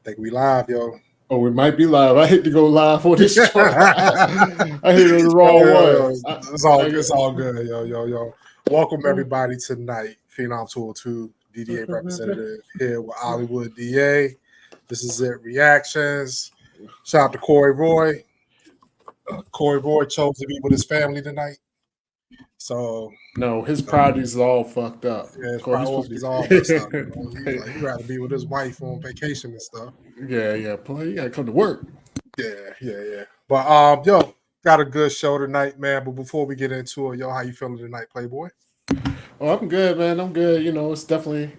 Think we live, yo. Oh, we might be live. I hate to go live on this show. I hit the Yo, wrong yo, one. yo. It's all good, yo. Welcome everybody tonight. Phenom 202, DDA representative here with Hollywood DA. This is it. Reactions. Shout out to Corey Roy. Corey Roy chose to be with his family tonight. So No, his priorities are all fucked up. yeah, his Corey, priorities all messed up. He's like, he'd rather be with his wife on vacation and stuff. yeah. Boy, you gotta come to work. Yeah. But yo, got a good show tonight, man. But before we get into it, yo, how you feeling tonight, Playboy? Oh, I'm good, man. I'm good. It's definitely,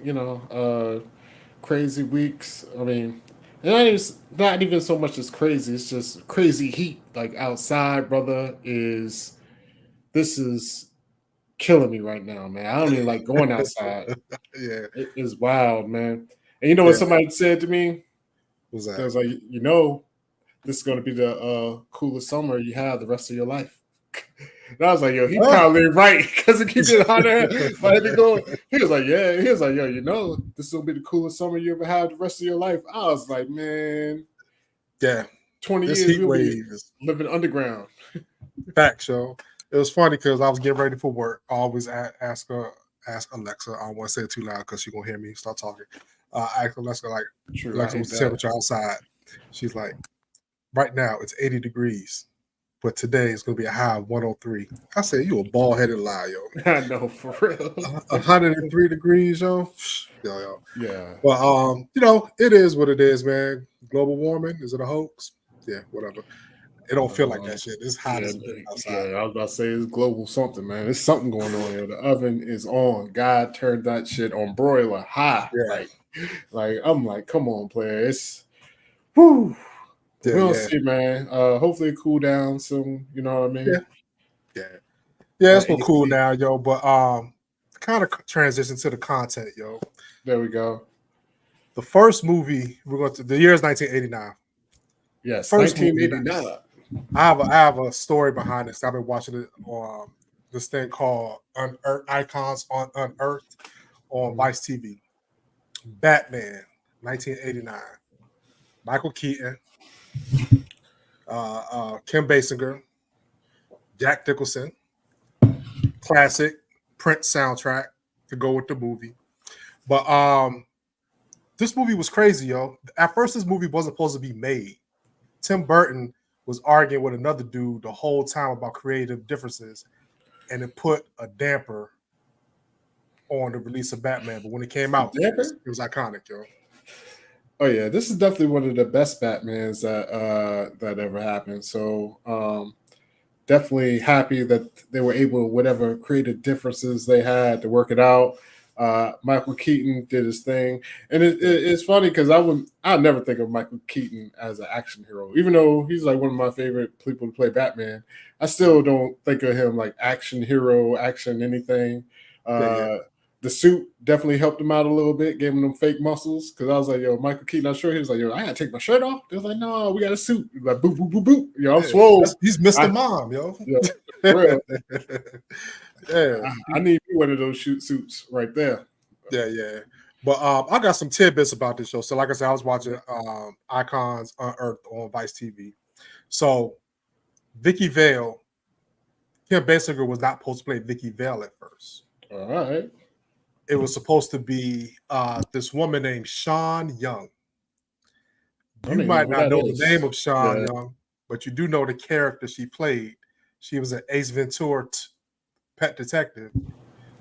crazy weeks. I mean, it's not even so much as crazy. It's just crazy heat. Like outside, brother, this is killing me right now, man. I don't even like going outside. Yeah. It is wild, man. And you know what somebody said to me? What's that? They was like, this is going to be the coolest summer you have the rest of your life. And I was like, yo, he probably right because it keeps getting hotter. He was like, yeah. He was like, yo, this will be the coolest summer you ever have the rest of your life. I was like, man, yeah, 20 this years heat we'll wave be is living underground. facts, yo. It was funny because I was getting ready for work. I always ask Alexa. I don't want to say it too loud because she's gonna hear me start talking. Ask Alexa like, True, Alexa, what's the temperature outside? She's like, right now it's 80 degrees. But today it's going to be a high of 103. I said, you a bald-headed lie, yo. I know, for real. 103 degrees, yo. Yo. Yeah. Well, it is what it is, man. Global warming, is it a hoax? Yeah, whatever. It don't feel like that shit. It's hot as outside. Yeah, I was about to say it's global something, man. There's something going on here. The oven is on. God turned that shit on broiler high. Yeah. Like I'm like, come on, player. It's whoo. We'll see, man. Hopefully it cool down soon. You know what I mean? Yeah, it's gonna cool down, yo. But kind of transition to the content, yo. There we go. The first movie we're going to the year is 1989. Yes, first 1989. Movie, I have a story behind this. I've been watching it on this thing called Icons on Unearthed on Vice TV. Batman, 1989. Michael Keaton, Kim Basinger, Jack Nicholson, classic Prince soundtrack to go with the movie. But this movie was crazy, yo. At first, this movie wasn't supposed to be made. Tim Burton was arguing with another dude the whole time about creative differences, and it put a damper on the release of Batman. But when it came out, it was iconic, yo. Oh yeah, this is definitely one of the best Batmans that ever happened. So definitely happy that they were able, whatever creative differences they had, to work it out. Michael Keaton did his thing, and it's funny because I'd never think of Michael Keaton as an action hero, even though he's like one of my favorite people to play Batman. I still don't think of him like action hero, action anything. The suit definitely helped him out a little bit, gave him them fake muscles. Because I was like, yo, Michael Keaton, I'm sure he was like, yo, I gotta take my shirt off. They was like, no, we got a suit. Like, boop, boop, boop, boop. Yo, I'm swole. He's Mr. Mom, yo. Real. I need one of those suits right there. Yeah. But I got some tidbits about this show. So, like I said, I was watching Icons Unearthed on Vice TV. So, Vicky Vale, Kim Basinger was not supposed to play Vicky Vale at first. All right. It was supposed to be this woman named Sean Young. You might not know the name of Sean Young, but you do know the character she played. She was an Ace Ventura pet detective.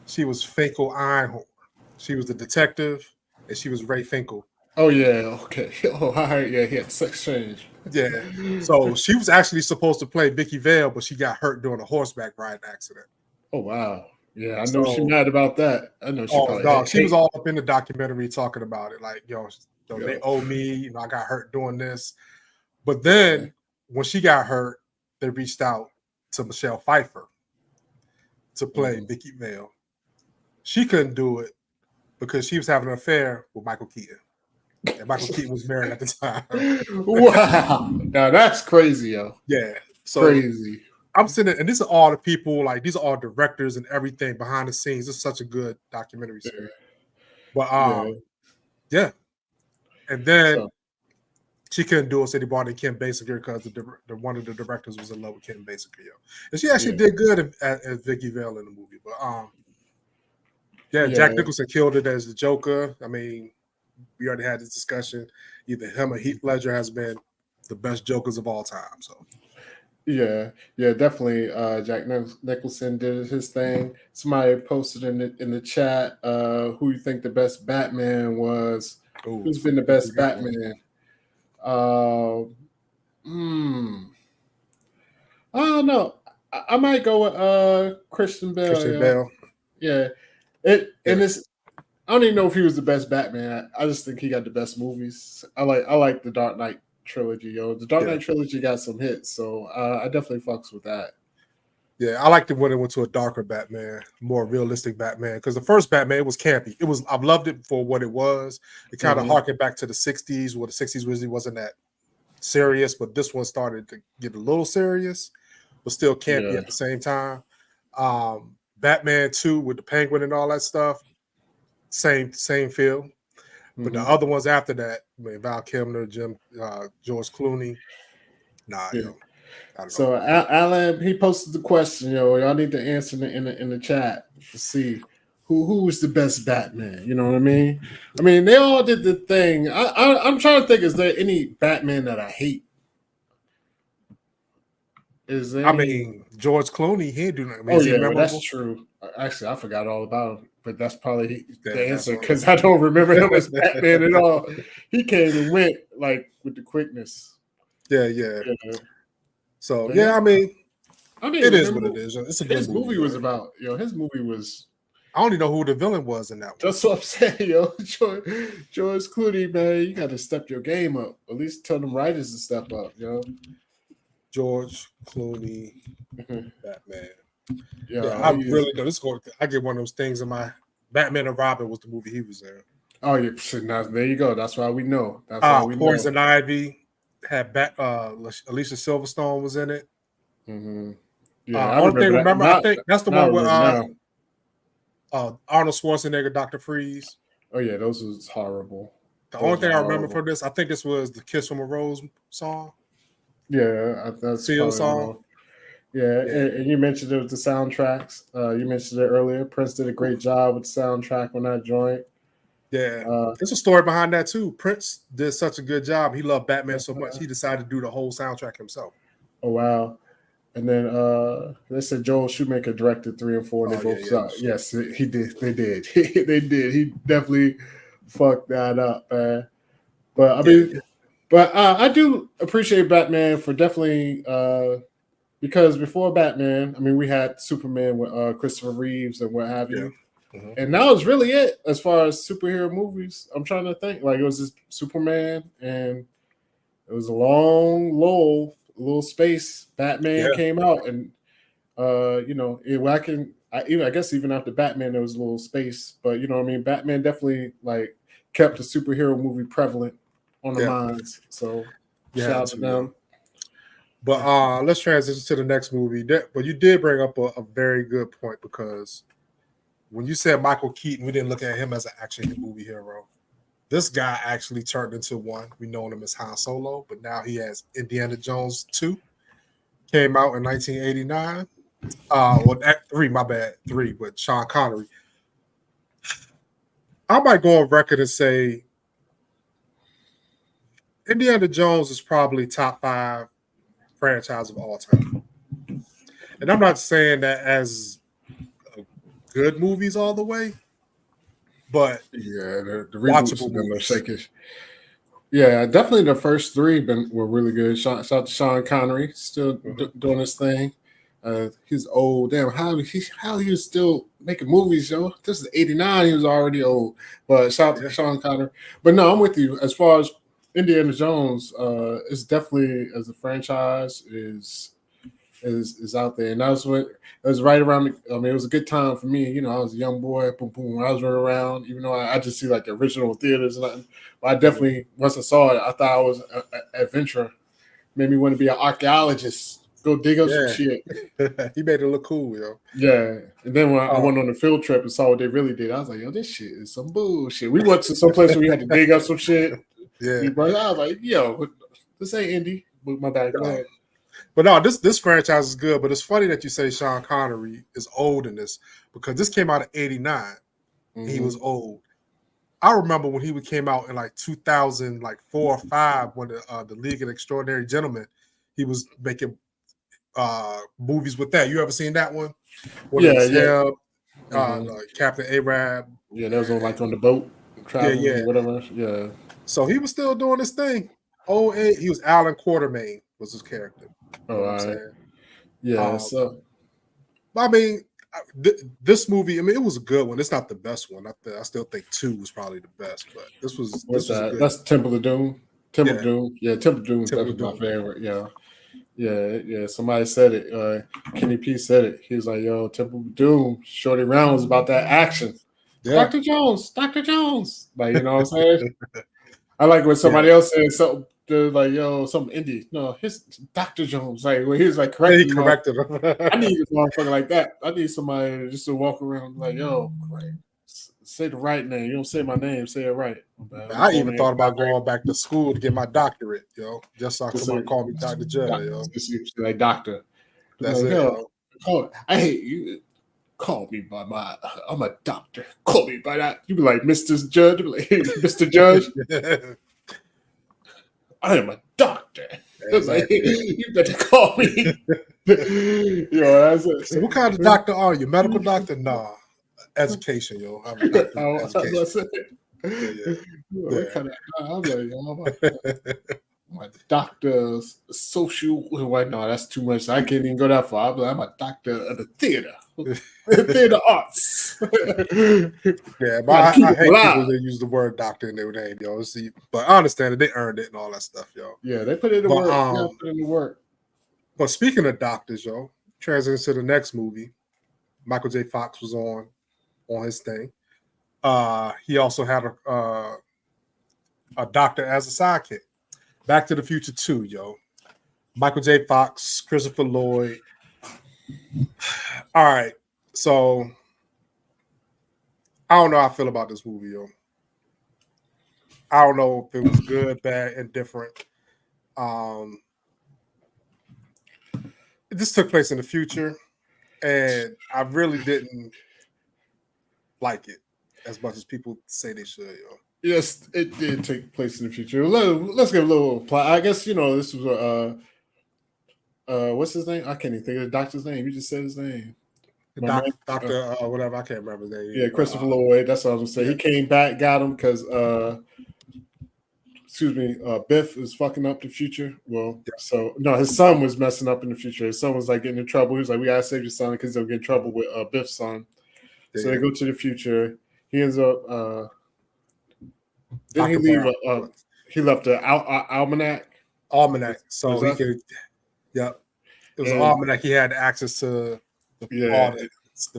She was Finkel Einhorn. She was the detective, and she was Ray Finkel. Oh, yeah. Okay. Oh, all right. Yeah, he had sex change. Yeah. So she was actually supposed to play Vicky Vale, but she got hurt during a horseback riding accident. Oh, wow. Yeah, I know she's mad about that. I know she was all up in the documentary talking about it. Like, they owe me. I got hurt doing this. But then when she got hurt, they reached out to Michelle Pfeiffer to play Vicky Vale. She couldn't do it because she was having an affair with Michael Keaton. And Michael Keaton was married at the time. Wow. Now that's crazy, yo. Yeah. So crazy. I'm sitting, and these are all the people, like these are all directors and everything behind the scenes. It's such a good documentary series. But yeah. And then she couldn't do it, so they brought in Kim Basinger because the one of the directors was in love with Kim Basinger, yo. And she actually did good as Vicky Vale in the movie. But Jack Nicholson killed it as the Joker. I mean, we already had this discussion. Either him or Heath Ledger has been the best Jokers of all time. So yeah, definitely. Jack Nicholson did his thing. Somebody posted in the chat who you think the best Batman was. Who's been the best Batman? I don't know. I might go with Christian Bale. Yeah. And it's, I don't even know if he was the best Batman. I just think he got the best movies. I like the Dark Knight trilogy, yo. The Dark Knight trilogy got some hits, so I definitely fucks with that. Yeah, I liked it when it went to a darker Batman, more realistic Batman. Because the first Batman was campy. I've loved it for what it was. It kind of harkened back to the '60s, where the '60s really wasn't that serious, but this one started to get a little serious, but still campy at the same time. Batman 2 with the Penguin and all that stuff, same feel. But the other ones after that, Val Kilmer, George Clooney, yo. So Alan, he posted the question, yo. Y'all need to answer in the chat to see who was the best Batman. You know what I mean? I mean, they all did the thing. I'm trying to think. Is there any Batman that I hate? Is there? I mean, George Clooney, he didn't do nothing. Oh yeah, that's true. Actually, I forgot all about him, but that's probably the answer because I don't remember him as Batman at all. He came and went like with the quickness. Yeah. So I mean, it is what it is. It's a good his movie was about. His movie was. I don't even know who the villain was in that one. That's what I'm saying, yo. George Clooney, man, you got to step your game up. At least tell them writers to step up, yo. George Clooney, Batman. Yeah, I really know this. I get one of those things in my Batman and Robin was the movie he was in. Oh yeah, now, there you go. That's why we know. That's why we Poison know. Ivy had Alicia Silverstone was in it. Yeah, I remember. I think that's the one with Arnold Schwarzenegger, Dr. Freeze. Oh yeah, those was horrible. The only thing I remember from this, I think this was the "Kiss from a Rose" song. Yeah, that's Seal song. Yeah, and you mentioned it with the soundtracks. You mentioned it earlier. Prince did a great job with the soundtrack on that joint. Yeah, there's a story behind that too. Prince did such a good job. He loved Batman so much, he decided to do the whole soundtrack himself. Oh wow! And then they said Joel Shoemaker directed 3 and 4. And they both saw. Yes, he did. They did. They did. He definitely fucked that up, man. But I mean, I do appreciate Batman for definitely because before Batman, I mean, we had Superman with Christopher Reeves and what have you. And that was really it as far as superhero movies. I'm trying to think. Like, it was just Superman, and it was a long lull, a little space. Batman came out, and I guess even after Batman there was a little space. But you know what I mean? Batman definitely like kept the superhero movie prevalent on the minds. So shout out to them. But let's transition to the next movie. But you did bring up a very good point, because when you said Michael Keaton, we didn't look at him as an action movie hero. This guy actually turned into one. We know him as Han Solo, but now he has Indiana Jones 2. Came out in 1989. Three with Sean Connery. I might go on record and say Indiana Jones is probably top 5 franchise of all time. And I'm not saying that as good movies all the way, but the reboots have been shakish. Yeah, definitely the first 3 were really good. Shout out to Sean Connery, still doing his thing. He's old. Damn, how he was still making movies, yo. This is 89. He was already old. But shout out to Sean Connery. But no, I'm with you. As far as Indiana Jones, it's definitely, as a franchise, is out there. And that was it was right around it was a good time for me. You know, I was a young boy, boom, boom. I was running around, even though I just see like the original theaters and nothing. But I definitely, once I saw it, I thought I was an adventurer. Made me want to be an archaeologist. Go dig up some shit. He made it look cool, yo. Yeah. And then when I went on the field trip and saw what they really did, I was like, yo, this shit is some bullshit. We went to some place where we had to dig up some shit. Yeah. I was like, yo, This ain't indie. My bad. Go ahead. But no, this franchise is good. But it's funny that you say Sean Connery is old in this because this came out in '89. Mm-hmm. He was old. I remember when he came out in like 2000, like 4 or 5, when the League of Extraordinary Gentlemen, he was making movies with that. You ever seen that one? When it was him, Captain Arab. Yeah, that was on like on the boat, traveling, or whatever. Yeah. So he was still doing this thing. He was Alan Quartermain was his character. You know what I'm saying? Yeah. So, I mean, this movie. I mean, it was a good one. It's not the best one. I still think 2 was probably the best, but this was. What's this that? Was good. That's Temple of Doom. Temple of Doom. Yeah, Temple of Doom is definitely my favorite. Yeah. Somebody said it. Kenny P said it. He was like, "Yo, Temple of Doom, Shorty Round was about that action." Yeah. Dr. Jones. Like, you know what I'm saying? I like when somebody else said something. They're like, "Yo, something indie." No, his Dr. Jones. Like when he was like correcting. He corrected him. I need a motherfucker like that. I need somebody just to walk around like, "Yo, say the right name. You don't say my name. Say it right." I even thought about going back to school to get my doctorate, just so somebody call me Dr. Judd, Just like doctor. That's like, it. I hate you. Call me by I'm a doctor. Call me by that. You be like, Mr. Judge. Like, Mr. Judge. I am a doctor. Exactly. Like, you better call me. That's it. So what kind of doctor are you? Medical doctor? Nah. Education, I'm a doctor. Education. What kind of, my doctor's social. No, that's too much. I can't even go that far. I'm a doctor of the theater. Theater arts. But I hate people that use the word doctor in their name, See, but I understand that they earned it and all that stuff, Yeah, they put it in work. Put it in work. But speaking of doctors, transition to the next movie. Michael J. Fox was on his thing. He also had a doctor as a sidekick. Back to the Future 2, Michael J. Fox, Christopher Lloyd. All right. So I don't know how I feel about this movie, I don't know if it was good, bad, and different. This took place in the future, and I really didn't like it as much as people say they should, Yes, it did take place in the future. Let's give a little plot. I guess this was what's his name? I can't even think of the doctor's name. You just said his name. Doctor, whatever. I can't remember his name. Yeah, Christopher Lloyd. That's what I was gonna say. He came back, got him because Biff is fucking up the future. Well, so no, his son was messing up in the future. His son was like getting in trouble. He was like, "We gotta save your son because they'll get in trouble with Biff's son." So they go to the future. He ends up. Didn't he leave? He left an almanac. Almanac, so he could. Yep, it was an almanac. He had access to the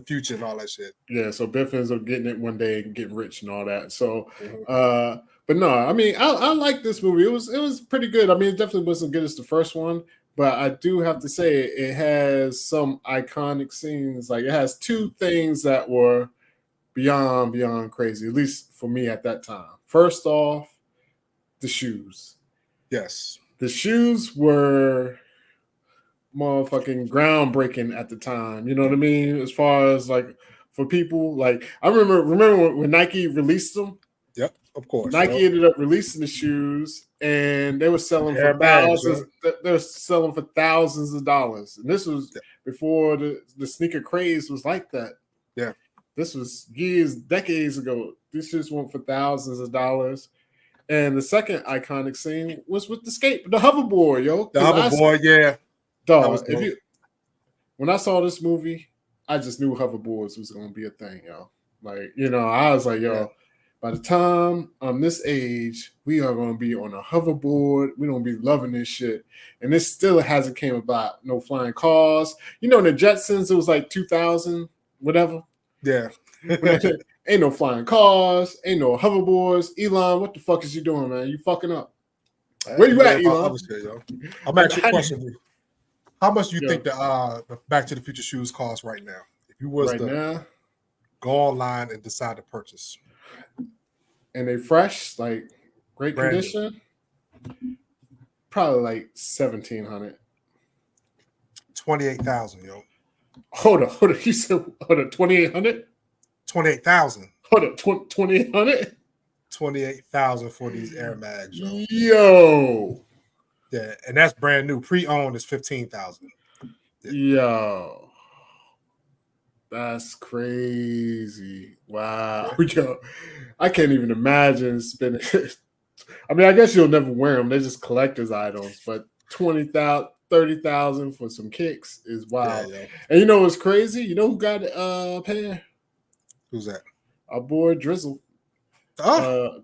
future and all that shit. Yeah, so Biff ends up getting it one day and getting rich and all that. So, but no, I mean, I like this movie. It was pretty good. I mean, it definitely wasn't good as the first one, but I do have to say it has some iconic scenes. Like it has 2 things that were beyond crazy, at least for me at that time. First off, the shoes. Yes. The shoes were motherfucking groundbreaking at the time. You know what I mean? As far as like for people, like I remember when Nike released them. Yep, of course. Nike ended up releasing the shoes and they were selling for thousands. They were selling for thousands of dollars. And this was before the sneaker craze was like that. Yeah. This was decades ago. This just went for thousands of dollars. And the second iconic scene was with the hoverboard, The hoverboard, Dog, when I saw this movie, I just knew hoverboards was going to be a thing, Like, I was like, by the time I'm this age, we are going to be on a hoverboard. We're going to be loving this shit. And this still hasn't came about. No flying cars. In the Jetsons, it was like 2000, whatever. Yeah. Ain't no flying cars. Ain't no hoverboards. Elon, what the fuck is you doing, man? You fucking up. Where you at, Elon? I'm asking you a question. How much do you think the Back to the Future shoes cost right now? If you was to go online and decide to purchase. And they fresh, like great condition. Probably like 1,700. 28,000, yo. Hold on. You said 2,800. 28,000. Hold on, 2,800. 28,000 for these Air Mags, yo. Yo. Yeah, and that's brand new. Pre-owned is 15,000. Yo. That's crazy. Wow. Yo, I can't even imagine spending. I mean, I guess you'll never wear them. They're just collector's items, but 20,000, 30,000 for some kicks is wild. Yeah. And you know what's crazy? You know who got a pair? Who's that? Our boy Drizzle. Oh.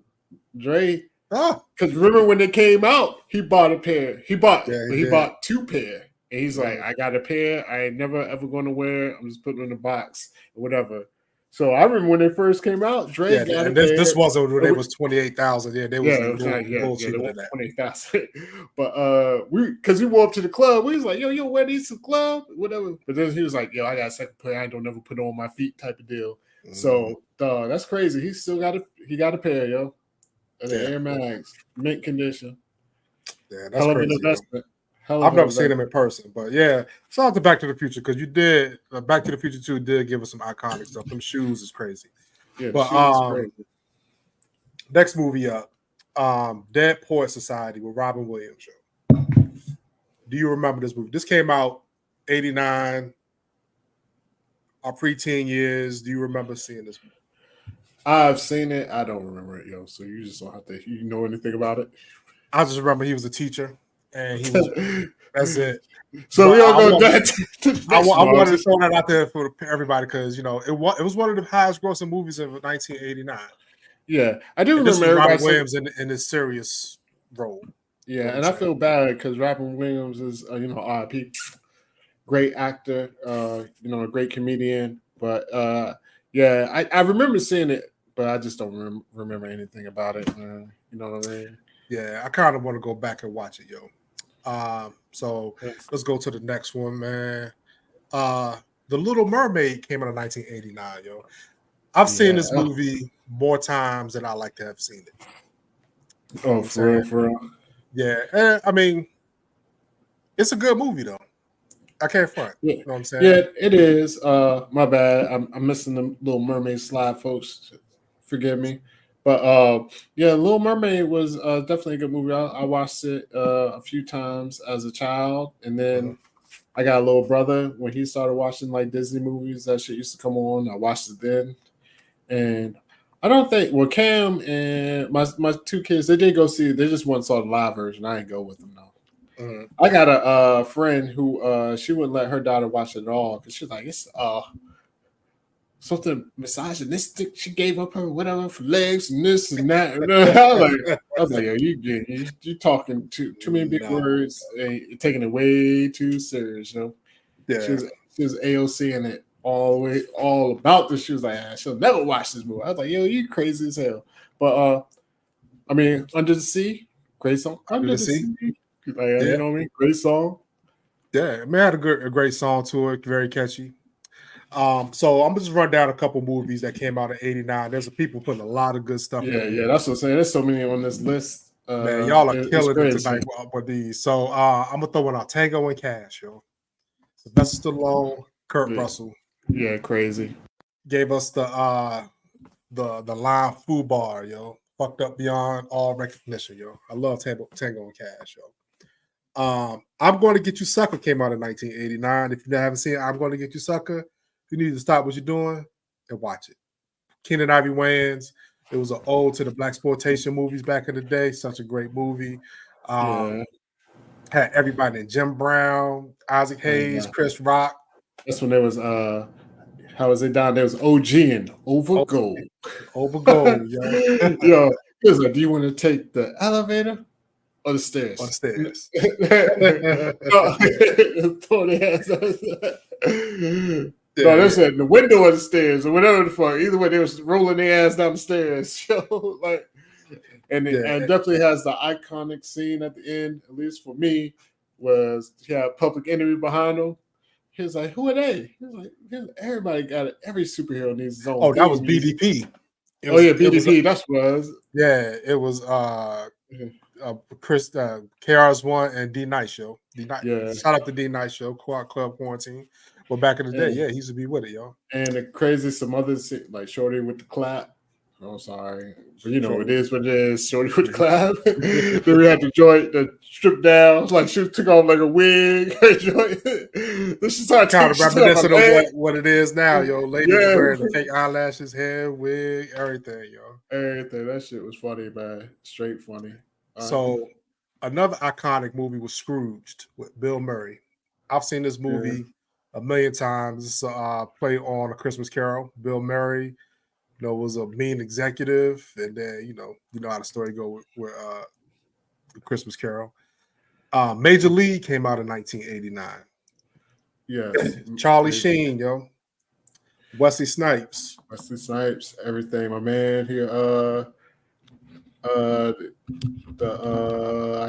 Dre. Oh. Because remember when they came out, he bought a pair. He bought 2 pair. And he's like, I got a pair. I ain't never ever going to wear. I'm just putting it in the box or whatever. So I remember when they first came out, Dre got a pair. This wasn't when it was 28,000. Yeah, they was bullshit than that. 28,000. But because we wore up to the club, we was like, yo, wear these to the club, whatever. But then he was like, yo, I got a second pair. I don't never put it on my feet type of deal. Mm-hmm. So that's crazy. He still got a pair, yo. And the Air Max, mint condition. Yeah, that's crazy. An investment. I've never seen them in person, but yeah, shout out to Back to the Future because you did Back to the Future 2 did give us some iconic stuff. Them shoes is crazy. Yeah, but crazy. Next movie up, Dead Poet Society with Robin Williams. Show. Do you remember this movie? This came out 89. Our preteen years. Do you remember seeing this movie? I've seen it. I don't remember it, yo. So you just don't have to. You know anything about it? I just remember he was a teacher. And he was. That's it. So but we all go back. I wanted to throw that out there for everybody because it was one of the highest grossing movies of 1989. Yeah, I do remember Robin Williams in this serious role. Yeah, and I feel bad because Robin Williams is RIP, great actor, a great comedian. But yeah, I remember seeing it, but I just don't remember anything about it. You know what I mean? Yeah, I kind of want to go back and watch it, yo. So let's go to the next one, man. The Little Mermaid came out in 1989, yo. I've seen this movie more times than I like to have seen it. Oh, for real. Yeah, and I mean, it's a good movie though. I can't front. Yeah. You know what I'm saying? Yeah, it is. My bad. I'm missing the Little Mermaid slide, folks. Forgive me. But yeah, Little Mermaid was definitely a good movie. I watched it a few times as a child, and then I got a little brother when he started watching like Disney movies. That shit used to come on. I watched it then, and I don't think Cam and my 2 kids they did go see it. They just went and saw the live version. I didn't go with them though. I got a friend who she wouldn't let her daughter watch it at all because she's like it's something misogynistic. She gave up her whatever for legs and this and that. And I was like, yo, you talking too many big words. You're taking it way too serious, you know. Yeah. She was AOC in it all about this. She was like, she'll never watch this movie. I was like, yo, you crazy as hell. But I mean, Under the Sea, great song. Under the Sea. You know what I mean? Great song. Yeah, man, had a great song to it, very catchy. So I'm just run down a couple movies that came out in '89. There's people putting a lot of good stuff. Yeah, that's what I'm saying. There's so many on this list. Man, y'all are killing it tonight with these. So I'm gonna throw in out Tango and Cash, yo. Sylvester Stallone, Kurt Russell. Yeah, crazy. Gave us the line "Foo Bar," yo. Fucked up beyond all recognition, yo. I love Tango and Cash, yo. I'm Going to Get You Sucker came out in 1989. If you haven't seen it, I'm Going to Get You Sucker, you need to stop what you're doing and watch it. Kenan Ivory Wayans. It was an ode to the blaxploitation movies back in the day. Such a great movie. Had everybody in Jim Brown, Isaac Hayes, Chris Rock. That's when there was how was it down? There was OG and Over Gold. Over Gold, yo. Yo, it was like, do you want to take the elevator? On the stairs. On the stairs. No, they said the window of the stairs or whatever the fuck. Either way, they was rolling their ass down the stairs. And definitely has the iconic scene at the end, at least for me, was he had Public Enemy behind him. He was like, who are they? He was like, everybody got it. Every superhero needs his own. Oh, that was BDP. BDP. That's what it was. Yeah, it was Chris KRS-One and D Nice Show. Yeah. Shout out to D Nice Show, Quad Club Quarantine. Well, back in the day, he used to be with it, yo. And the crazy, some others like Shorty with the clap. Oh, sorry, but Shorty. it is what it is. Shorty with the clap. Then we had the joint that stripped down, like she took off like a wig. This is how kind of reminiscent of what it is now, yo. Ladies wearing the fake eyelashes, hair, wig, everything, yo. Everything. That shit was funny, man. Straight funny. So another iconic movie was Scrooged with Bill Murray. I've seen this movie a million times. It's play on A Christmas Carol. Bill Murray, was a mean executive, and then you know how the story go with The Christmas Carol. Major League came out in 1989. Yes. Charlie Sheen, yo. Wesley Snipes. Everything. My man here. I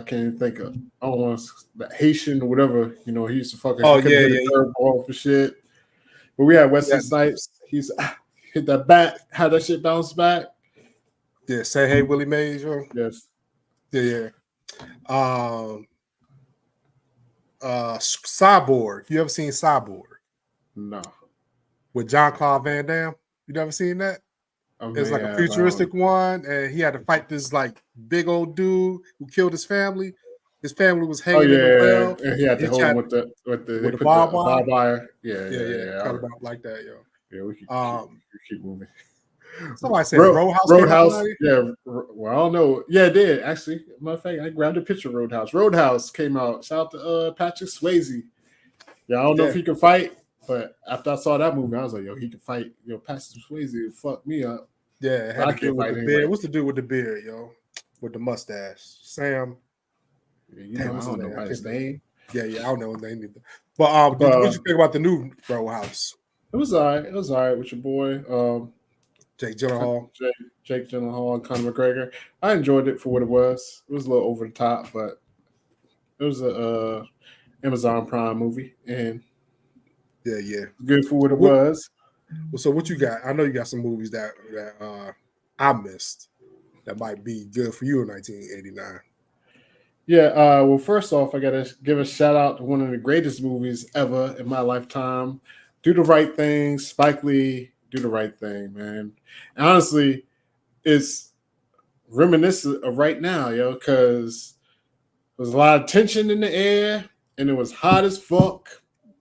can't even think of. I don't want the Haitian or whatever. He used to fucking. Third ball for shit. But we had Wesley Snipes. He's hit that bat. How that shit bounce back. Yeah. Say hey, Willie Mays, yo. Yes. Yeah. Cyborg. You ever seen Cyborg? No. With Jean-Claude Van Damme. You never seen that? It's like a futuristic one, and he had to fight this like big old dude who killed his family. His family was hanging in the well. And he had to hold him with the barbed wire. Yeah. Cut about like that, yo. Yeah, we keep moving. Somebody said Roadhouse. Yeah. Well, I don't know. Yeah, it did actually. Matter of fact, I grabbed a picture of Roadhouse. Roadhouse came out. Shout out to Patrick Swayze. Yeah, I don't know if he can fight, but after I saw that movie, I was like, yo, he can fight. Yo, Patrick Swayze fucked me up. Yeah, it had to do with the beard. What's the dude with the beard, yo? With the mustache, Sam. Yeah, I don't know his name. Yeah, I don't know his name either. But what you think about the new Roadhouse? It was all right. It was all right with your boy, Jake Gyllenhaal. Jake Gyllenhaal and Conor McGregor. I enjoyed it for what it was. It was a little over the top, but it was a Amazon Prime movie, and good for what it was. Well, so what you got? I know you got some movies that I missed that might be good for you in 1989. Yeah, well, first off, I gotta give a shout out to one of the greatest movies ever in my lifetime, Do the Right Thing, Spike Lee, Do the Right Thing, man. And honestly, it's reminiscent of right now, yo, because there's a lot of tension in the air, and it was hot as fuck.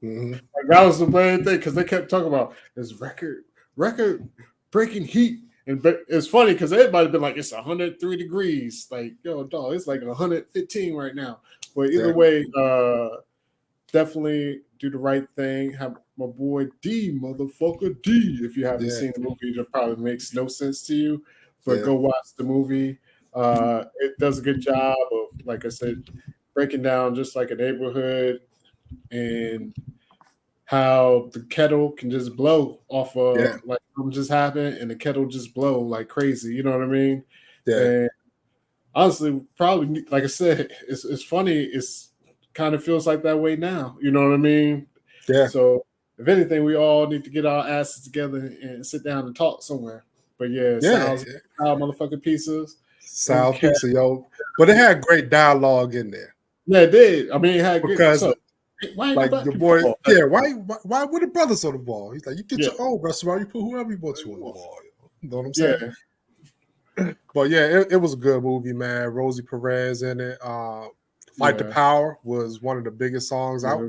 Mm-hmm. Like, that was the main thing, because they kept talking about this record breaking heat. And it's funny because everybody been like, it's 103 degrees. Like, yo, dog, it's like 115 right now. But either way, definitely Do the Right Thing. Have my boy motherfucker D. If you haven't seen the movie, it probably makes no sense to you. But go watch the movie. It does a good job of, like I said, breaking down just like a neighborhood and how the kettle can just blow off of like something just happened and the kettle just blow like crazy. You know what I mean? Yeah. And honestly, probably like I said, it's funny. It's kind of feels like that way now. You know what I mean? Yeah. So if anything, we all need to get our asses together and sit down and talk somewhere. But Sal's motherfucking pieces. Sal pizza, yo. But it had great dialogue in there. Yeah, it did. I mean, it had because why like the boy, why were the brothers on the ball? He's like, you get your own restaurant, you put whoever you want to on the ball. You know what I'm saying? Yeah. But it was a good movie, man. Rosie Perez in it. Fight the Power was one of the biggest songs out.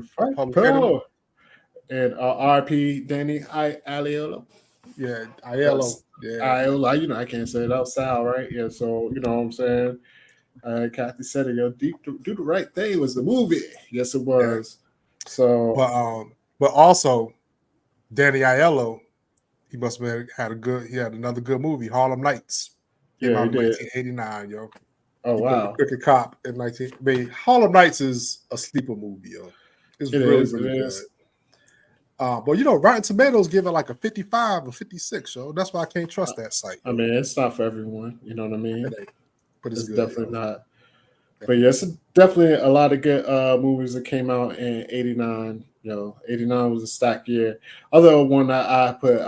And R.P. Danny Aiello. Yeah, Aiello. Aiello, I can't say it out Sal, right? Yeah, so you know what I'm saying. Kathy said it, Do the Right Thing was the movie. Yes, it was. So, but also, Danny Aiello, he must have he had another good movie, Harlem Nights. Came out in 1989, yo. Oh, wow. Cricket Cop in Harlem Nights is a sleeper movie, yo. It's really good. But Rotten Tomatoes give it like a 55 or 56, yo. That's why I can't trust that site. I mean, it's not for everyone. You know what I mean? But it's good, definitely not. But it's definitely a lot of good movies that came out in 89. 89 was a stacked year. Other one that I put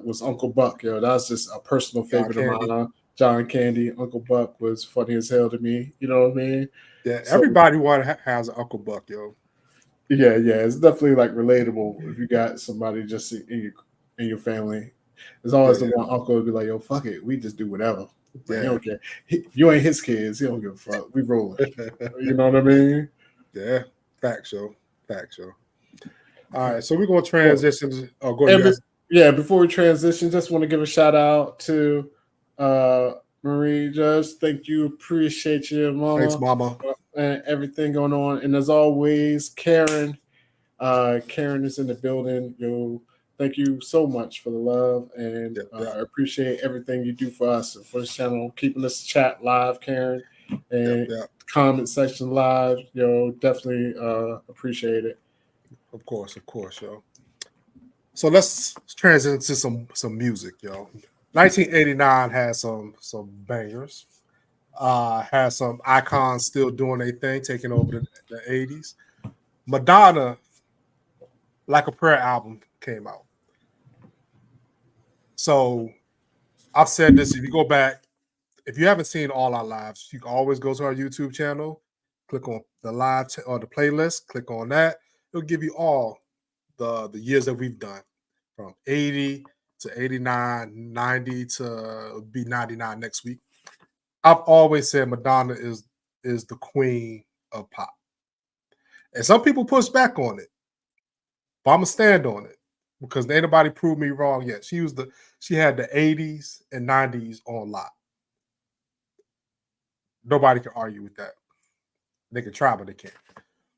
was Uncle Buck. That was just a personal favorite of mine. John Candy, Uncle Buck was funny as hell to me. You know what I mean? Yeah, So, everybody has an Uncle Buck, yo. yeah, it's definitely like relatable if you got somebody just in your family. There's always the one uncle who'd be like, "Yo, fuck it, we just do whatever." Like, he don't care. You ain't his kids. He don't give a fuck. We rolling. You know what I mean? Yeah, facts, yo. All right, so we're gonna transition. Go ahead. Before we transition, just want to give a shout out to Marie Judge. Thank you, appreciate you, Mama. Thanks, Mama. And everything going on. And as always, Karen. Karen is in the building. Yo, thank you so much for the love, and I appreciate everything you do for us and for this channel, keeping this chat live, Karen, and comment section live. Yo, definitely appreciate it. Of course, yo. So let's transition to some music, yo. 1989 has some bangers. Has some icons still doing their thing, taking over the 80s. Madonna, Like a Prayer album came out. So I've said this, if you go back, if you haven't seen all our lives, you can always go to our YouTube channel, click on the live or the playlist, click on that. It'll give you all the years that we've done from 80 to 89, 90 to be 99 next week. I've always said Madonna is the queen of pop. And some people push back on it, but I'm gonna stand on it because ain't nobody proved me wrong yet. She had the 80s and 90s on lock. Nobody can argue with that. They can try, but they can't.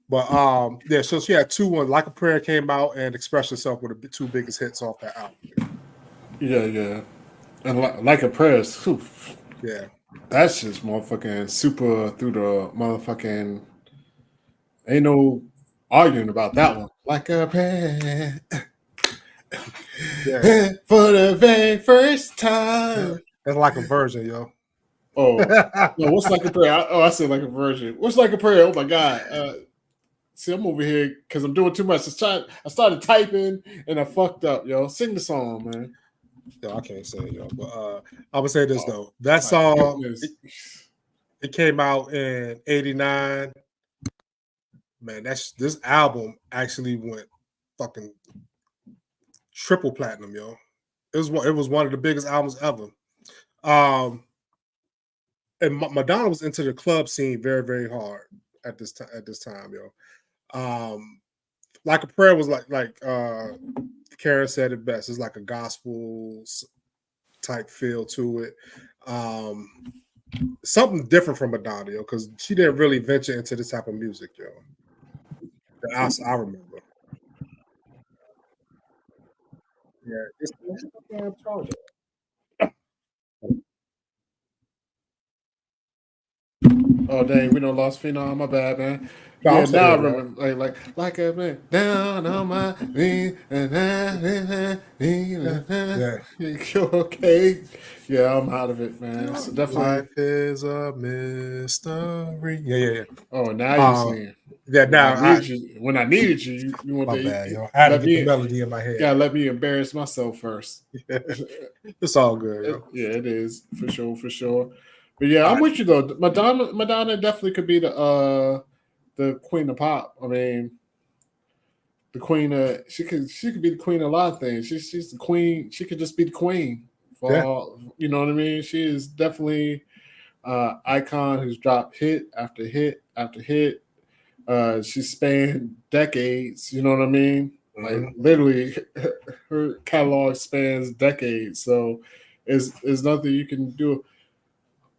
But so she had two. One, Like a Prayer came out and Express Yourself were the two biggest hits off that album. Yeah. And Like a Prayer, yeah. That's just motherfucking super through the motherfucking. Ain't no arguing about that one. Like a prayer. For the very first time. That's like a version, yo. Oh, no, what's Like a Prayer? I said Like a version. What's Like a Prayer? Oh my God. See, I'm over here because I'm doing too much. I started typing and I fucked up, yo. Sing the song, man. Yo, I can't say it, yo. But I would say this though. That song it came out in 89. Man, this album actually went fucking triple platinum, yo. It was one of the biggest albums ever. And Madonna was into the club scene very, very hard at this time, yo. Like a Prayer was like Karen said it best. It's like a gospel type feel to it. Something different from Madonna, yo, because she didn't really venture into this type of music, yo. That I remember. Yeah, it's a damn charger. Oh dang, we done lost Phenom. My bad, man. No, now I remember like a man down on my knee. Okay. Yeah, I'm out of it, man. So definitely Life is a mystery. Yeah. Oh, now you're saying. Yeah, now when I needed you, you want my bad, yo. I had to get the melody in my head. Yeah, let me embarrass myself first. It's all good, yo. Yeah, it is for sure. But yeah, I'm with you though. Madonna definitely could be the queen of pop. I mean, the queen of she could be the queen of a lot of things. She's the queen. She could just be the queen for all. You know what I mean? She is definitely icon who's dropped hit after hit after hit. She spanned decades. You know what I mean? Like literally, her catalog spans decades. So, is nothing you can do.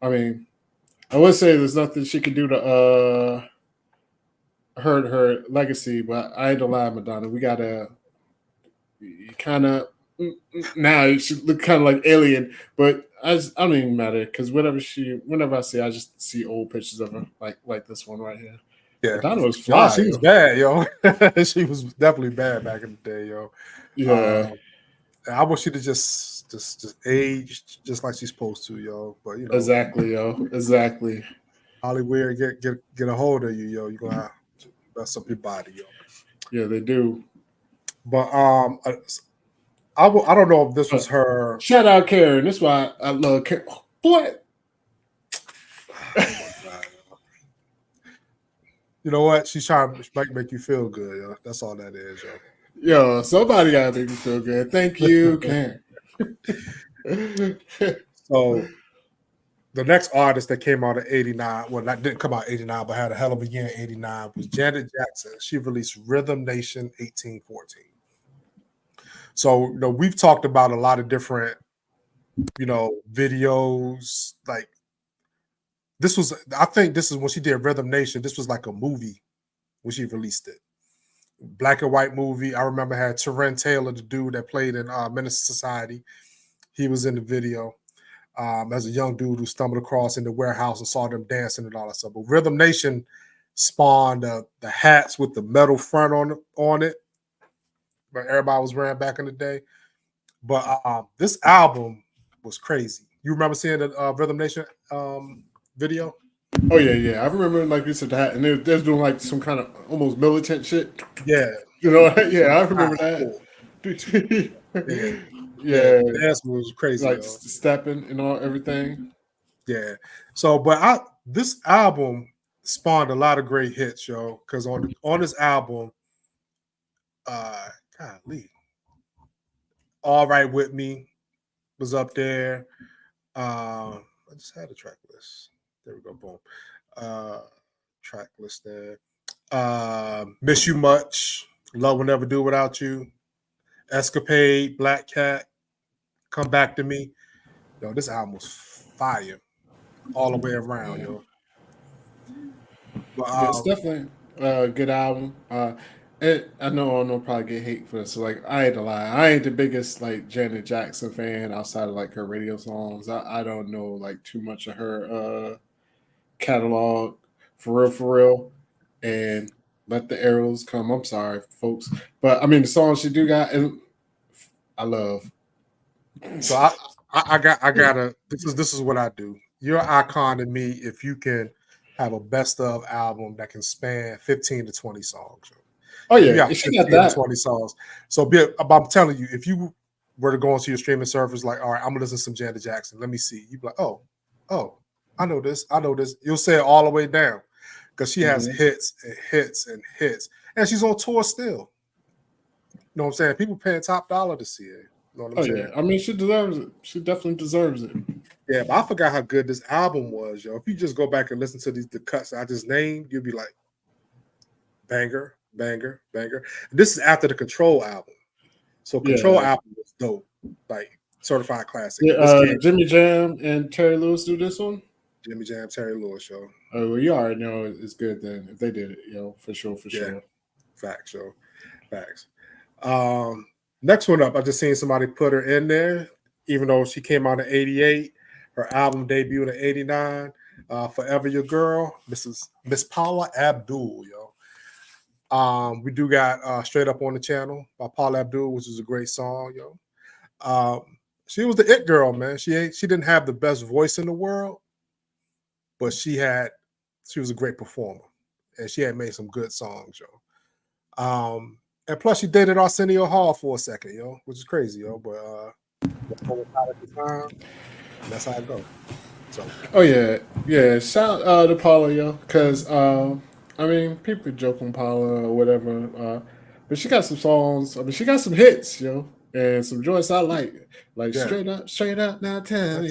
I mean, I would say there's nothing she could do to hurt her legacy, but I ain't gonna lie, Madonna. We gotta kind of now she look kind of like alien, but I don't even matter because whenever I see, I just see old pictures of her like this one right here. Yeah, Madonna was fly. She was bad, yo. She was definitely bad back in the day, yo. Yeah. I wish she'd have just aged just like she's supposed to, yo. But you know, exactly, yo, exactly. Hollywood get a hold of you, yo. You're gonna have to mess up your body, yo. Yeah, they do. But I don't know if this was her. Shout out Karen. That's why I love Karen. What? You know what? She's trying to make you feel good, yo. That's all that is, yo. Yo, somebody gotta make me feel good. Thank you, Karen. So the next artist that came out in '89, well, that didn't come out '89, but had a hell of a year in '89 was Janet Jackson. She released Rhythm Nation 1814. So, we've talked about a lot of different, videos. Like I think this is when she did Rhythm Nation. This was like a movie when she released it. Black and white movie. I remember had Terren Taylor, the dude that played in Menace to Society. He was in the video. As a young dude who stumbled across in the warehouse and saw them dancing and all that stuff. But Rhythm Nation spawned the hats with the metal front on it, but everybody was wearing back in the day. But this album was crazy. You remember seeing the Rhythm Nation video? Oh yeah. I remember, like you said, that, and they're doing like some kind of almost militant shit. Yeah, Yeah, I remember that. Yeah, the dance was crazy, like stepping and everything. Yeah. So, but this album spawned a lot of great hits, yo. Because on this album, golly, All Right With Me was up there. I just had a track list. There we go. Boom. Track list there. Miss You Much. Love Will Never Do Without You. Escapade. Black Cat. Come Back to Me. Yo, this album was fire all the way around, yo. But, it's definitely a good album. I know I'll probably get hate for this. So, like, I ain't to lie, I ain't the biggest like Janet Jackson fan outside of like her radio songs. I don't know like too much of her catalog for real. And Let the Arrows Come. I'm sorry, folks, but I mean the songs she do got, and I love. So I gotta. This is what I do. You're an icon to me if you can have a best of album that can span 15 to 20 songs. Oh yeah, you got 15 to 20 songs. So I'm telling you, if you were to go onto your streaming service, like, all right, I'm gonna listen to some Janet Jackson. Let me see. You'd be like, oh, I know this. You'll say it all the way down because she has hits and hits and hits, and she's on tour still. You know what I'm saying? People paying top dollar to see it. You know what I'm saying? Yeah. I mean, she deserves it. She definitely deserves it. Yeah, but I forgot how good this album was, yo. If you just go back and listen to the cuts I just named, you'll be like, banger, banger, banger. And this is after the Control album. So Control album was dope, like certified classic. Yeah, Jimmy Jam and Terry Lewis do this one? Jimmy Jam, Terry Lewis show. Oh, well, you already know it's good then if they did it, for sure. Facts, yo. Facts. Next one up, I just seen somebody put her in there, even though she came out in '88. Her album debuted in '89. Forever Your Girl, Miss Paula Abdul, yo. We do got Straight Up on the Channel by Paula Abdul, which is a great song, yo. She was the it girl, man. She didn't have the best voice in the world, but she was a great performer, and she had made some good songs, yo. And plus, she dated Arsenio Hall for a second, yo, which is crazy, yo. But that's how it goes. So. Oh yeah. Shout out to Paula, yo, because I mean, people joke on Paula or whatever, but she got some songs. I mean, she got some hits, yo, and some joints I like straight up. Now tell me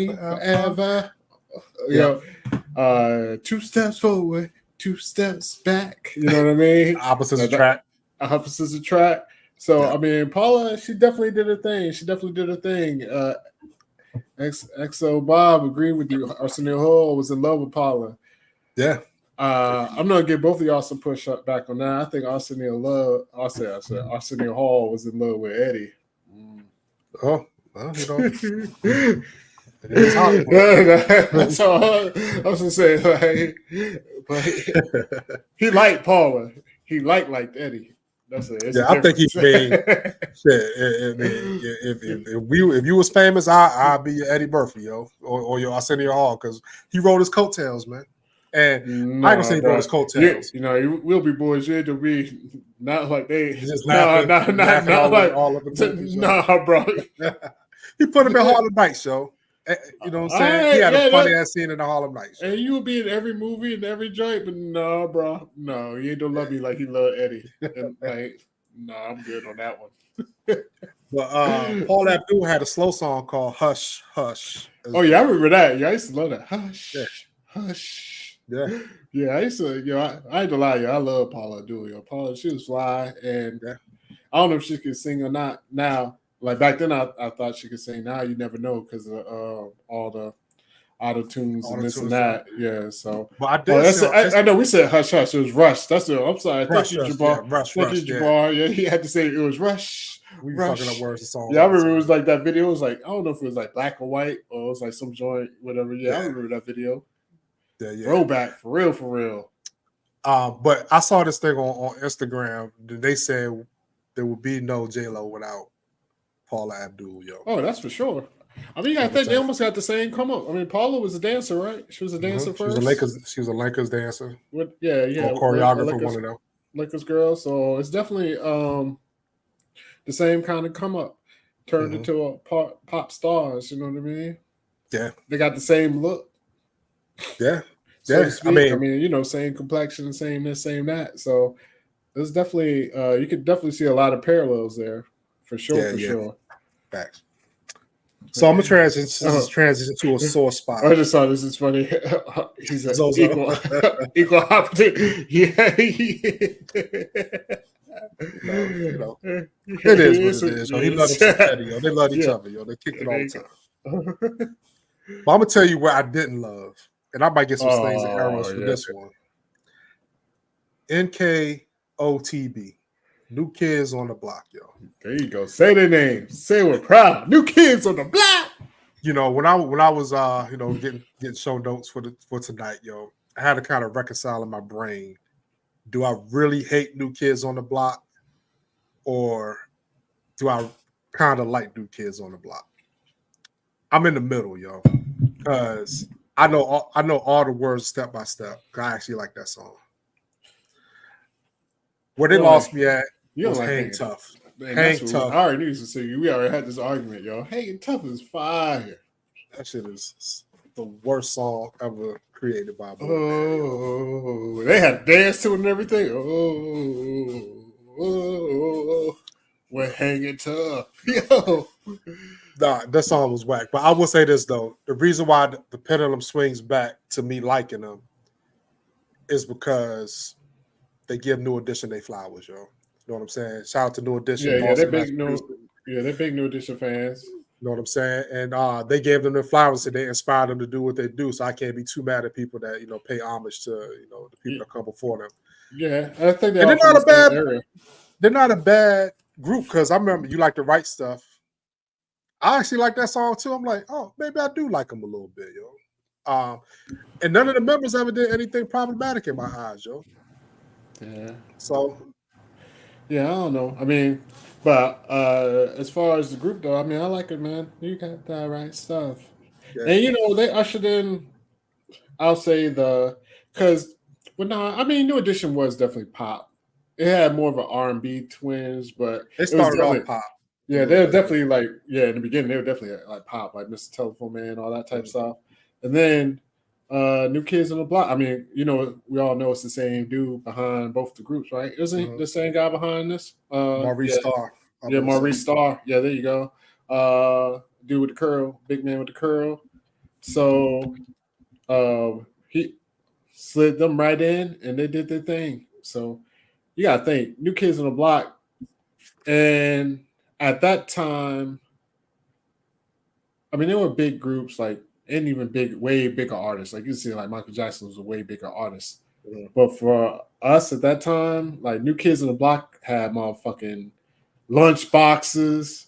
forever. Yeah. Yo, 2 steps forward, 2 steps back. You know what I mean? Opposites attract. Opposites attract. So I mean, Paula, she definitely did her thing. XO Bob agreed with you. Arsenio Hall was in love with Paula. Yeah. I'm gonna give both of y'all some push up back on that. I think Arsenio Hall was in love with Eddie. Oh, well, That's all I was gonna say. Like, but he liked Paula. He liked Eddie. That's it. I think he made shit. If you was famous, I'd be your Eddie Murphy, yo, or your Arsenio Hall, because he rode his coattails, man. And I can say he rode his coattails. We'll be boys. You had to be not like they just laughing, not like all of the movies, bro. He put him in Harlem Nights, yo. You know what I'm saying? He had a funny ass scene in the Harlem Nights. And you would be in every movie and every joint, but no, bro, no, you ain't gonna love me like he loved Eddie. And like, no, I'm good on that one. But Paul Abdul had a slow song called "Hush Hush." Oh yeah, I remember that. Yeah, I used to love that. Hush, hush. Yeah, yeah. I used to. I ain't gonna lie, yo. I love Paula Abdul. Yo, Paula, she was fly, and I don't know if she could sing or not now. Like back then, I thought she could sing. Now you never know because of all the auto tunes and this and that. Yeah, so. But I know we said hush hush. It was Rush. That's it. I'm sorry. Rush, Thank you, Jabbar. Rush. Jabbar. Yeah, he had to say it was Rush. We were fucking up words of songs. Yeah, I remember it was like that video. It was like, I don't know if it was like black or white or it was like some joint, whatever. Yeah, I remember that video. Yeah. Throwback for real. But I saw this thing on Instagram. They said there would be no J-Lo without Paula Abdul, yo. Oh, that's for sure. I mean, I think they almost got the same come up. I mean, Paula was a dancer, right? She was a dancer first. She was a Lakers dancer. Yeah. Or choreographer, one of them. Lakers girl. So it's definitely the same kind of come up. Turned into a pop stars, you know what I mean? Yeah. They got the same look. Yeah. So I mean, you know, same complexion, same this, same that. So there's definitely you could definitely see a lot of parallels there, for sure. Sure. Facts. So I'm gonna transition to a sore spot. I just thought this is funny. He's an equal opportunity. Yeah. You know, it is what it is. So he loved him. They loved each other. Yo, they kicked it all the time. But I'm gonna tell you where I didn't love, and I might get some slings and arrows for this one. NKOTB, New Kids on the Block, yo. There you go. Say the name. Say we're proud. New Kids on the Block. You know, when I was getting show notes for tonight, yo, I had to kind of reconcile in my brain. Do I really hate New Kids on the Block, or do I kind of like New Kids on the Block? I'm in the middle, yo, because I know all the words step by step. I actually like that song. Where they lost me at was Hang Tough. Hang Tough. I already knew to see. We already had this argument, yo. Hang Tough is fire. That shit is the worst song ever created by a boy. Oh, they had dance to it and everything. We're hanging tough. Yo. Nah, that song was whack. But I will say this, though. The reason why the pendulum swings back to me liking them is because they give New Edition their flowers, yo. You know what I'm saying? Shout out to New Edition. Yeah, they're big New Edition fans. You know what I'm saying? And they gave them their flowers and they inspired them to do what they do. So I can't be too mad at people that, pay homage to, the people that come before them. Yeah, I think they're not a bad group, because I remember You Like to Write Stuff. I actually like that song too. I'm like, oh, maybe I do like them a little bit, yo. And none of the members ever did anything problematic in my eyes, yo. Yeah. So, yeah, I don't know. I mean, but as far as the group, though, I mean, I like it, man. You got that right stuff. Yeah. And, they ushered in, I'll say because New Edition was definitely pop. It had more of an R&B twinge, but it started off pop. Yeah, they were definitely in the beginning, they were definitely like pop, like Mr. Telephone Man, all that type of stuff. And then New Kids on the Block. I mean, we all know it's the same dude behind both the groups, right? Isn't the same guy behind this? Maurice Starr. Yeah, Maurice Starr. Yeah, there you go. Dude with the curl, big man with the curl. So he slid them right in, and they did their thing. So you gotta think, New Kids on the Block, and at that time, I mean, they were big groups, and even way bigger artists. Like you see, like Michael Jackson was a way bigger artist. Mm-hmm. But for us at that time, like New Kids on the Block had motherfucking lunch boxes,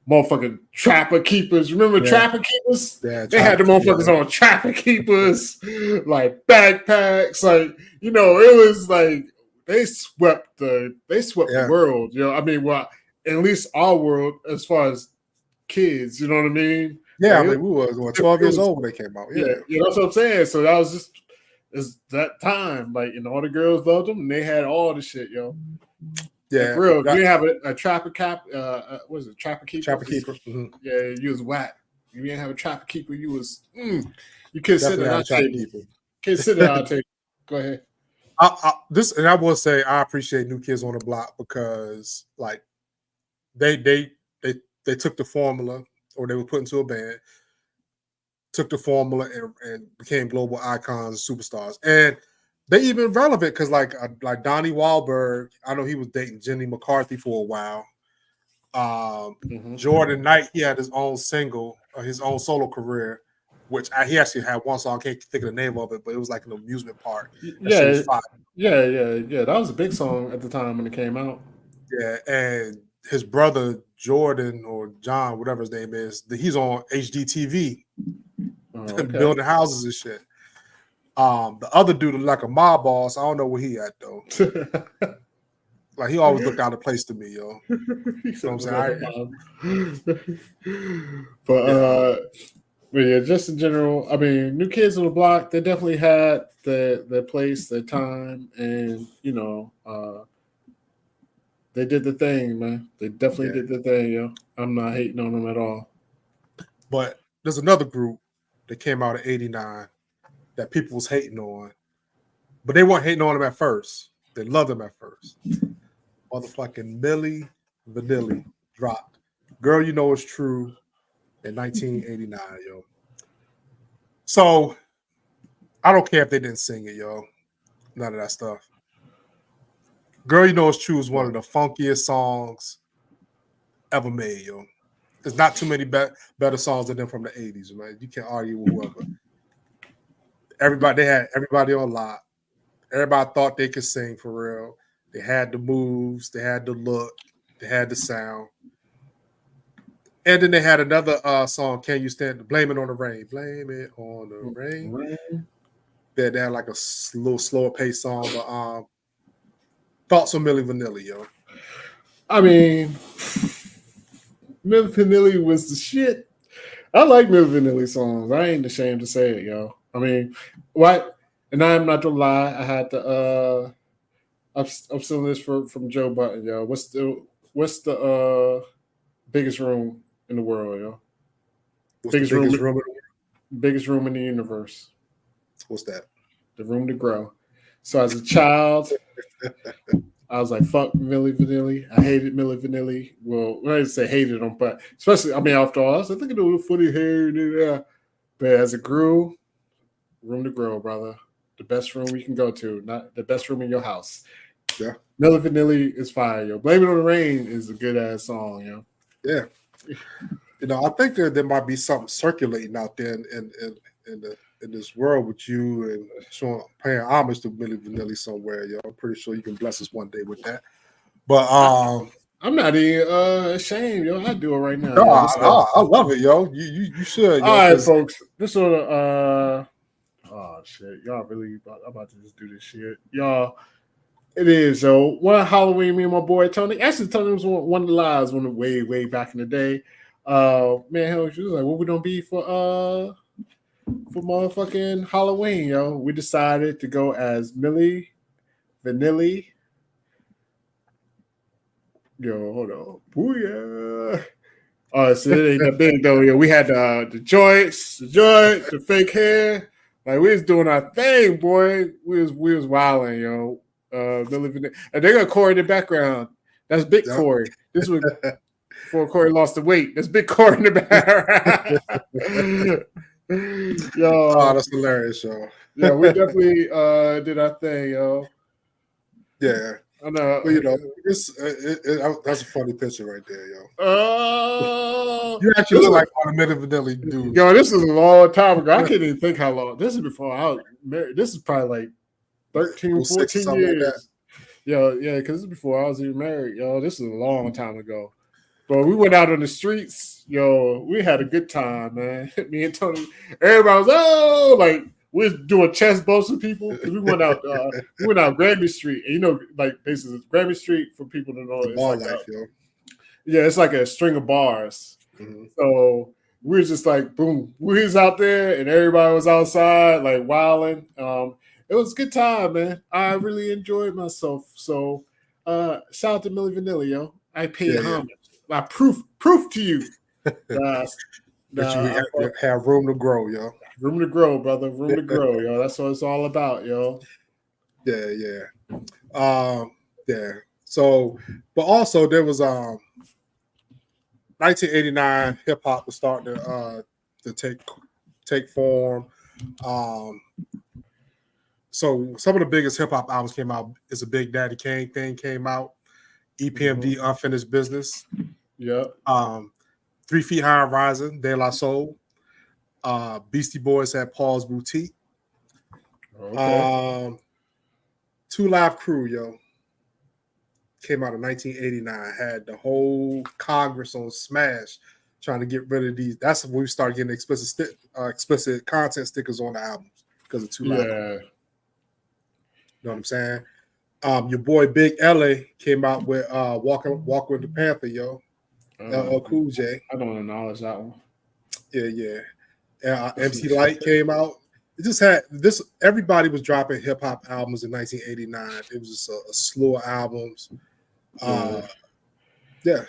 motherfucking Trapper Keepers. Remember Trapper Keepers? Yeah, they had the motherfuckers on Trapper Keepers, like backpacks. Like, it was like they swept the world. I mean, at least our world as far as kids, you know what I mean? Yeah, like, we were 12 years old when they came out. Yeah, that's what I'm saying. So that was it's that time. Like, all the girls loved them and they had all the shit, yo. Yeah, for real. If you didn't have a trapper cap, what is it, trapper keeper? Trapper keeper. Yeah, you was whack. You didn't have a trapper keeper, you was you couldn't sit at our table. Can't sit at our table. Go ahead. I will say I appreciate New Kids on the Block because like they took the formula, or they were put into a band, took the formula and became global icons, superstars, and they even relevant because like Donnie Wahlberg, I know he was dating Jenny McCarthy for a while. Jordan Knight, he had his own single, his own solo career, which he actually had one song. I can't think of the name of it, but it was like an amusement park. Yeah, that was a big song at the time when it came out. Yeah, and his brother Jordan or John, whatever his name is, he's on HGTV, building houses and shit. The other dude looked like a mob boss. I don't know where he at though. Like he always looked out of place to me, yo. You know what I'm saying? But yeah, just in general, I mean, New Kids on the Block, they definitely had their place, their time, and you know, they did the thing, man. They definitely did the thing, yo. I'm not hating on them at all. But there's another group that came out in '89 that people was hating on, but they weren't hating on them at first. They loved them at first. Motherfucking Milli Vanilli dropped "Girl, You Know It's True" in 1989, yo. So I don't care if they didn't sing it, yo. None of that stuff. "Girl, You Know It's True" is one of the funkiest songs ever made, yo. There's not too many better songs than them from the 80s, man. You can't argue with whoever. They had everybody on lock. Everybody thought they could sing for real. They had the moves, they had the look, they had the sound. And then they had another song, "Can You Stand?" Blame It on the Rain. Blame it on the rain. They had like a little slower pace song, but thoughts on Milli Vanilli, yo? I mean, Milli Vanilli was the shit. I like Milli Vanilli songs. I ain't ashamed to say it, yo. I mean, what? And I'm not gonna lie. I had to. I'm stealing this from Joe Button, yo. What's the biggest room in the world, yo? Biggest room in the universe. What's that? The Room to Grow. So as a child, I was like, fuck Milli Vanilli. I hated Milli Vanilli. Well, I didn't say hated them, but especially, I mean, after all, I was like, look at the funny hair. But as it grew, Room to Grow, brother. The best room you can go to, not the best room in your house. Yeah. Milli Vanilli is fire, yo. Blame It on the Rain is a good ass song, yo. Yeah. You know, I think there might be something circulating out there in this world with you and paying homage to Milli Vanilli somewhere, yo. I'm pretty sure you can bless us one day with that. But I'm not even ashamed, yo. I do it right now. No, I love it, yo. You should. Yo, all right, folks. This sort of oh shit, y'all really about to just do this shit, y'all. It is, yo. One Halloween, me and my boy Tony. Actually, Tony was one of the lives way back in the day. Man, she was like, "What we gonna be for motherfucking Halloween, yo?" We decided to go as Milli Vanilli. Yo, hold on. Booyah. All right, so it ain't that big though, yo. We had the joints, the fake hair. Like we was doing our thing, boy. We was wilding, yo. Milli Vanilli. And they got Corey in the background. That's Big Corey. This was before Corey lost the weight. That's Big Corey in the background. Yo, oh, that's hilarious, yo. Yeah, we definitely did our thing, yo. Yeah. I know. Well, you know, that's a funny picture right there, yo. Oh, you actually look like one of Milli Vanilli dude. Yo, this is a long time ago. I can't even think how long. This is before I was married. This is probably like 13, 14 years. Like yo, yeah, because this is before I was even married. Yo, this is a long time ago. But we went out on the streets. Yo, we had a good time, man. Me and Tony, everybody was like we was doing chest bumps with people because we went out Grammy Street, and you know, like basically Grammy Street for people to know. It's bar like life, yo. Yeah, it's like a string of bars. Mm-hmm. So we were just like, boom, we was out there, and everybody was outside, like wilding. It was a good time, man. I really enjoyed myself. So Shout out to Milli Vanilli, yo. I paid Yeah, homage. I proof to you. but you have room to grow, yo. Room to grow, brother. Room to grow, yo. That's what it's all about, yo. Yeah. Yeah. So, but also there was 1989 hip hop was starting to take form. So some of the biggest hip hop albums came out. Is a Big Daddy Kane thing came out. EPMD Unfinished Business. Yep. 3 Feet High and Rising, De La Soul. Beastie Boys had Paul's Boutique. Okay. 2 Live Crew, yo. Came out in 1989. Had the whole Congress on smash trying to get rid of these. That's when we started getting explicit content stickers on the albums because of 2 Live Crew. You know what I'm saying? Your boy Big LA came out with Walk with the Panther, yo. LL Cool J. I don't acknowledge that one. Yeah. MC Light came out. It just had this. Everybody was dropping hip hop albums in 1989. It was just a slew of albums. Shout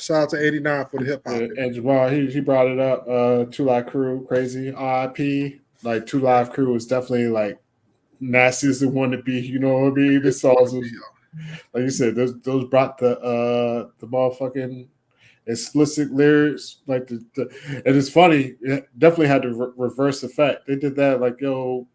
out to 89 for the hip hop. And Jamal, he brought it up. 2 Live Crew, crazy. RIP. Like 2 Live Crew was definitely like nasty as it wanted to be. You know what I mean? This songs was, like you said, those brought the motherfucking explicit lyrics, like and it's funny. It definitely had the reverse effect. They did that, like to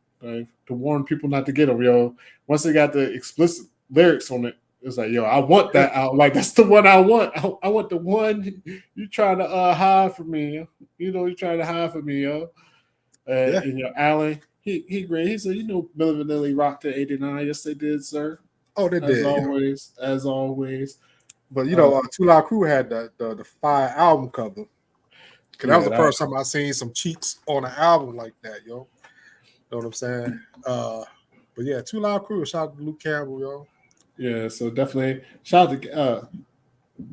warn people not to get them. Yo, once they got the explicit lyrics on it, it's like, yo, I want that out. Like that's the one I want. I want the one you trying to hide from me. You know, you're trying to hide from me, yo. And Alan, he great. He said, Milli Vanilli rocked at 89. Yes, they did, sir. Oh, they did. As always. But 2 Live Crew had the fire album cover. Cause that was the first time I seen some cheeks on an album like that, yo. Know what I'm saying? But yeah, 2 Live Crew. Shout out to Luke Campbell, yo. Yeah, so definitely shout out to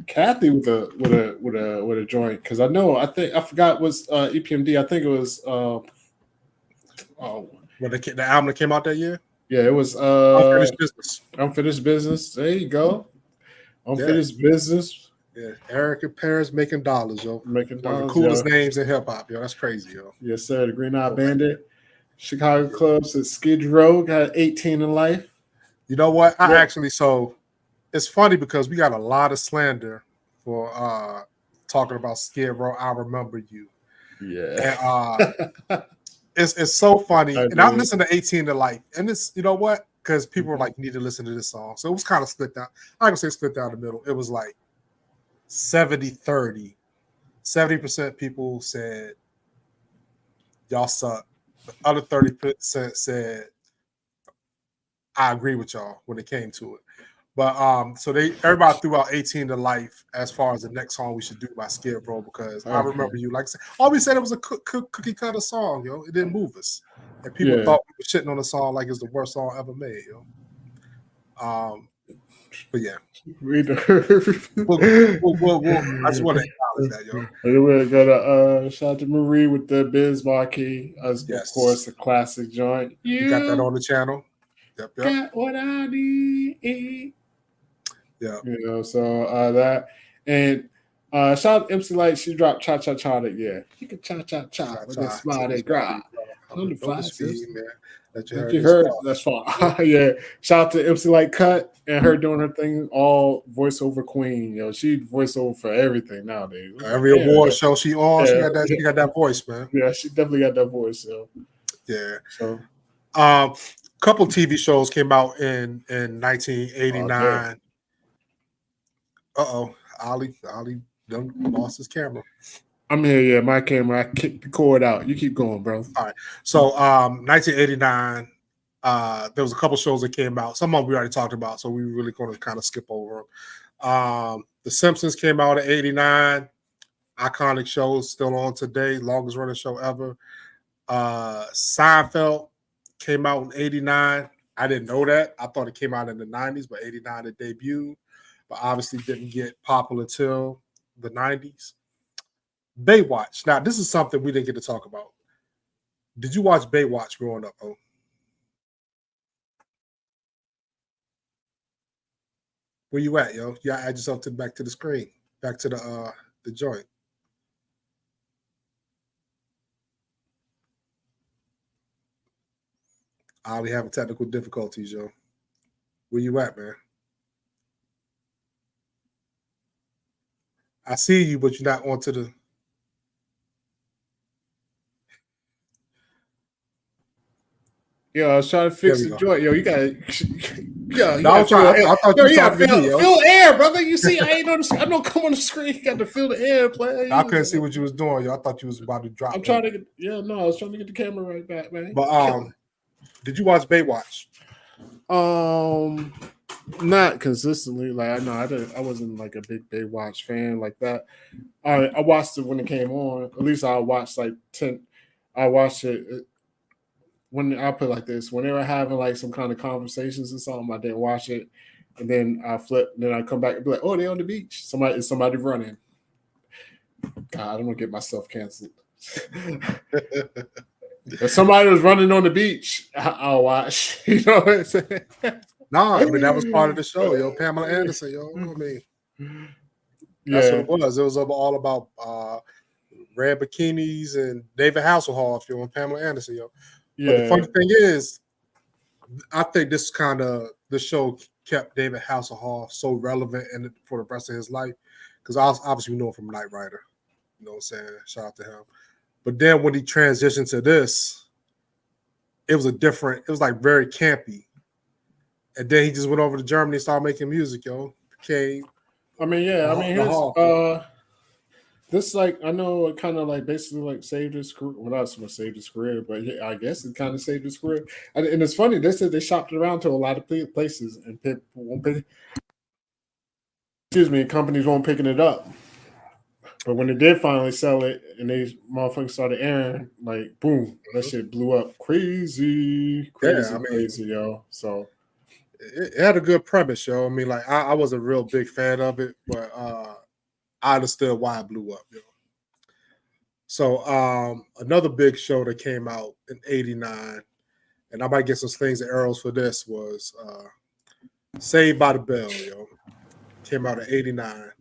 Kathy with a joint, because I forgot was EPMD. I think it was the album that came out that year. Yeah, it was Unfinished Business. Unfinished Business. There you go. Unfinished Business. Yeah, Eric and Paris making dollars, yo. Making dollars. One of the coolest names in hip hop, yo. That's crazy, yo. Yes, sir. The Green Eye Bandit. Chicago clubs at Skid Row got 18 in life. You know what? So it's funny because we got a lot of slander for talking about Skid Row. I remember you. Yeah. And it's so funny. And I'm listening to 18 to life. And it's, you know what? Because people were like, you need to listen to this song. So it was kind of split down. I can say split down the middle. It was like 70-30. 70% people said y'all suck. The other 30% said I agree with y'all when it came to it. But so everybody threw out 18 to life as far as the next song we should do by Skid Row, because I remember you, like I said, always said it was a cookie cutter song, yo. It didn't move us. And people thought we were shitting on the song like it's the worst song ever made, yo. But yeah. I just want to acknowledge that, yo. And we're gonna shout out to Marie with the Biz Marquee, of course, a classic joint. You got that on the channel. Yep. Got what I need. Yeah. So that, and shout out to MC Light. She dropped Cha Cha Cha that year. You can cha cha cha with a smile they grab. On the fly, man. That you heard. That's fine. Yeah. Shout out to MC Light Cut and her doing her thing, all voiceover queen. She voiceover for everything nowadays. Every award show she on, she got that voice, man. Yeah, she definitely got that voice. So yeah. So couple TV shows came out in 1989. Ali done lost his camera. I'm here, yeah. My camera, I kicked the cord out. You keep going, bro. All right. So 1989, there was a couple shows that came out. Some of them we already talked about, so we were really going to kind of skip over them. The Simpsons came out in 89. Iconic shows still on today, longest running show ever. Seinfeld came out in 89. I didn't know that. I thought it came out in the 90s, but 89 it debuted, but obviously didn't get popular until the 90s. Baywatch. Now, this is something we didn't get to talk about. Did you watch Baywatch growing up, Oh? Where you at, yo? You gotta add yourself back to the screen, back to the joint. Ollie having technical difficulties, yo. Where you at, man? I see you, but you're not onto the. Yo, I was trying to fix the joint. Yo, you gotta. Yo, no, I thought you were talking to me, yo. Feel the air, brother. You see, I don't come on the screen. You got to feel the air, player. I couldn't see what you was doing, yo. I thought you was about to drop. I'm trying to get. Yeah, no, I was trying to get the camera right back, man. But did you watch Baywatch? Not consistently. Like I wasn't like a big Baywatch fan like that. I watched it when it came on. At least I watched like 10. I watched it when I put it like this. When they were having like some kind of conversations or something, I didn't watch it, and then I flip. Then I come back and be like, "Oh, they're on the beach. Somebody running." God, I don't want to get myself canceled. If somebody was running on the beach, I'll watch. You know what I'm saying? No, I mean that was part of the show, yo. Pamela Anderson, yo. I mean, that's what it was. It was all about red bikinis and David Hasselhoff, yo, and Pamela Anderson, yo. Yeah. But the funny thing is, I think this show kept David Hasselhoff so relevant for the rest of his life, because obviously we know him from Knight Rider. You know what I'm saying? Shout out to him. But then when he transitioned to this, it was like very campy. And then he just went over to Germany and started making music, yo. This like, I know it kind of like basically like saved his career. Well, not so much saved his career, but yeah, I guess it kind of saved his career. And it's funny, they said they shopped it around to a lot of places and people won't pick. Companies won't picking it up. But when they did finally sell it and they motherfuckers started airing, like boom, that shit blew up crazy, yo. So it had a good premise, yo. I mean, like I was a real big fan of it, but I understood why it blew up, yo. So another big show that came out in '89, and I might get some slings and arrows for this, was Saved by the Bell, yo. Came out in '89.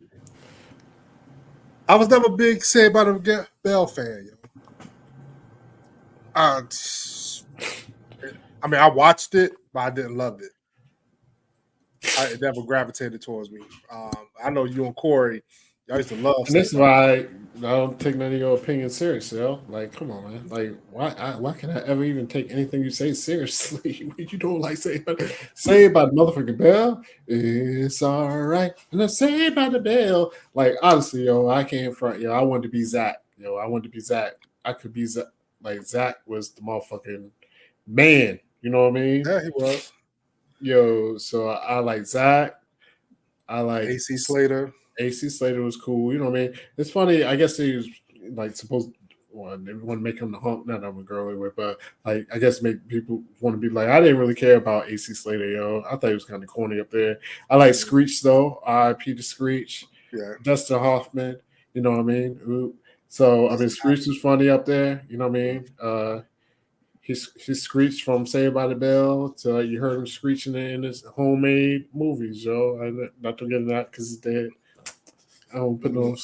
I was never a big Saved by the Bell fan, yo. I mean, I watched it, but I didn't love it. It never gravitated towards me. I know you and Corey, y'all used to love. And this is why I don't take none of your opinions serious, yo. Like, come on, man. Like, why can I ever even take anything you say seriously? You don't like Saved by the motherfucking Bell. It's all right. And I Saved by the Bell. Like, honestly, yo, I can't front, yo. I wanted to be Zach, yo. I wanted to be Zach. I could be Zach. Like, Zach was the motherfucking man. You know what I mean? Yeah, he was. Yo, so I like Zach. I like AC Slater. AC Slater was cool. You know what I mean? It's funny. I guess he was like supposed. Well, they want to make him the hunk. Not I'm a girl anyway, but like I guess make people want to be like. I didn't really care about AC Slater, yo. I thought he was kind of corny up there. I like Screech though. R.I.P. to Screech. Yeah. Dustin Hoffman. You know what I mean? Ooh. So I mean, Screech was funny up there. You know what I mean? He screeched from Saved by the Bell to you heard him screeching in his homemade movies, yo. I'm not to get into that because he's dead. I don't put no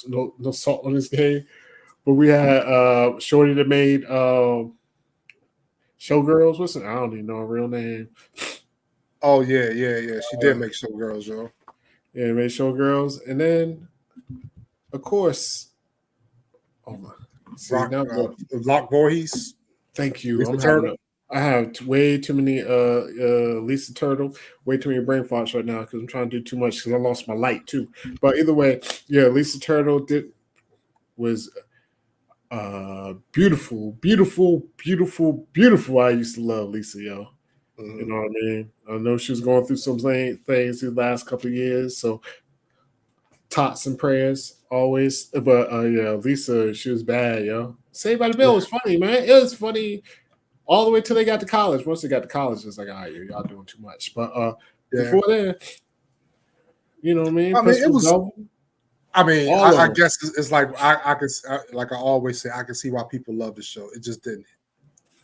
salt on his game. But we had Shorty that made Showgirls. What's it? I don't even know her real name. Oh yeah. She did make Showgirls, yo. Yeah, made Showgirls, and then of course, oh my, Locke Voorhees. Thank you. I have way too many Lisa Turtle, way too many brain farts right now because I'm trying to do too much because I lost my light too. But either way, yeah, Lisa Turtle was beautiful. I used to love Lisa, yo. Mm-hmm. You know what I mean? I know she was going through some things the last couple of years, so tots and prayers always. But yeah, Lisa, she was bad, yo. Saved by the Bell was funny, man. It was funny all the way till they got to college. Once they got to college, it's like, all right, y'all doing too much. But before then, you know what I mean? I mean, it was. I mean, I guess it's like I can, like I always say, I can see why people love the show. It just didn't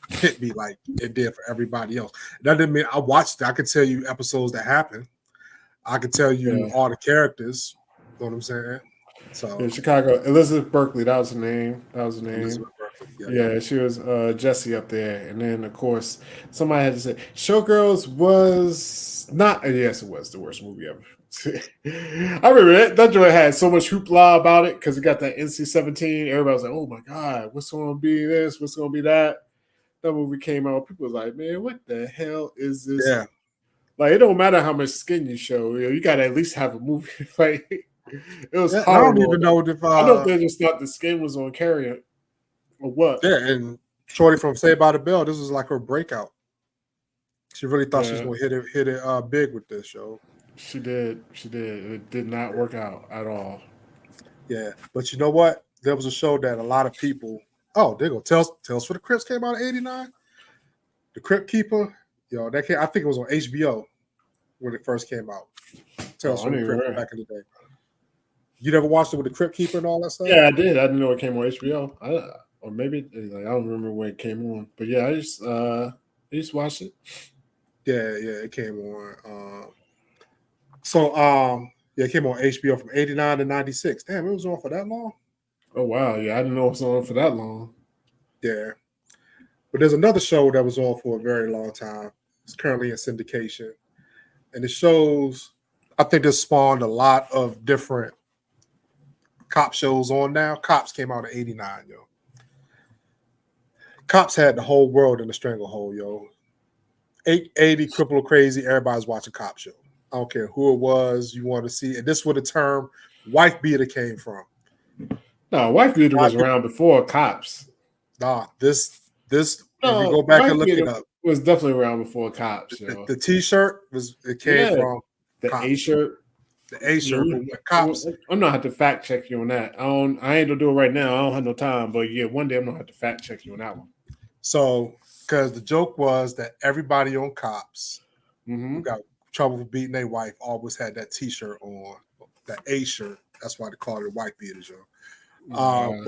hit me like it did for everybody else. That didn't mean I watched it. I could tell you episodes that happened. I could tell you Yeah. all the characters. You know what I'm saying? So Yeah, Chicago. Elizabeth Berkley, that was her name. Elizabeth Berkley. Yeah, she was Jessie up there. And then, of course, somebody had to say, Showgirls was not, yes, it was the worst movie ever. I remember that joint had so much hoopla about it because it got that NC-17. Everybody was like, oh my God, what's going to be this? What's going to be that? That movie came out. People was like, man, what the hell is this? Yeah. Like, it don't matter how much skin you show. You got to at least have a movie. Like, it was I horrible. don't even know if I don't know if they just thought the skin was on carrier or what. Yeah, and Shorty from Saved by the Bell, this was like her breakout. She really thought she was going to hit it big with this show. She did. It did not work out at all. Yeah, but you know what? There was a show that a lot of people. Oh, there you go. Tales for the Crypts came out in '89. The Crypt Keeper, I think it was on HBO when it first came out. Tales from the Crypt back in the day. You never watched it with the Crypt Keeper and all that stuff? Yeah, I did. I didn't know it came on HBO. Or maybe I don't remember when it came on. But yeah, I just watched it. Yeah, it came on. It came on HBO from '89 to '96. Damn, it was on for that long. Oh wow, yeah, I didn't know it was on for that long. Yeah, but there's another show that was on for a very long time. It's currently in syndication, and it shows. I think this spawned a lot of different cop shows on now. Cops came out in '89, yo. Cops had the whole world in a stranglehold, yo. 880 Cripple Crazy. Everybody's watching Cop Show. I don't care who it was you want to see. And this is where the term wife beater came from. No, wife beater was around before Cops. Nah, this if you go back and look it up. It was definitely around before Cops. The T-shirt came from the Cops. A-shirt. The A-shirt. Cops. I'm gonna have to fact check you on that. I ain't gonna do it right now. I don't have no time, but yeah, one day I'm gonna have to fact check you on that one. So, because the joke was that everybody on Cops who got trouble for beating their wife always had that T-shirt on, that A-shirt. That's why they call it a wife beater, yo.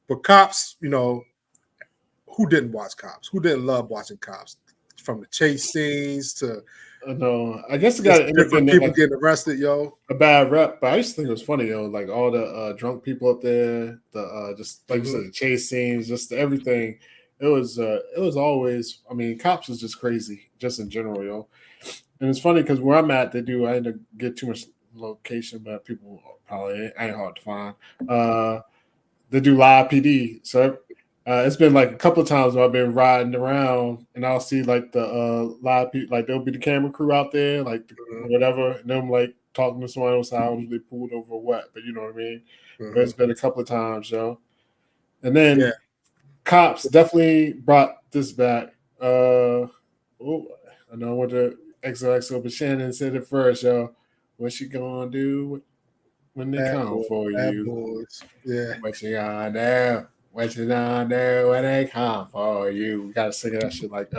But Cops, who didn't watch Cops? Who didn't love watching Cops? From the chase scenes to I guess it got different people getting arrested, yo. A bad rep, but I used to think it was funny, yo. Like all the drunk people up there, the just like you said, the chase scenes, just everything. It was always. I mean, Cops is just crazy, just in general, yo. And it's funny because where I'm at, I didn't get too much location, but people probably ain't hard to find. They do live PD, so it's been like a couple of times where I've been riding around and I'll see like the live PD, like there'll be the camera crew out there, like whatever, and them like talking to someone else how they pulled over or what, but you know what I mean. But it's been a couple of times, yo. And then Cops definitely brought this back. I know what the XOXO, but Shannon said it first, yo. What she gonna do when they come for you? Boys. Yeah. What you gonna do? What you gonna do when they come for you? We gotta sing that shit like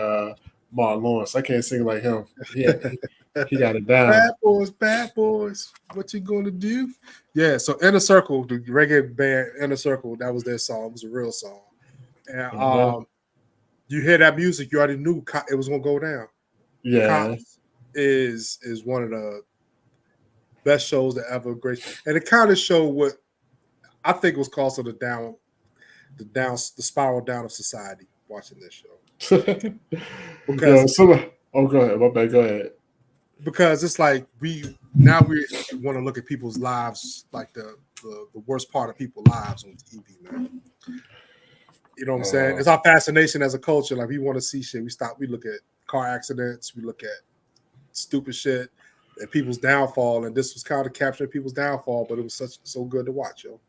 Martin Lawrence. I can't sing like him. Yeah, he got it down. Bad boys. What you gonna do? Yeah. So Inner Circle, the reggae band Inner Circle, that was their song. It was a real song. And you hear that music, you already knew it was gonna go down. Yeah, Cops is one of the best shows that ever graced, and it kind of showed what I think was caused of the spiral down of society. Watching this show, because go ahead, my bad, go ahead. Because it's like we want to look at people's lives like the worst part of people's lives on TV, man. You know what I'm saying? It's our fascination as a culture. Like we want to see shit. We look at car accidents, we look at stupid shit and people's downfall. And this was kind of capturing people's downfall, but it was so good to watch, yo.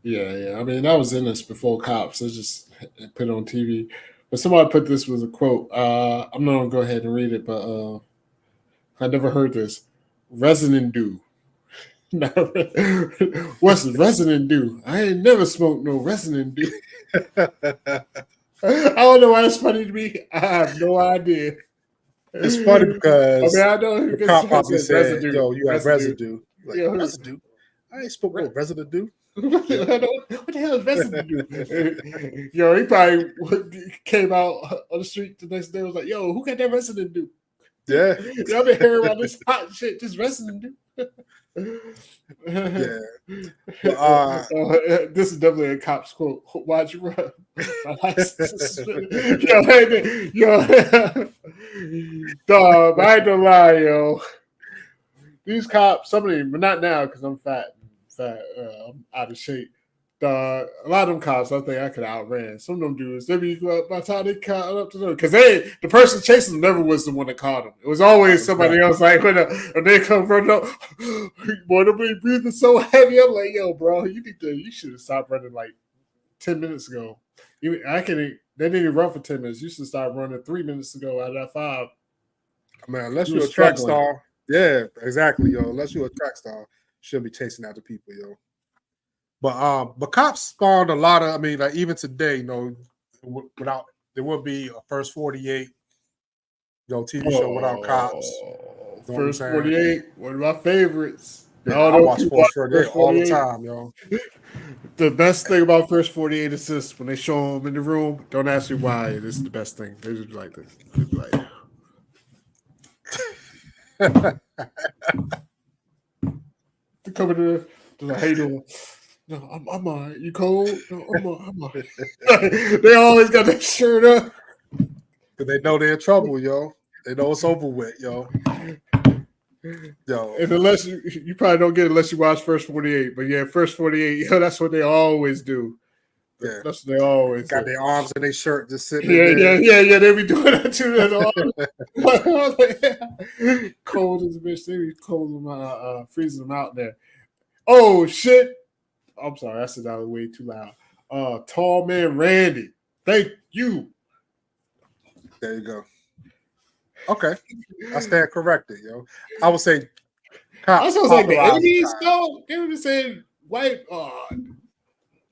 Yeah. I mean, that was in this before Cops. I just put it on TV. But somebody put this was a quote. I'm not gonna go ahead and read it, but I never heard this. Resident Do. What's Resident Do? I ain't never smoked no Resident Do. I don't know why it's funny to me. I have no idea. It's funny because I know the cop probably said, residue. "Yo, you have residue." Like, Yeah. residue? I ain't spoke no residue. What the hell is residue? Yo, he probably came out on the street the next day and was like, "Yo, who got that residue?" Yeah. Y'all been hearing about this hot shit just resting, dude. Yeah. But, this is definitely a cop's quote. Watch your run. My license is suspended. Yo, dog, I ain't gonna lie, yo. These cops, some of them, but not now because I'm fat, I'm out of shape. A lot of them cops, I think I could outran. Some of them dudes, they be by the time they caught up to them, because the person chasing them never was the one that caught them. It was always somebody else. Like when they come running up, boy, they breathing so heavy. I'm like, yo, bro, you should have stopped running like 10 minutes ago. They didn't even run for 10 minutes. You should start running 3 minutes ago out of that 5. Man, unless you're a track star. Yeah, exactly, yo. Unless you're a track star, shouldn't be chasing after people, yo. But cops spawned a lot of. I mean, like even today, you know, without there would be a First 48, TV show without cops. First 48, one of my favorites. Yeah, I watch First 48 all the time, yo. The best thing about First 48 is this: when they show them in the room, don't ask me why. This is the best thing. They just be like this. They be like. They come in there, they're like, how you doing? No, I'm all right. You cold? No, I'm all right. They always got that shirt up. Because they know they're in trouble, yo. They know it's over with, yo. Yo. And unless you probably don't get it unless you watch First 48. But yeah, First 48, that's what they always do. Yeah. That's what they always got do. their arms in their shirt just sitting there. Yeah. They be doing that too. Cold as a bitch. They be cold them, freezing them out there. Oh, shit. I'm sorry. I said that was way too loud. Tall Man Randy. Thank you. There you go. Okay. I stand corrected, yo. I would say I was like the 80s, though. They were saying white.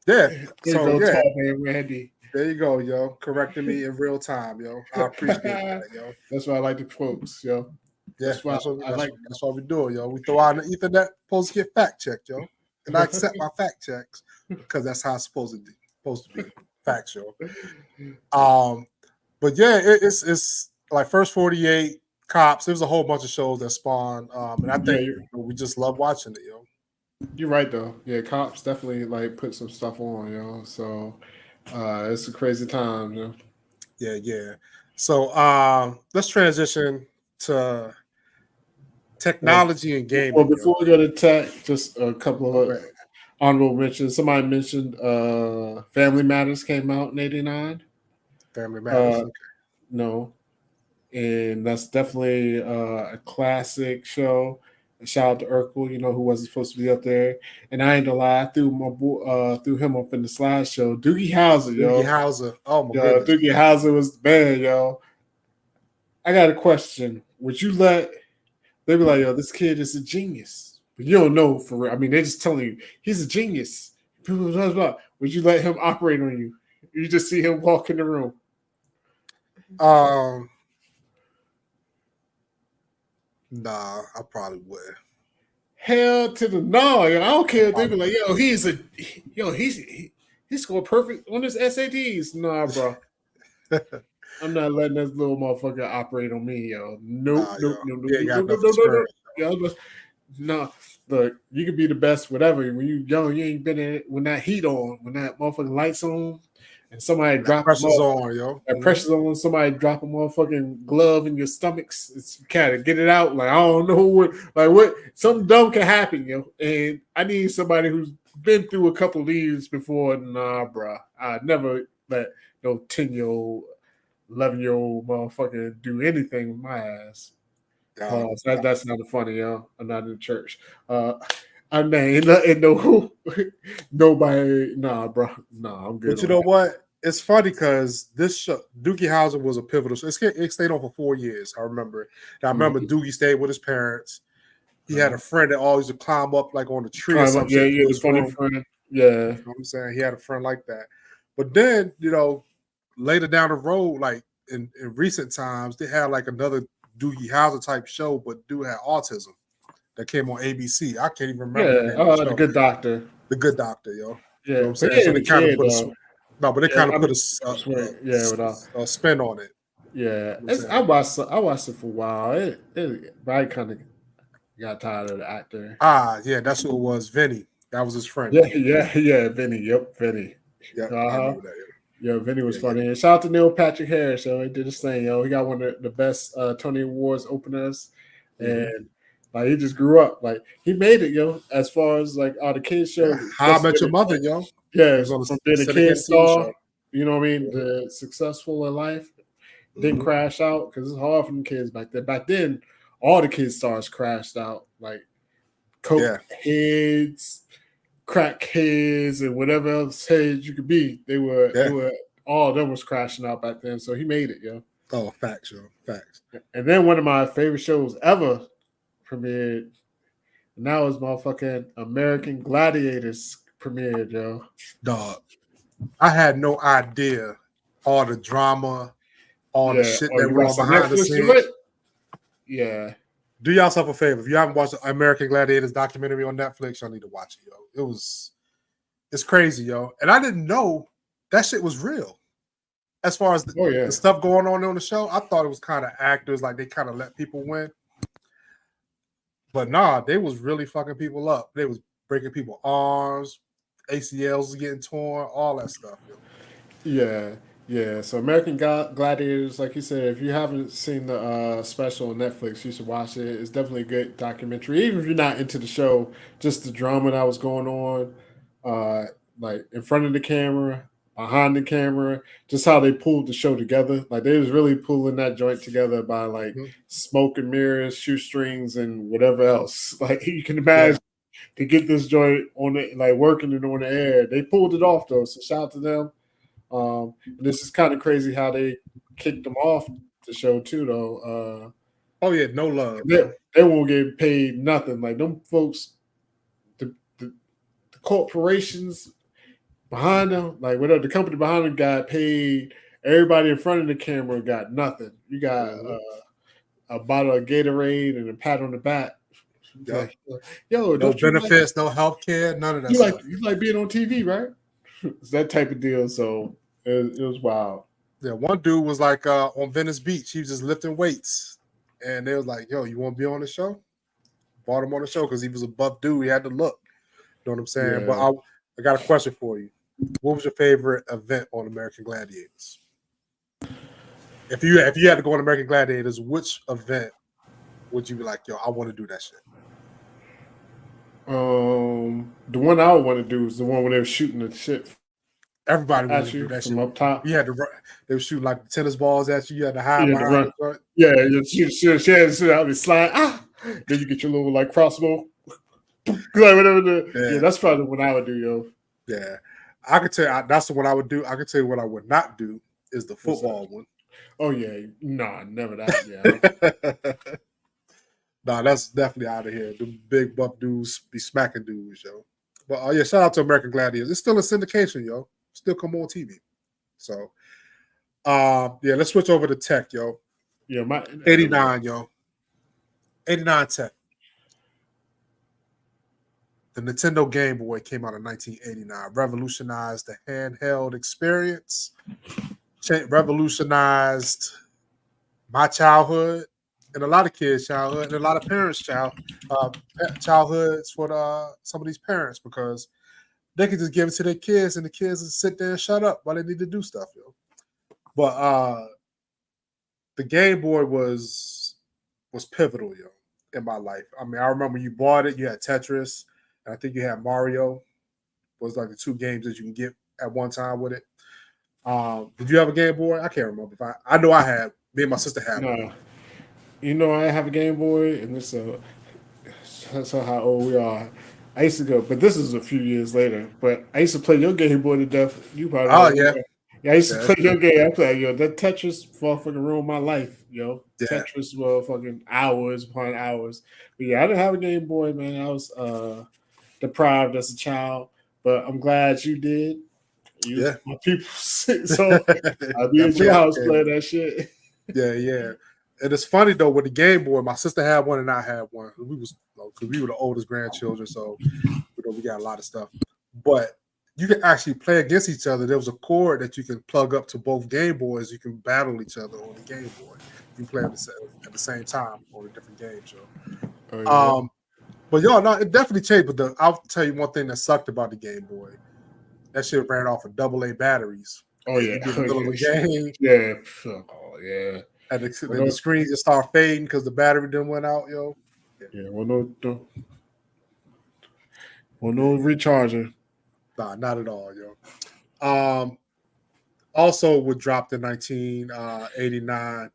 Yeah. So, Tall Man Randy. There you go, yo. Correcting me in real time, yo. I appreciate that, yo. That's why I like the quotes, yo. Yeah, that's what we do, yo. We throw out the Ethernet, supposed to get fact checked, yo. And I accept my fact checks because that's how it's supposed to be. Facts, yo. But yeah, it's like First 48, Cops. There's a whole bunch of shows that spawn, and I think we just love watching it, yo. You're right though. Yeah, Cops definitely like put some stuff on, yo. So it's a crazy time, yo. Yeah. So let's transition to technology and gaming. Well, before we go to tech, just a couple of honorable mentions. Somebody mentioned Family Matters came out in '89. Family Matters. No. And that's definitely a classic show. Shout out to Urkel, who wasn't supposed to be up there. And I ain't gonna lie, I threw him up in the slideshow. Doogie Howser, yo. Doogie Howser. Oh my goodness. Doogie Howser was the man, yo. I got a question. Would you let they be like, yo, this kid is a genius. But you don't know for real. I mean, they're just telling you he's a genius. Would you let him operate on you? You just see him walk in the room. Nah, I probably would. Hell to the no. I don't care if they be like, yo, he's scored perfect on his SATs. Nah, bro. I'm not letting this little motherfucker operate on me, yo. Nope. No, look, you can be the best, whatever. When you young, you ain't been in it. When that heat on, when that motherfucking lights on, and somebody drop pressure's on, yo. That pressure's on. Somebody drop a motherfucking glove in your stomachs. It's kind of get it out. Like I don't know what something dumb can happen, yo. And I need somebody who's been through a couple of these before. Nah, bro. I never let no 10-year-old, 11-year-old motherfucker do anything with my ass. That's not funny, yo. I'm not in church. Nobody. Nah, bro. Nah, I'm good. But you know what? It's funny because this show, Doogie Howser was a pivotal show. It stayed on for 4 years. I remember. And I remember Doogie stayed with his parents. He had a friend that always would climb up like on a tree or something. Yeah, he was a funny friend. Yeah. You know what I'm saying? He had a friend like that. But then, later down the road, like in recent times, they had like another Doogie Howser type show, but dude had autism that came on ABC. I can't even remember. Yeah, The Good Doctor. The Good Doctor, yo. Yeah, you know what I'm saying? So they kind of put a spin on it. Yeah, You know what I'm I saying? watched it for a while. But I kind of got tired of the actor. Yeah, that's who it was. Vinny. That was his friend. Yeah, Vinny. Yep, Vinny. Yep, I Uh-huh. remember that. Yeah, Vinny was Yeah, yeah. funny. And shout out to Neil Patrick Harris, yo. He did his thing, yo. He got one of the best Tony Awards openers. Mhm. And like he just grew up. Like he made it, yo, as far as like all the kids Yeah, shows. How I Met Your Mother, yo. Yeah, It was on from a being a kid syndicated TV show. star, you know what I mean? Yeah. The successful in life, didn't Mhm. crash out because it's hard for them kids back then. Back then, all the kid stars crashed out, like Yeah. coke heads, crack heads, and whatever else heads you could be. They were all of them was crashing out back then. So he made it, yo. Oh, facts, yo. Facts. And then one of my favorite shows ever premiered. And that was motherfucking American Gladiators premiered, yo. Dog. I had no idea all the drama, all the Yeah. shit Oh, that you went on watched the behind the Netflix scenes. joint? Yeah. Do yourself a favor. If you haven't watched the American Gladiators documentary on Netflix, y'all need to watch it, yo. It's crazy, yo. And I didn't know that shit was real. As far as Oh yeah. the stuff going on the show, I thought it was kind of actors, like they kind of let people win. But nah, they was really fucking people up. They was breaking people's arms, ACLs was getting torn, all that stuff, yo. Yeah. Yeah. So American Gladiators, like you said, if you haven't seen the special on Netflix, you should watch it. It's definitely a good documentary. Even if you're not into the show, just the drama that was going on, like in front of the camera, behind the camera, just how they pulled the show together. Like they was really pulling that joint together by like Mhm. smoke and mirrors, shoestrings, and whatever else. Like you can imagine to get this joint on it, like working it on the air. They pulled it off though. So shout out to them. This is kind of crazy how they kicked them off the show too, though. Oh yeah, no love, They, yo. they won't get paid nothing. Like them folks, the corporations behind them, like whatever the company behind them got paid. Everybody in front of the camera got nothing. You got Mhm. a bottle of Gatorade and a pat on the back. Yep. Like, yo, No don't you benefits, no health care, none of that stuff. you like being on TV, right? It's that type of deal. So it was wild. Yeah, one dude was like on Venice Beach. He was just lifting weights, and they was like, "Yo, you want to be on the show?" Brought him on the show because he was a buff dude. He had to look. You know what I'm saying? Yeah. But I got a question for you. What was your favorite event on American Gladiators? If you had to go on American Gladiators, which event would you be like, "Yo, I want to do that shit"? The one I would want to do is the one where they were shooting the shit Everybody wanted at to do you that from shit. up top. You had to run. They were shooting like tennis balls at you. You had to hide You had to behind run. the Yeah, you shoot out and slide. Then you get your little like crossbow. Like whatever Yeah. that's probably what I would do, yo. Yeah, I could tell you that's the one I would do. I could tell you what I would not do is the football one. Oh yeah, nah, never that. Yeah, Nah, that's definitely out of here. The big buff dudes be smacking dudes, yo. But yeah, shout out to American Gladiators. It's still in syndication, yo. Still come on TV. So, yeah, let's switch over to tech, yo. yeah. My 89, yo. 89 tech. The Nintendo Game Boy came out in 1989, revolutionized the handheld experience, revolutionized my childhood, and a lot of kids' childhood, and a lot of parents' childhoods for some of these parents because they could just give it to their kids, and the kids would sit there and shut up while they need to do stuff, yo. But the Game Boy was pivotal, yo, in my life. I mean, I remember you bought it, you had Tetris, and I think you had Mario. Was like the two games that you can get at one time with it. Did you have a Game Boy? I can't remember. If I know I had. Me and my sister had one. no, you know I have a Game Boy, and this that's how old we are. I used to go, but this is a few years later. But I used to play your Game Boy to death. You probably Oh know. yeah. Yeah, I used to play your game. I play, yo, that Tetris motherfucking ruined my life, yo. Yeah. Tetris motherfucking hours upon hours. But yeah, I didn't have a Game Boy, man. I was deprived as a child, but I'm glad you did. Yeah. My people. So I'll be at your house playing that shit. Yeah. And it's funny though with the Game Boy, my sister had one and I had one. We was because we were the oldest grandchildren, so we got a lot of stuff. But you can actually play against each other. There was a cord that you can plug up to both Game Boys. You can battle each other on the Game Boy. You can play at the same time on a different game show. Oh, yeah. But yo, no, it definitely changed. But I'll tell you one thing that sucked about the Game Boy. That shit ran off of AA batteries. Oh, yeah. You get in the middle of a game. Yeah. Oh, yeah. And the screen just started fading because the battery didn't went out, yo. Yeah, well, no recharging. Nah, not at all, yo. Also, what dropped in 1989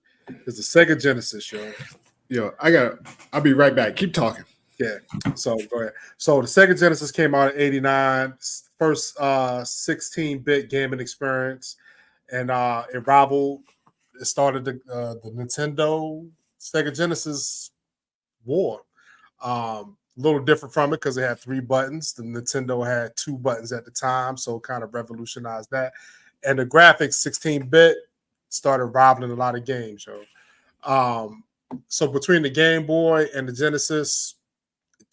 is the Sega Genesis, yo. Yo, I'll be right back. Keep talking. Yeah. So go ahead. So the Sega Genesis came out in 89, first 16-bit gaming experience, and it started the Nintendo Sega Genesis war. A little different from it because it had 3 buttons. The Nintendo had 2 buttons at the time, so it kind of revolutionized that. And the graphics, 16-bit, started rivaling a lot of games, yo. So between the Game Boy and the Genesis,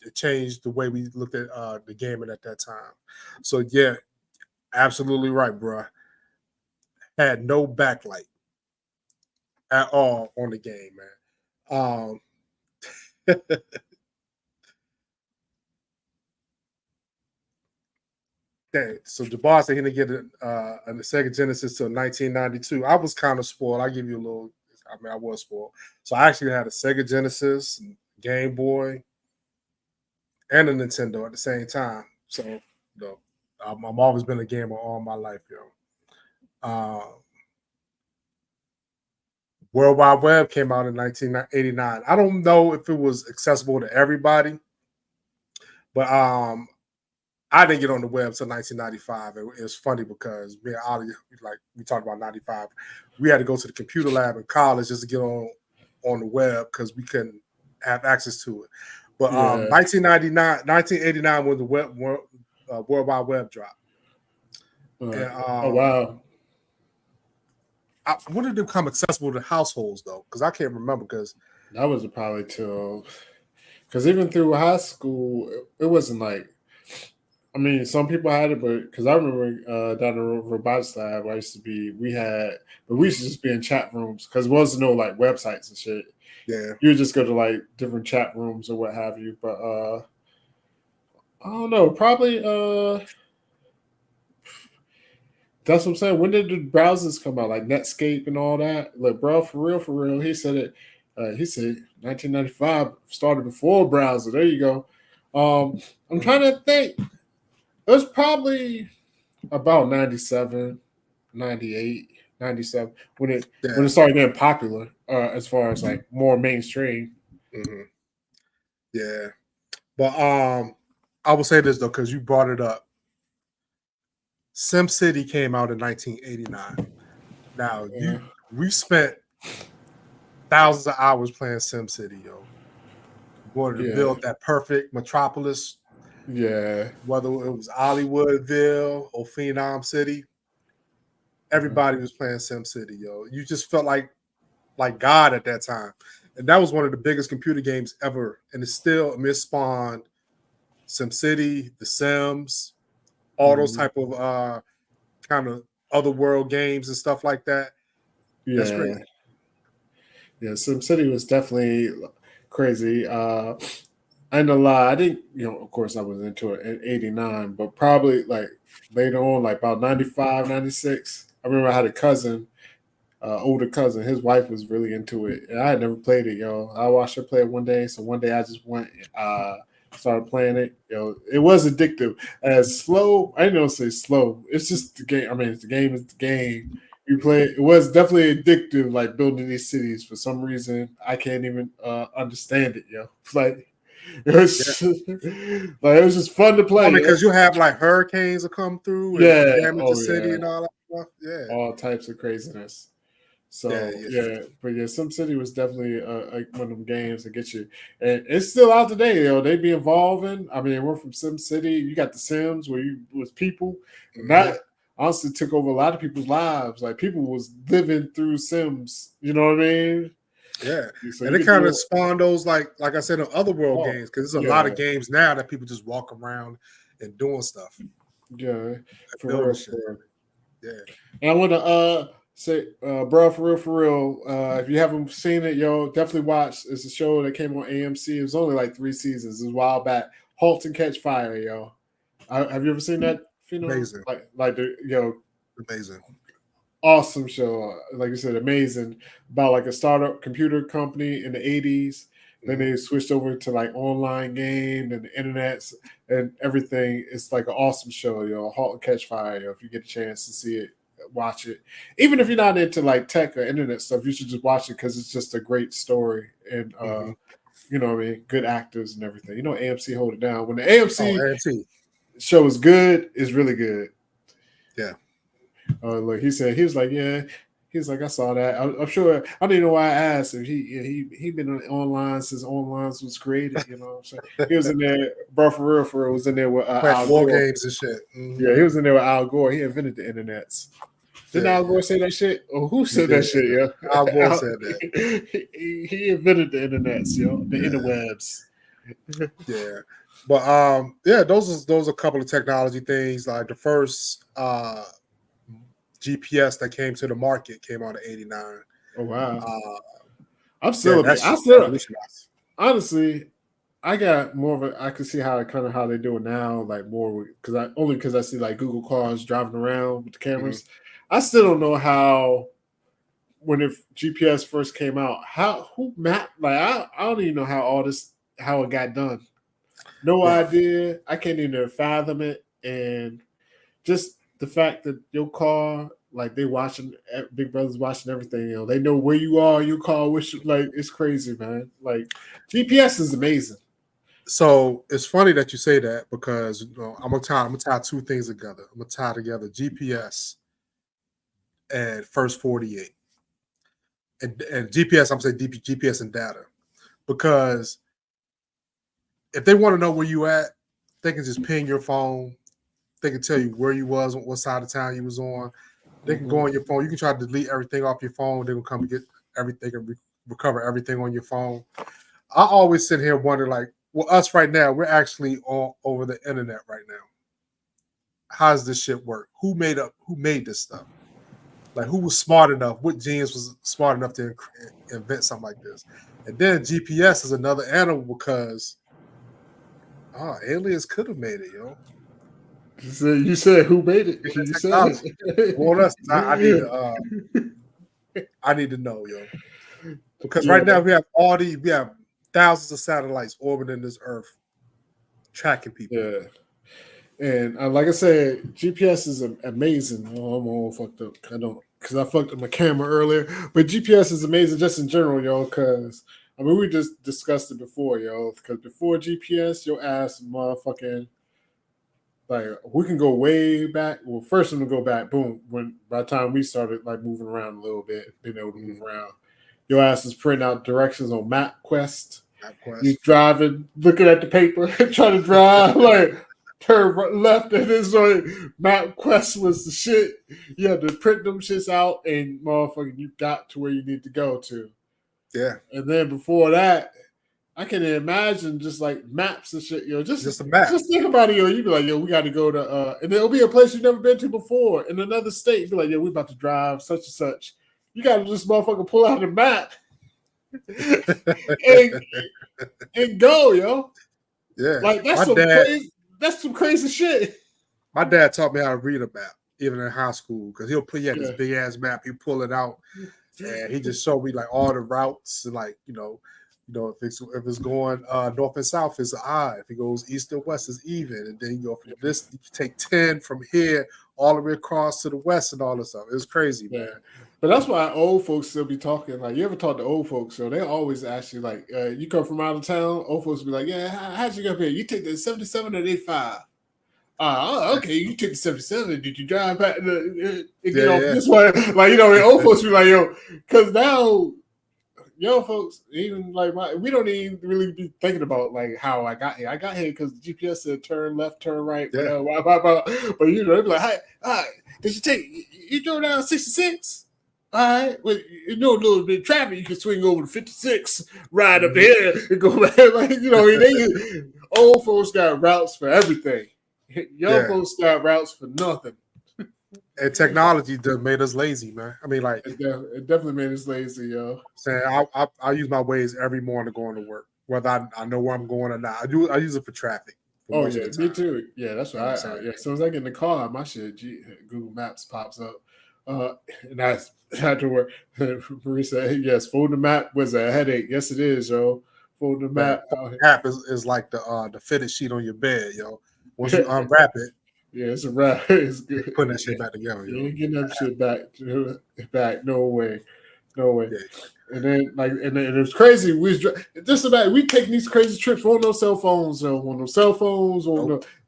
it changed the way we looked at the gaming at that time. So yeah, absolutely right, bro. Had no backlight at all on the game, man. Okay, so Jabbar said he didn't get a Sega Genesis till 1992. I was kind of spoiled. I give you a little. I mean, I was spoiled. So I actually had a Sega Genesis, Game Boy, and a Nintendo at the same time. So, you know, I've always been a gamer all my life, yo. World Wide Web came out in 1989. I don't know if it was accessible to everybody, but I didn't get on the web until 1995. It was funny because me and Ali, like we talked about 95, we had to go to the computer lab in college just to get on the web because we couldn't have access to it. But 1989 when the World Wide Web dropped. Oh, wow. When did it become accessible to households, though? Because I can't remember. Because that was probably till, because even through high school, it wasn't like, I mean, some people had it, but because I remember down the robotics lab, I used to be, we used to just be in chat rooms because there wasn't no like websites and shit. Yeah, you would just go to like different chat rooms or what have you. But I don't know, probably that's what I'm saying. When did the browsers come out, like Netscape and all that? Like, bro, for real, he said it. He said 1995 started before browser. There you go. I'm trying to think. It was probably about 97, 98, 97 when it started getting popular as far as like more mainstream. Mm-hmm. Yeah, but I will say this though because you brought it up. SimCity came out in 1989. Now we spent thousands of hours playing SimCity, yo. We wanted to build that perfect metropolis. Yeah. Whether it was Hollywoodville or Phenom City, everybody was playing SimCity, yo. You just felt like God at that time. And that was one of the biggest computer games ever. And it still spawned SimCity, The Sims, all those type of kind of other world games and stuff like that. Yeah. That's crazy. Yeah, SimCity was definitely crazy. I ain't gonna lie, I didn't, of course I was into it in 89, but probably like later on, like about 95, 96. I remember I had a cousin, older cousin, his wife was really into it. And I had never played it, yo. I watched her play it one day. So one day I just went started playing it. It was addictive. As slow, I didn't say slow. It's just the game. I mean, the game is the game. You play it was definitely addictive, like building these cities. For some reason, I can't even understand it, yo. Like it was just fun to play. Because you have like hurricanes that come through and damage the city and all that stuff. Yeah. All types of craziness. So but SimCity was definitely like one of them games that get you, and it's still out today. They be evolving. I mean, we're from SimCity. You got the Sims where you was people, and that honestly took over a lot of people's lives. Like people was living through Sims. You know what I mean? Yeah, so and it kind of spawned those like I said in other world games because there's a lot of games now that people just walk around and doing stuff. Yeah, for building real, shit. for real. Yeah. And I want to say, bro, for real, if you haven't seen it, yo, definitely watch. It's a show that came on AMC. It was only like 3 seasons. It was a while back. Halt and Catch Fire, yo. Have you ever seen that? Amazing. Like the Amazing. awesome show. Like you said, amazing. About like a startup computer company in the 80s. Then they switched over to like online game and the internet and everything. It's like an awesome show, yo. Halt and Catch Fire, yo. If you get a chance to see it, watch it. Even if you're not into like tech or internet stuff, you should just watch it because it's just a great story and you know what I mean, good actors and everything. You know, AMC hold it down. When the AMC show is good, it's really good. Yeah. Look, he was like, yeah. He's like, I saw that. I'm sure. I don't even know why I asked him. He been online since online was created. You know what I'm saying? He was in there, bro. For real, was in there with Al war Gore. games and shit. Mm-hmm. Yeah, he was in there with Al Gore. He invented the internets. Didn't Al Gore say that shit? Or who said that shit? Yeah, Al Gore said that. He invented the internets, yo, the interwebs. Yeah, but yeah, those are a couple of technology things. Like the first GPS that came to the market came out in '89. Oh wow! I'm still honestly. I got more of a. I can see how they do it now, like more because I see like Google cars driving around with the cameras. Mm-hmm. I still don't know how if GPS first came out, who mapped like I don't even know how it got done. No idea. I can't even fathom it, and just the fact that your car, like they watching, Big Brother's watching everything. You know, they know where you are, your car, like it's crazy, man. Like GPS is amazing. So it's funny that you say that because I'm gonna tie two things together. I'm gonna tie together GPS and First 48, and GPS. I'm saying GPS and data, because if they want to know where you at, they can just ping your phone. They can tell you where you was, what side of town you was on. They can go on your phone. You can try to delete everything off your phone. They will come and get everything. They can recover everything on your phone. I always sit here and wonder, like, well, us right now, we're actually all over the internet right now. How does this shit work? Who made this stuff? Like, who was smart enough? What genius was smart enough to invent something like this? And then GPS is another animal because aliens could have made it, yo. So you said who made it? You said it. Well, I need to know, yo. Because right now we have thousands of satellites orbiting this Earth, tracking people. Yeah. And like I said, GPS is amazing. Oh, I'm all fucked up. Because I fucked up my camera earlier. But GPS is amazing just in general, yo. Because we just discussed it before, yo. Because before GPS, your ass motherfucking, like, we can go way back. Well, first I'm gonna go back. Boom. By the time we started like moving around a little bit, being able to move around, your ass is printing out directions on MapQuest. You driving, looking at the paper, trying to drive, like turn left, and it's like MapQuest was the shit. You had to print them shits out, and motherfucking, you got to where you need to go to. Yeah. And then before that, I can imagine just like maps and shit, yo. Just a map. Just think about it, yo. You'd be like, yo, we got to go to, and there'll be a place you've never been to before in another state. You'd be like, yo, we about to drive such and such. You got to just motherfucker pull out a map and go, yo. Yeah, like that's some crazy shit. My dad taught me how to read a map, even in high school, because he had this big ass map. He pull it out, and he just showed me like all the routes and like if it's going north and south, it's an odd. If it goes east and west, it's even. And then you go from this, you take 10 from here all the way across to the west and all this stuff. It was crazy, man. But that's why old folks still be talking. Like, you ever talk to old folks? So they always ask you, like, you come from out of town? Old folks be like, yeah, how'd you get up here? You take the 77 or the 85? Okay, you took the 77. Did you drive back get off this way? Like, old folks be like, yo, because now young folks, even like we don't even really be thinking about like how I got here. I got here because the GPS said turn left, turn right. Yeah. But they be like, hi, did you drove down 66? All right, well, a little bit of traffic, you can swing over to 56, ride up here and go back. Like, old folks got routes for everything. Young folks start routes for nothing. And technology made us lazy, man. I mean, like it definitely made us lazy, yo. Saying I use my Waze every morning going to work, whether I know where I'm going or not. I use it for traffic. Oh yeah, me too. Yeah, that's right. Yeah, as soon as I get in the car, my shit, Google Maps pops up, and I had to work. Marie said, hey, "Yes, folding the map was a headache." Yes, it is, yo. Folding the map. App is like the fitted sheet on your bed, yo. Once you unwrap it, yeah, it's a wrap. It's good. Putting that shit back together, yo. You ain't getting that shit back. No way. Yeah. And then it was crazy. We taking these crazy trips. On no cell phones, though. On no cell phones.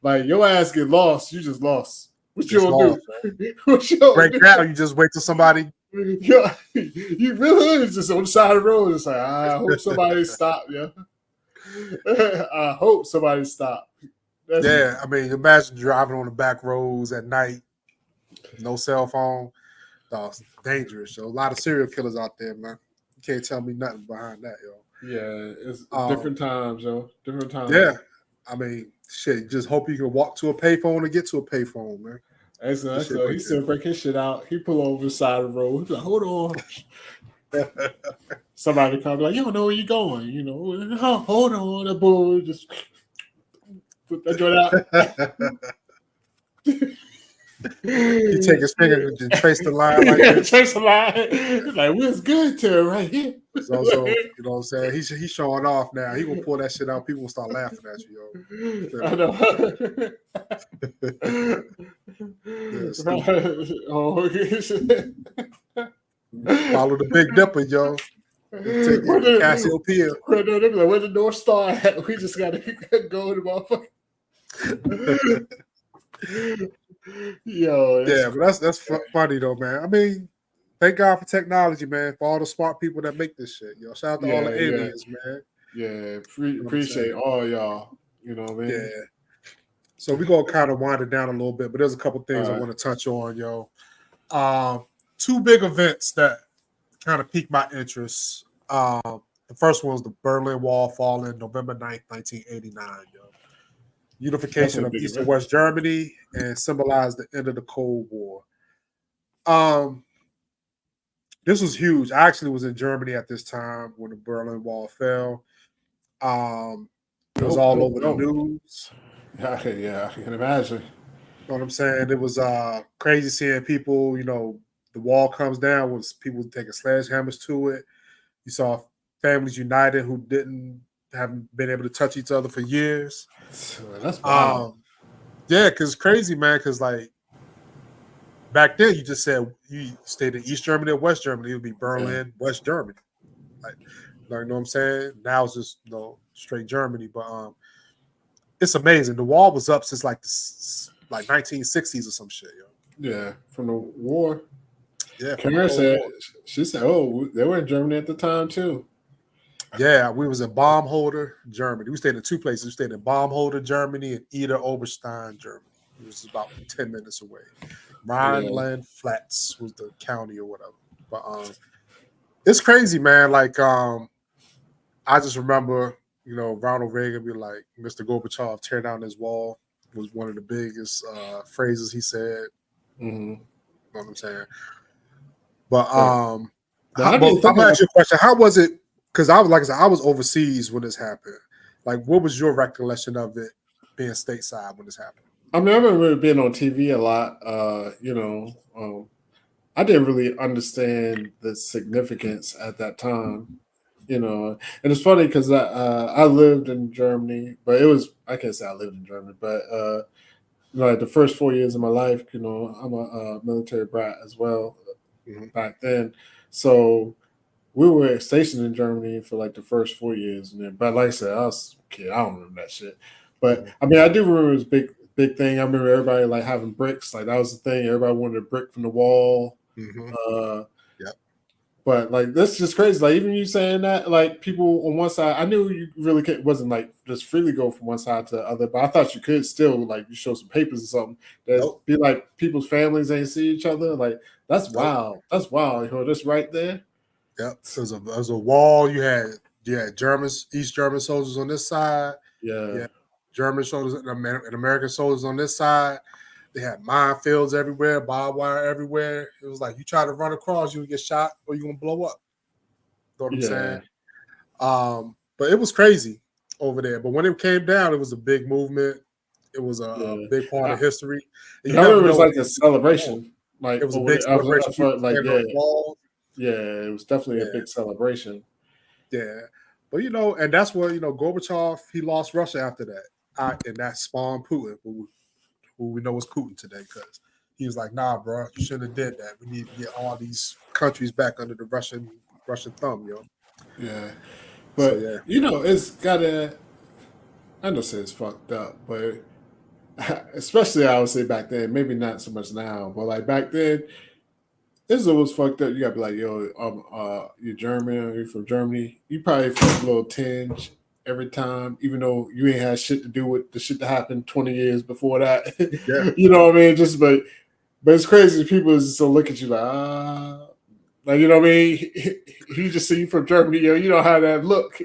Like your ass get lost. You just lost. What you gonna do? What you gonna do? Now you just wait till somebody. You really is just on the side of the road. It's like I hope somebody stop. Yeah. I hope somebody stop. I mean, imagine driving on the back roads at night, no cell phone. It's dangerous. So a lot of serial killers out there, man. You can't tell me nothing behind that, yo. Yeah, it's different times, yo. Different times. Yeah, I mean, shit. Just hope you can walk to a payphone and get to a payphone, man. Excellent. He's still breaking shit out. He pull over the side of the road. He's like, hold on. Somebody come like, you don't know where you're going. You know, hold on. The bull just put that joint out. He take his finger and trace the line like this. Trace the line. Like, what's good to right here? So, you know what I'm saying? He's showing off now. He gonna pull that shit out. People will start laughing at you, yo. I know. Follow the Big Dipper, yo. Cassiopeia. Where the North Star at? We just gotta go to the motherfucker. Yo, but that's funny though, man. I mean, thank God for technology, man. For all the smart people that make this shit, yo. Shout out to all the aliens, man. Yeah, appreciate all y'all. You know what I mean? Yeah. So we're gonna kind of wind it down a little bit, but there's a couple things I want to touch on, yo. Two big events that kind of piqued my interest. The first one was the Berlin Wall falling November 9th, 1989, yo. Unification of East and West Germany and symbolized the end of the Cold War. This was huge. I actually was in Germany at this time when the Berlin Wall fell. It was all over the news. Yeah, I can imagine. You know what I'm saying? It was crazy seeing people, you know, the wall comes down with people taking sledgehammers to it. You saw families united who haven't been able to touch each other for years. That's wild. Yeah, because it's crazy, man. Because like back then, you just said you stayed in East Germany or West Germany. It would be Berlin, West Germany. Like, you know what I'm saying? Now it's just straight Germany. But it's amazing. The wall was up since like 1960s or some shit, yo. Yeah, from the war. Yeah, Karen said she said, "Oh, they were in Germany at the time too." Yeah, we was in Baumholder, Germany. We stayed in two places. We stayed in Baumholder, Germany, and Eder Oberstein, Germany. It was about 10 minutes away. Rhineland Flats was the county or whatever. But it's crazy, man. Like I just remember, you know, Ronald Reagan be like, "Mr. Gorbachev, tear down this wall," was one of the biggest phrases he said. Mm-hmm. You know what I'm saying? But I'm gonna ask you a question. How was it? Because I was overseas when this happened. Like, what was your recollection of it being stateside when this happened? I mean, I remember it being on TV a lot. I didn't really understand the significance at that time, you know. And it's funny because I lived in Germany, but I can't say I lived in Germany, but like the first 4 years of my life, you know, I'm a military brat as well back then. So we were stationed in Germany for like the first 4 years, and then, but like I said, I was a kid. I don't remember that shit. But I mean, I do remember it was a big thing. I remember everybody like having bricks. Like that was the thing. Everybody wanted a brick from the wall. But like that's just crazy. Like even you saying that, like people on one side, I knew you really wasn't like just freely go from one side to the other. But I thought you could still like you show some papers or something that be like people's families ain't see each other. Like that's wild. That's wild. You know, that's right there. Yep. So there's a wall. You had Germans, East German soldiers on this side. Yeah. German soldiers and American soldiers on this side. They had minefields everywhere, barbed wire everywhere. It was like you try to run across, you would get shot or you're gonna blow up. You know what I'm saying? But it was crazy over there. But when it came down, it was a big movement. It was a big part of history. And you remember it was like a celebration. Like it was a big celebration. It was definitely a big celebration. Yeah, but and that's where Gorbachev, he lost Russia after that, and that spawned Putin, who we know is Putin today, because he was like, "Nah, bro, you shouldn't have did that. We need to get all these countries back under the Russian thumb, yo." Yeah, but so, it's gotta. I know it's fucked up, but especially I would say back then, maybe not so much now, but like back then, this was fucked up. You gotta be like, yo, you're German, or you're from Germany. You probably felt a little tinge every time, even though you ain't had shit to do with the shit that happened 20 years before that. Yeah. You know what I mean? But it's crazy. People just so look at you like you know what I mean? He just see you from Germany, you know how that look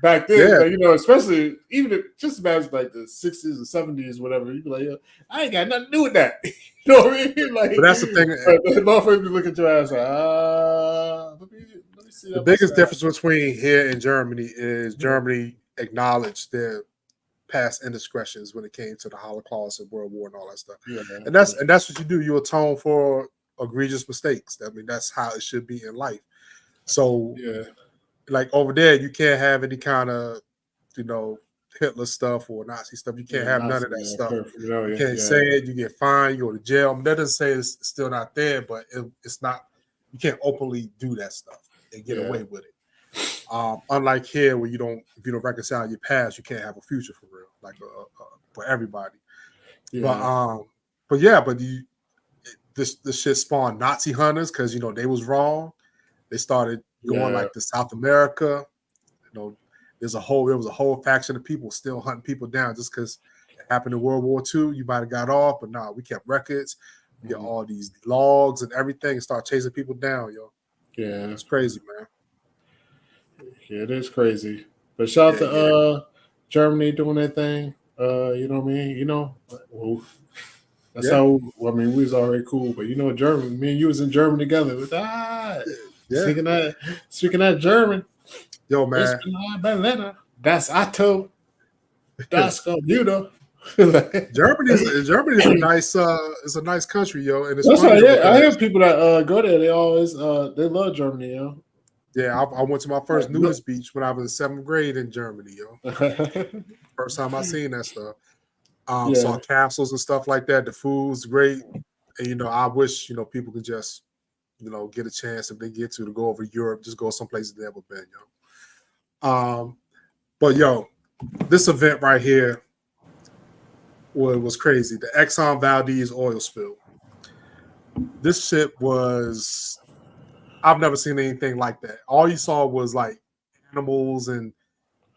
back then. Like, especially even just imagine like the 60s or 70s, whatever. You'd be like, yo, I ain't got nothing to do with that. You know what I mean? Like, but that's the thing. The motherfuckers look at your ass like, let me see. The biggest difference between here and Germany is Germany acknowledged their past indiscretions when it came to the Holocaust and World War and all that stuff. Yeah, and that's what you do. You atone for egregious mistakes. I mean, that's how it should be in life. So, like over there, you can't have any kind of, Hitler stuff or Nazi stuff. You can't have none of that stuff. You can't say it. You get fined. You go to jail. I mean, that doesn't say it's still not there, but it's not. You can't openly do that stuff and get away with it. Unlike here, where if you don't reconcile your past, you can't have a future for real, like for everybody. Yeah. But this shit spawned Nazi hunters because they was wrong. They started going like to South America. There was a whole faction of people still hunting people down just because it happened in World War II. You might have got off, but nah, we kept records. We got all these logs and everything and start chasing people down, yo. Yeah. It's crazy, man. Yeah, it is crazy. But shout out to Germany doing their thing. You know what I mean? That's how, we was already cool. But Germany, me and you was in Germany together. Speaking that German. Yo, man. Das Auto. Das Computer. Germany is a nice country, yo. And it's that's funny. I hear people that go there. They always they love Germany, yo. Yeah, I went to my first nudist beach when I was in 7th grade in Germany, yo. First time I seen that stuff. Saw castles and stuff like that. The food's great. And I wish people could just get a chance if they get to go over Europe, just go someplace they've never been, yo. But yo, this event right here was crazy. The Exxon Valdez oil spill. This shit was, I've never seen anything like that. All you saw was like animals and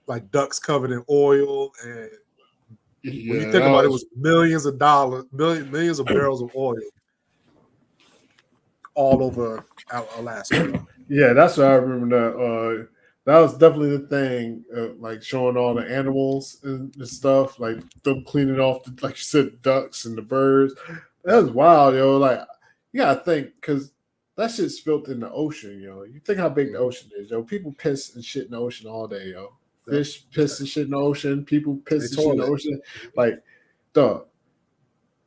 like ducks covered in oil. And when you think about it, it was millions of dollars, millions of barrels of oil all over Alaska. Yeah, that's what I remember. That was definitely the thing, like showing all the animals and stuff, like them cleaning off, like you said, ducks and the birds. That was wild, yo. Like, you gotta think, because that shit spilled in the ocean, yo. You think how big the ocean is, yo. People piss and shit in the ocean all day, yo. Fish piss and shit in the ocean. People piss and shit in the ocean. Like, dog,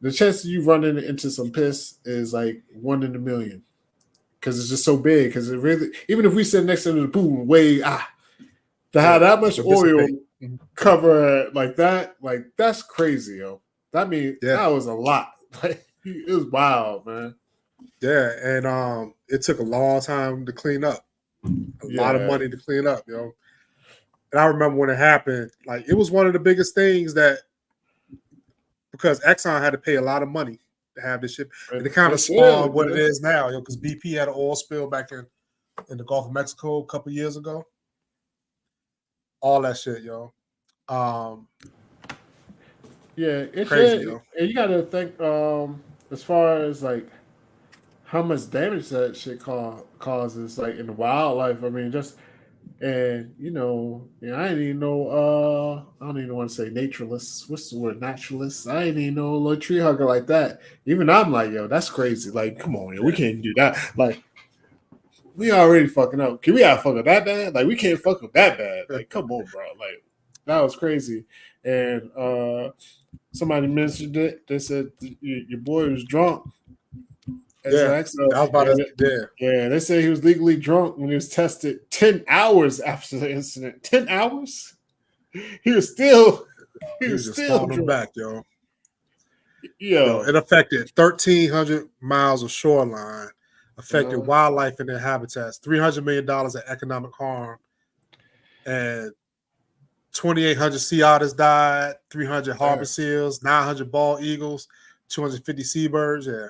the chance of you running into some piss is like 1 in a million. Because it's just so big. Because it really, even if we sit next to the pool, to have that much oil cover like that, like that's crazy, yo. That means that was a lot. Like, it was wild, man. Yeah, and it took a long time to clean up. A lot of money to clean up, yo. And I remember when it happened, like it was one of the biggest things because Exxon had to pay a lot of money to have this ship, and it kind of spawned what it is now, yo. Because BP had an oil spill back in the Gulf of Mexico a couple years ago. All that shit, yo. It's crazy, yo. And you got to think as far as like how much damage that shit causes, like in the wildlife. I mean, just And I didn't even know. I don't even want to say naturalist. What's the word? Naturalist. I didn't even know a little tree hugger like that. Even I'm like, yo, that's crazy. Like, come on, yo, we can't do that. Like, we already fucking up. Can we not fuck up that bad? Like, we can't fuck up that bad. Like, come on, bro. Like, that was crazy. And somebody mentioned it. They said your boy was drunk. As an Yeah, accident. I was about to. Yeah, Yeah, they say he was legally drunk when he was tested 10 hours after the incident. 10 hours? He was still he was just throwing them drunk. back, yo. Yo, It affected 1,300 miles of shoreline, affected wildlife and their habitats, $300 million in economic harm, and 2,800 sea otters died, 300 harbor seals, 900 bald eagles, 250 seabirds. Yeah.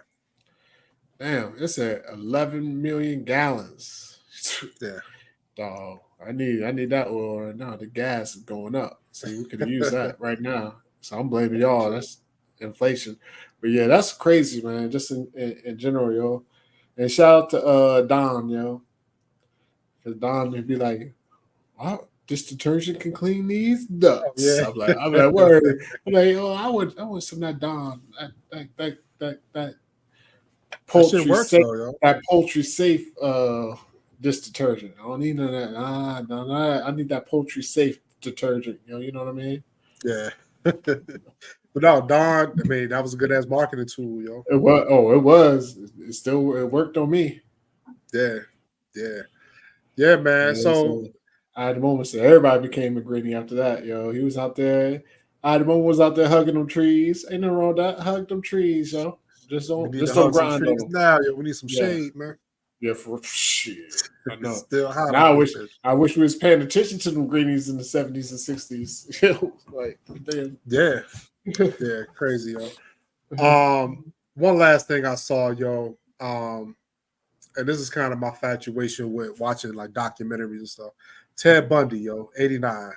Damn, it's at 11 million gallons. Yeah. Dog, I need that oil right now. The gas is going up. See, we could use that right now. So I'm blaming y'all. That's inflation. But yeah, that's crazy, man. Just in general, yo. And shout out to Don, yo. Because Don would be like, wow, this detergent can clean these ducks. Yeah. I'm like, word. I'm like, oh, I want some of that Don. That poultry works, safe. though, yo. That poultry safe this detergent. I don't need none of that. No, I need that poultry safe detergent. You know what I mean? Yeah. But no, Don, I mean, that was a good ass marketing tool, yo. It was. Oh, it was. It worked on me. Yeah. Yeah, man. So I had the moments that everybody became a granny after that. Yo, he was out there. I had the moment was out there hugging them trees. Ain't nothing wrong with that. Hug them trees, yo. Just don't grind on them. Now, yo, we need some shade, man. Yeah, for shit. I know. Still hot. Now I wish we was paying attention to them greenies in the 70s and 60s. Like, damn. Yeah. Yeah, crazy, yo. One last thing I saw, yo. And this is kind of my infatuation with watching like documentaries and stuff. Ted Bundy, yo, 89.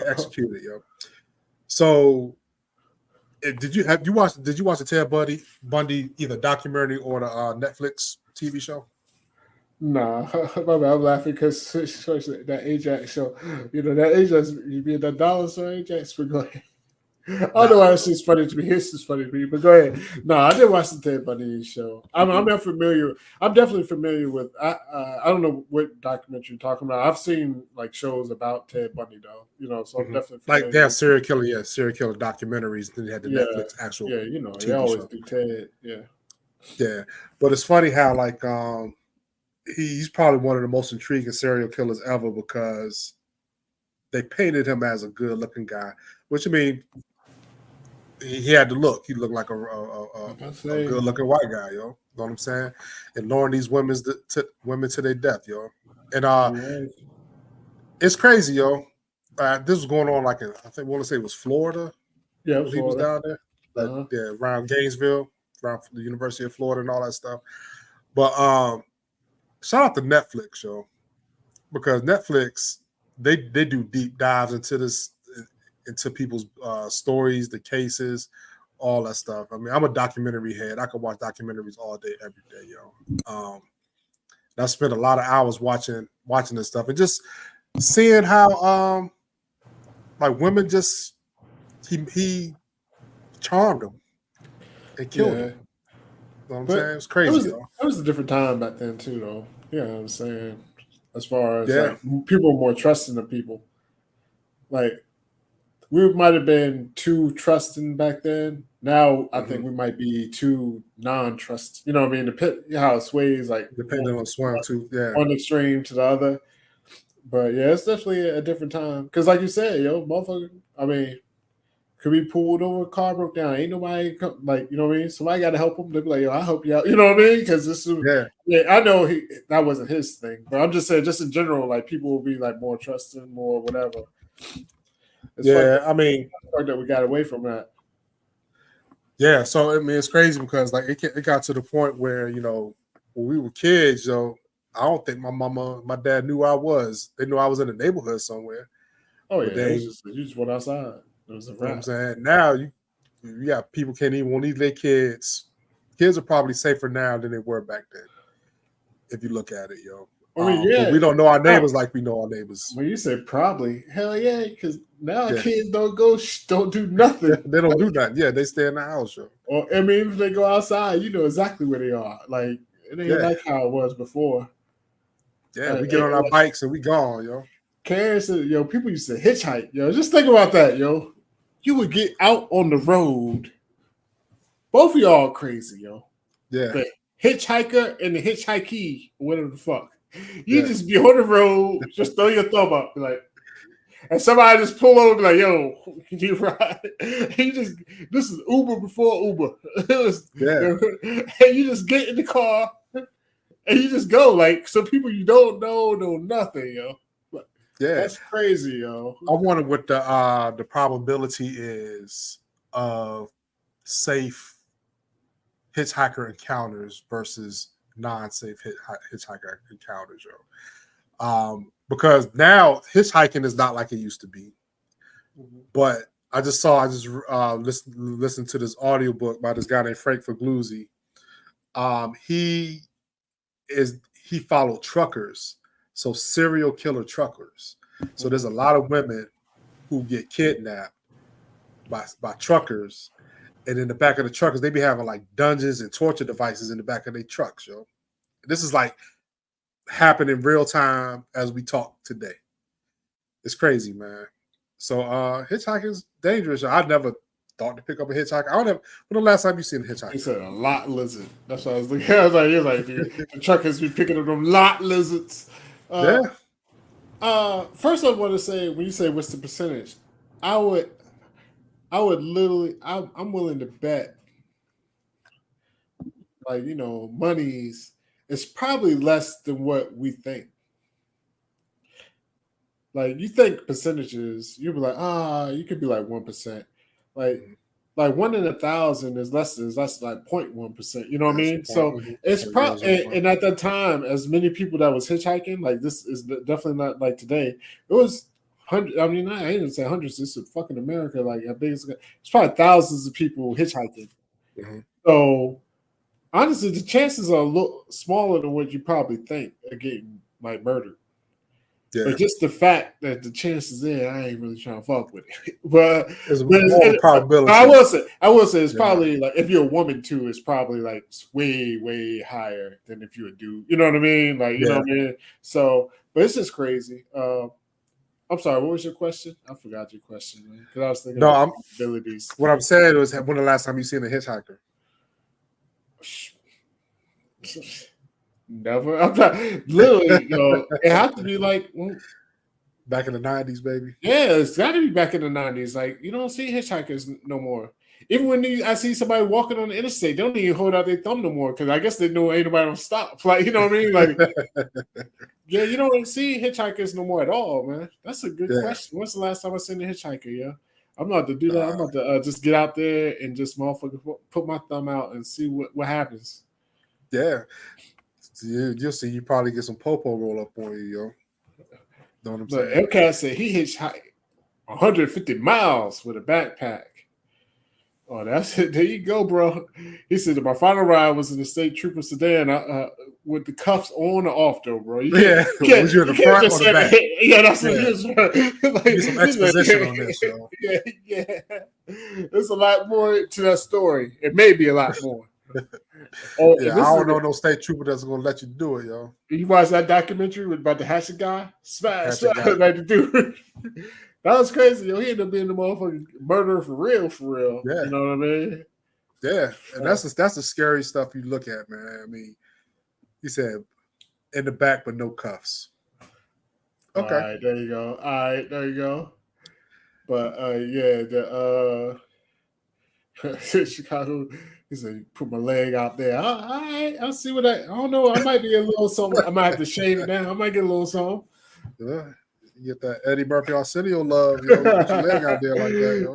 Executed, yo. So did you watch the Ted Bundy either documentary or the Netflix TV show? Nah, I'm laughing because that Ajax show, that Ajax, you mean that dollar store Ajax, but go ahead. I don't know why this is funny to me. This is funny to me, but go ahead. No, I didn't watch the Ted Bundy show. I'm not familiar. I'm definitely familiar with. I don't know what documentary you're talking about. I've seen like shows about Ted Bundy though. So I'm definitely familiar. Like they have serial killer documentaries. Then they had the Netflix actual. Yeah, TV they always show. do Ted. Yeah. Yeah, but it's funny how like he's probably one of the most intriguing serial killers ever because they painted him as a good looking guy, which I mean. He had the look. He looked like a good-looking white guy, yo. Know what I'm saying? And luring these women to their death, yo. And it's crazy, yo. This was going on like in, I think I want to say it was Florida. Yeah, he was down there. Yeah, around Gainesville, around the University of Florida and all that stuff. But shout out to Netflix, yo, because Netflix they do deep dives into people's stories, the cases, all that stuff. I mean, I'm a documentary head. I can watch documentaries all day, every day, yo. I spent a lot of hours watching this stuff and just seeing how like women just he charmed them and killed them. You know what I'm saying? It's crazy. It was a different time back then too, though. You know what I'm saying? As far as like, people were more trusting of people. Like we might have been too trusting back then. Now I think we might be too non-trust. You know what I mean? How it sways, like depending on swing too. Yeah, one extreme to the other. But yeah, it's definitely a different time. Because like you said, yo, motherfucker. I mean, could be pulled over, car broke down. Ain't nobody like, you know what I mean? Somebody got to help him. They be like, yo, I'll help you out. You know what I mean? Because this is I know that wasn't his thing, but I'm just saying, just in general, like people will be like more trusting, more whatever. It's I mean, that we got away from that. Yeah, so I mean, it's crazy because like it got to the point where when we were kids, yo, I don't think my dad knew who I was. They knew I was in the neighborhood somewhere. Oh yeah, you just went outside. It was a wrap. You know what I'm saying? Now you got people can't even want to leave their kids. Kids are probably safer now than they were back then. If you look at it, yo. I mean, But we don't know our neighbors like we know our neighbors. When you said probably, hell yeah, because now Yeah. kids don't do nothing. They don't do nothing. Yeah, they stay in the house. Yo. Or I mean, if they go outside, you know exactly where they are. Like it ain't like how it was before. Yeah, we get on our bikes and we gone, yo. Karen said, yo, people used to hitchhike. Yo, just think about that, yo. You would get out on the road. Both of y'all crazy, yo. Yeah. The hitchhiker and the hitchhikee, whatever the fuck. You just be on the road, just throw your thumb up, be like, and somebody just pull over, be like, yo, can you ride? This is Uber before Uber. And you just get in the car and you just go. Like, some people you don't know nothing, yo. Yeah, that's crazy, yo. I wonder what the probability is of safe hitchhiker encounters versus non-safe hitchhiker encounters, yo. Because now hitchhiking is not like it used to be. But I just listened to this audiobook by this guy named Frank Fagluzzi. He followed truckers. So serial killer truckers. So there's a lot of women who get kidnapped by truckers, and in the back of the truckers, they be having like dungeons and torture devices in the back of their trucks, yo. This is like happening in real time as we talk today. It's crazy, man. So hitchhiking is dangerous. I never thought to pick up a hitchhiker. I don't have. When the last time you seen a hitchhiker? He said a lot lizard. That's what I was looking at. I was like, you're like, dude, the truckers be picking up them lot lizards. First I want to say, when you say what's the percentage, I would literally, I'm willing to bet, like, you know, monies, it's probably less than what we think. Like, you think percentages, you'd be like, you could be like 1%. Like 1 in 1,000 is less like 0.1%. You know what I mean? So it's probably, and at that time, as many people that was hitchhiking, like, this is definitely not like today. It was hundreds. I mean, I ain't gonna say hundreds. This is fucking America. Like, how big it's probably thousands of people hitchhiking. Mm-hmm. So honestly, the chances are a little smaller than what you probably think of getting like murdered. Yeah. But just the fact that the chances there, I ain't really trying to fuck with it. But it's more probability. I will say it's probably like, if you're a woman too, it's probably like way, way higher than if you're a dude. You know what I mean? Like, you know what I mean? So, but it's just crazy. I'm sorry, what was your question? I forgot your question, man. Because I was thinking about abilities. What I'm saying was, when the last time you seen a hitchhiker? Never. I'm not literally, it has to be like back in the 90s, baby. Yeah, it's got to be back in the 90s. Like, you don't see hitchhikers no more. Even when I see somebody walking on the interstate, they don't even hold out their thumb no more, because I guess they know ain't nobody gonna stop. Like, you know what I mean? Like, yeah, you don't see hitchhikers no more at all, man. That's a good question. When's the last time I seen a hitchhiker? Yeah, I'm about to do that. I'm about to just get out there and just motherfucker put my thumb out and see what happens. Yeah. You'll see. You probably get some popo roll up on you, yo. Know what I'm saying? MCAT said he hitchhiked 150 miles with a backpack. Oh, that's it. There you go, bro. He said my final ride was in the state trooper sedan with the cuffs on or off, though, bro. Was you in the front or the back? Yeah, that's what it is. Like, get some exposition on this, yo. Yeah. There's a lot more to that story. It may be a lot more. I don't know no state trooper that's gonna let you do it, yo. You watched that documentary about the hatchet guy? Smash like the dude. That was crazy, yo. He ended up being the motherfucking murderer for real. Yeah. You know what I mean? Yeah, and that's the scary stuff you look at, man. I mean, he said in the back, but no cuffs. Okay, all right, there you go. But the Chicago. He said, "Put my leg out there." All right, I'll see what I don't know. I might be a little something. I might have to shave it down. I might get a little something. Yeah, you get that Eddie Murphy Arsenio love, yo. Put your leg out there like that, yo.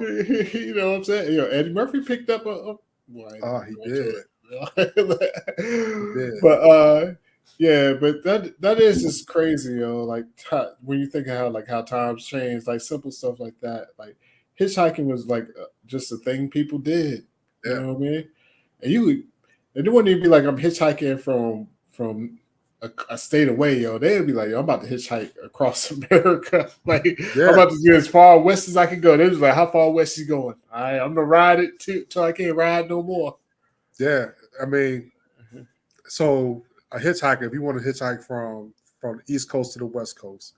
You know what I'm saying? Yo, Eddie Murphy picked up he did. But that is just crazy, yo. Like, when you think of how times changed, like simple stuff like that. Like, hitchhiking was like just a thing people did. You know what I mean? And it wouldn't even be like I'm hitchhiking from a state away, yo, they'd be like, yo, I'm about to hitchhike across America. Like, Yeah. I'm about to get as far west as I can go. They was like, how far west you going? I'm gonna ride it till I can't ride no more. Yeah, I mean, so a hitchhiker, if you want to hitchhike from the East Coast to the West Coast,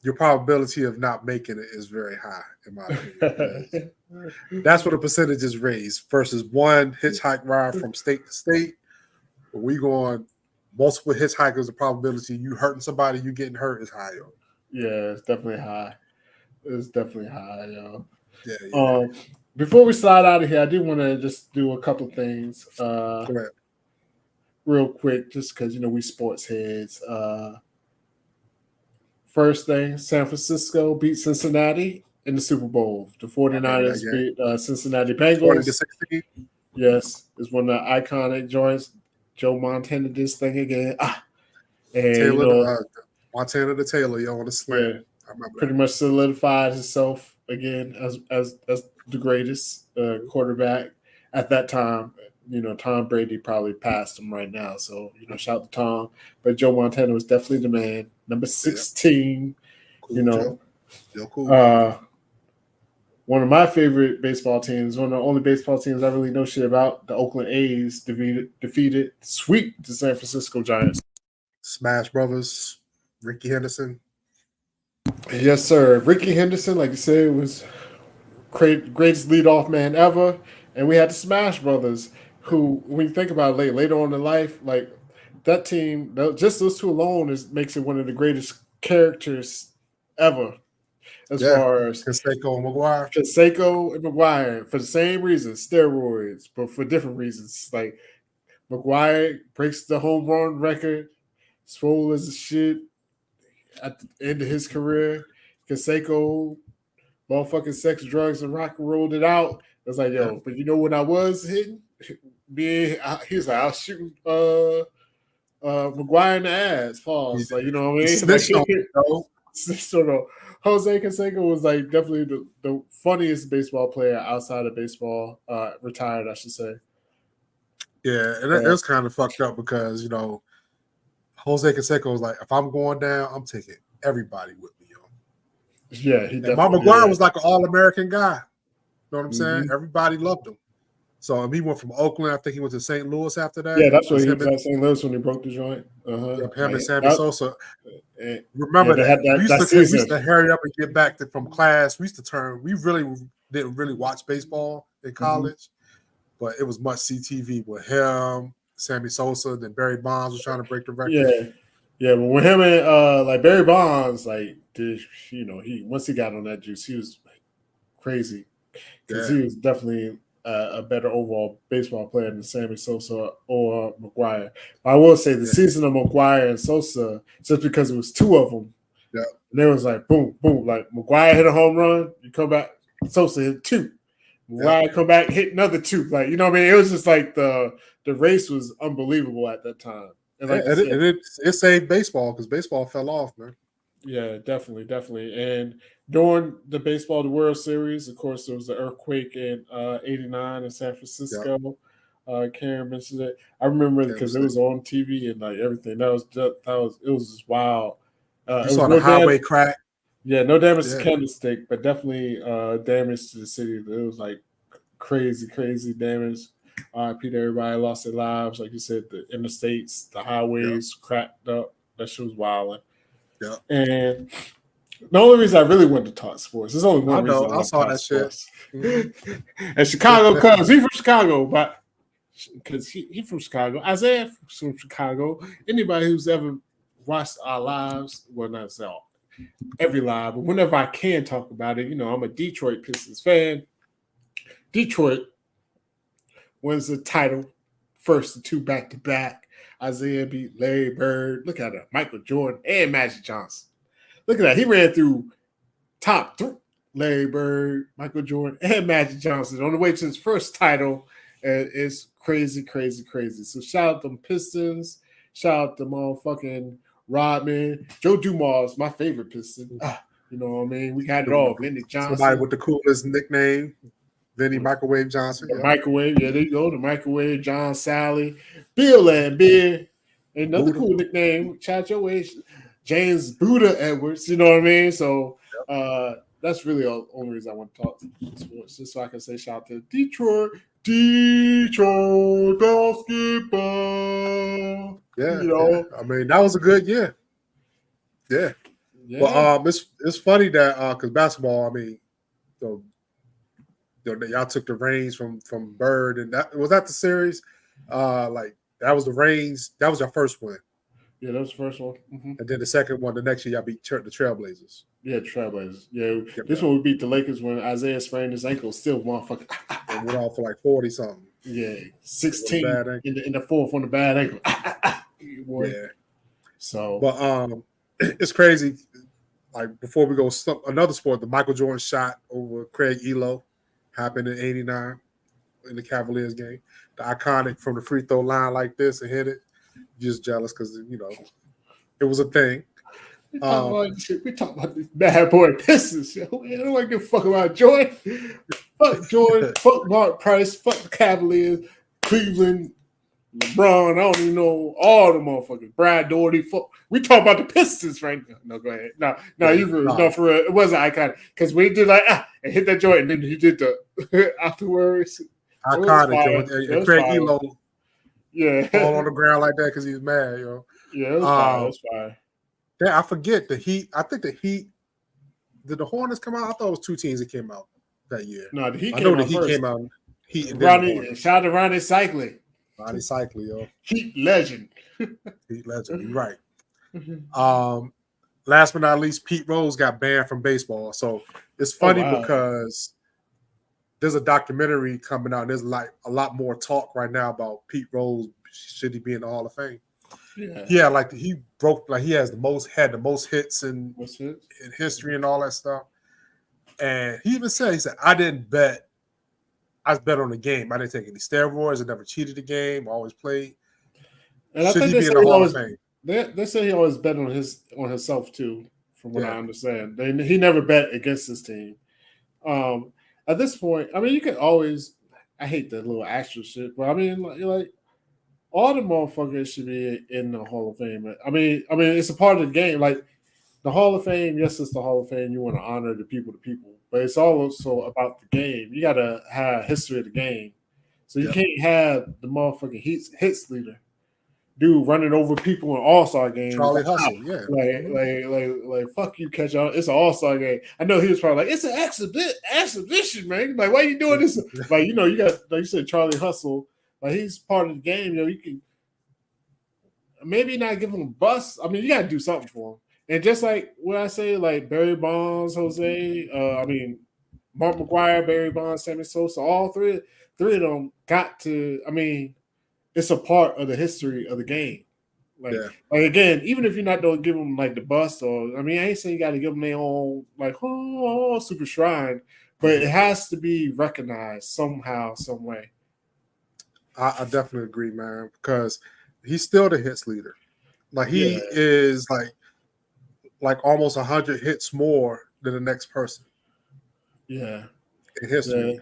your probability of not making it is very high, in my opinion. That's what the percentage is raised versus one hitchhike ride from state to state. When we go on multiple hitchhikers, the probability you hurting somebody, you getting hurt is high, yo. Yeah, it's definitely high. It's definitely high, yo. Yeah. Before we slide out of here, I do want to just do a couple things real quick, just because we sports heads. First thing, San Francisco beat Cincinnati in the Super Bowl. The 49ers beat Cincinnati Bengals. 20-16. Yes, it's one of the iconic joints. Joe Montana did this thing again. And Taylor, Montana to Taylor, yo, on the slam. Yeah, I remember pretty much solidified himself again as the greatest quarterback at that time. Tom Brady probably passed him right now, so shout out to Tom. But Joe Montana was definitely the man. Number 16. Cool, cool. One of my favorite baseball teams, one of the only baseball teams I really know shit about, the Oakland A's sweep the San Francisco Giants. Smash Brothers, Ricky Henderson. Yes, sir. Ricky Henderson, like you said, was greatest leadoff man ever. And we had the Smash Brothers, who, when you think about it later on in life, like that team, just those two alone makes it one of the greatest characters ever. As far as Canseco and McGuire. Canseco and McGuire, for the same reasons, steroids, but for different reasons. Like McGuire breaks the home run record, swole as a shit at the end of his career. Canseco, motherfucking sex, drugs, and rock and rolled it out. It's like, yo, but when I was hitting, he was like, I was shooting McGuire in the ass. Pause. Like, you know what I mean? Jose Canseco was like definitely the funniest baseball player outside of baseball, retired, I should say. Yeah, and it was kind of fucked up because, Jose Canseco was like, if I'm going down, I'm taking everybody with me, yo. Yeah, he definitely. Bob McGuire was like an all-American guy. You know what I'm saying? Everybody loved him. So he went from Oakland. I think he went to St. Louis after that. Yeah, that's what he was at St. Louis when he broke the joint. Him and Sammy Sosa. Remember that? We used to hurry up and get back from class. We really didn't really watch baseball in college, but it was much CTV with him, Sammy Sosa, then Barry Bonds was trying to break the record. Yeah, but with him and Barry Bonds, he once he got on that juice, he was crazy because he was definitely a better overall baseball player than Sammy Sosa or McGuire. I will say the season of McGuire and Sosa, just because it was two of them, and it was like boom, boom, like McGuire hit a home run, you come back, Sosa hit two, McGuire come back, hit another two, like you know what I mean? It was just like the race was unbelievable at that time, and it saved baseball because baseball fell off, man. Yeah, definitely. And during the baseball, the World Series, of course, there was the earthquake in '89 in San Francisco. Karen mentioned it. I remember because it was on TV and everything. It was just wild. You saw the highway crack. Yeah, no damage to Candlestick, but definitely damage to the city. It was crazy damage. RIP to everybody lost their lives. Like you said, the interstates, the highways cracked up. That shit was wild. Yeah. And the only reason I really wanted to talk sports, there's only one reason I saw that sports. Shit. And Chicago Cubs, he's from Chicago, but because he's from Chicago. Isaiah from Chicago. Anybody who's ever watched our lives, well, not all, every live, but whenever I can talk about it, I'm a Detroit Pistons fan. Detroit wins the title, first the two back-to-back. Isaiah beat Larry Bird. Look at that. Michael Jordan and Magic Johnson. Look at that. He ran through top three. Larry Bird, Michael Jordan, and Magic Johnson on the way to his first title. It's crazy. So shout out them Pistons. Shout out to motherfucking Rodman. Joe Dumars, my favorite Piston. You know what I mean? We got it all. Vinny Johnson. Somebody with the coolest nickname. Vinny Microwave Johnson. The Microwave, there you go. The Microwave, John Sally, Bill and Beer, Another Buddha. cool nickname, Chad your age, James Buddha Edwards. You know what I mean? So that's really the only reason I want to talk sports, just so I can say shout out to Detroit basketball. Yeah, You know, I mean, that was a good year. Yeah. yeah. But it's funny that because basketball, I mean, so y'all took the reins from Bird, and that was that the series. Like that was the reins. That was your first win, Yeah, that was the first one. Mm-hmm. and then the second one, the next year, y'all beat the Trailblazers. Yeah, Trailblazers. Yeah, Yep, this one we beat the Lakers when Isaiah sprained his ankle. Still, motherfucker. and went off for like 40 something. Yeah, With a 16 bad ankle. in the fourth on the bad ankle. Boy. Yeah. So, But it's crazy. Like before we go, another sport, the Michael Jordan shot over Craig Elo happened in '89 in the Cavaliers game. The iconic from the free throw line like this and hit it. Just jealous because it was a thing. we talk about this bad boy Pistons. Yo. I don't like to fuck about Jordan. Fuck Jordan. Fuck Mark Price. Fuck the Cavaliers. Cleveland. LeBron. I don't even know all the motherfuckers. Brad Daugherty. Fuck. We talk about the Pistons right now. No, go ahead. No, for real. It wasn't iconic because we did like and hit that joint, and then he did the afterwards. Iconic. And Craig Elo, yeah, all on the ground like that because he was mad, yo. Yeah, it was fire. It was fire. Yeah, I forget the Heat. I think the Heat. Did the Hornets come out? I thought it was two teams that came out that year. No, the Heat came out. Heat and Ronnie, shout out to Ronnie Cycling. Ronnie Cycling, yo. Heat legend. Heat legend. You're right. Last but not least, Pete Rose got banned from baseball. So it's funny because there's a documentary coming out. There's like a lot more talk right now about Pete Rose. Should he be in the Hall of Fame? Yeah, he has the most hits in history and all that stuff. And he even said, I didn't bet. I bet on the game. I didn't take any steroids. I never cheated the game. I always played. And should he be in the Hall of Fame? They say he always bet on himself too, from what I understand. He never bet against his team. At this point, I mean, you can always. I hate that little extra shit, but I mean, like all the motherfuckers should be in the Hall of Fame. I mean, it's a part of the game. Like the Hall of Fame, yes, it's the Hall of Fame. You want to honor the people, but it's also about the game. You got to have history of the game, so you can't have the motherfucking hits leader. Dude running over people in All-Star games. Charlie Hustle, yeah. Like fuck you, catch on. It's an All-Star game. I know he was probably like, it's an exhibition, man. Like, why are you doing this? Like, you got, like you said, Charlie Hustle. Like, he's part of the game. You can maybe not give him a bus. I mean, you got to do something for him. And just like what I say, like Barry Bonds, Jose, Mark McGwire, Barry Bonds, Sammy Sosa, all three of them got to, I mean, it's a part of the history of the game. Like again, even if you're not going to give them like the bust or, I mean, I ain't saying you got to give them their own like super shrine, but it has to be recognized somehow, some way. I definitely agree, man, because he's still the hits leader. Like he is like almost 100 hits more than the next person. Yeah, in history. Yeah.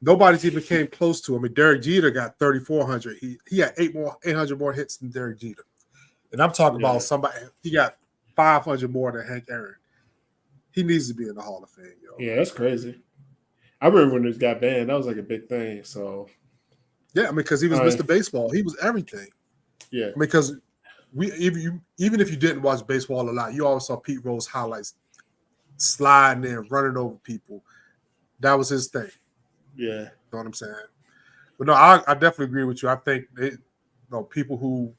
Nobody's even came close to him. I mean, Derek Jeter got 3,400. He had 800 more hits than Derek Jeter. And I'm talking about somebody, he got 500 more than Hank Aaron. He needs to be in the Hall of Fame, yo. Yeah, that's crazy. I remember when this got banned. That was like a big thing. So, yeah, I mean, because he was Mr. Baseball. He was everything. Yeah. Because even if you didn't watch baseball a lot, you always saw Pete Rose highlights sliding in, running over people. That was his thing. Yeah. You know what I'm saying? But no, I definitely agree with you. I think people who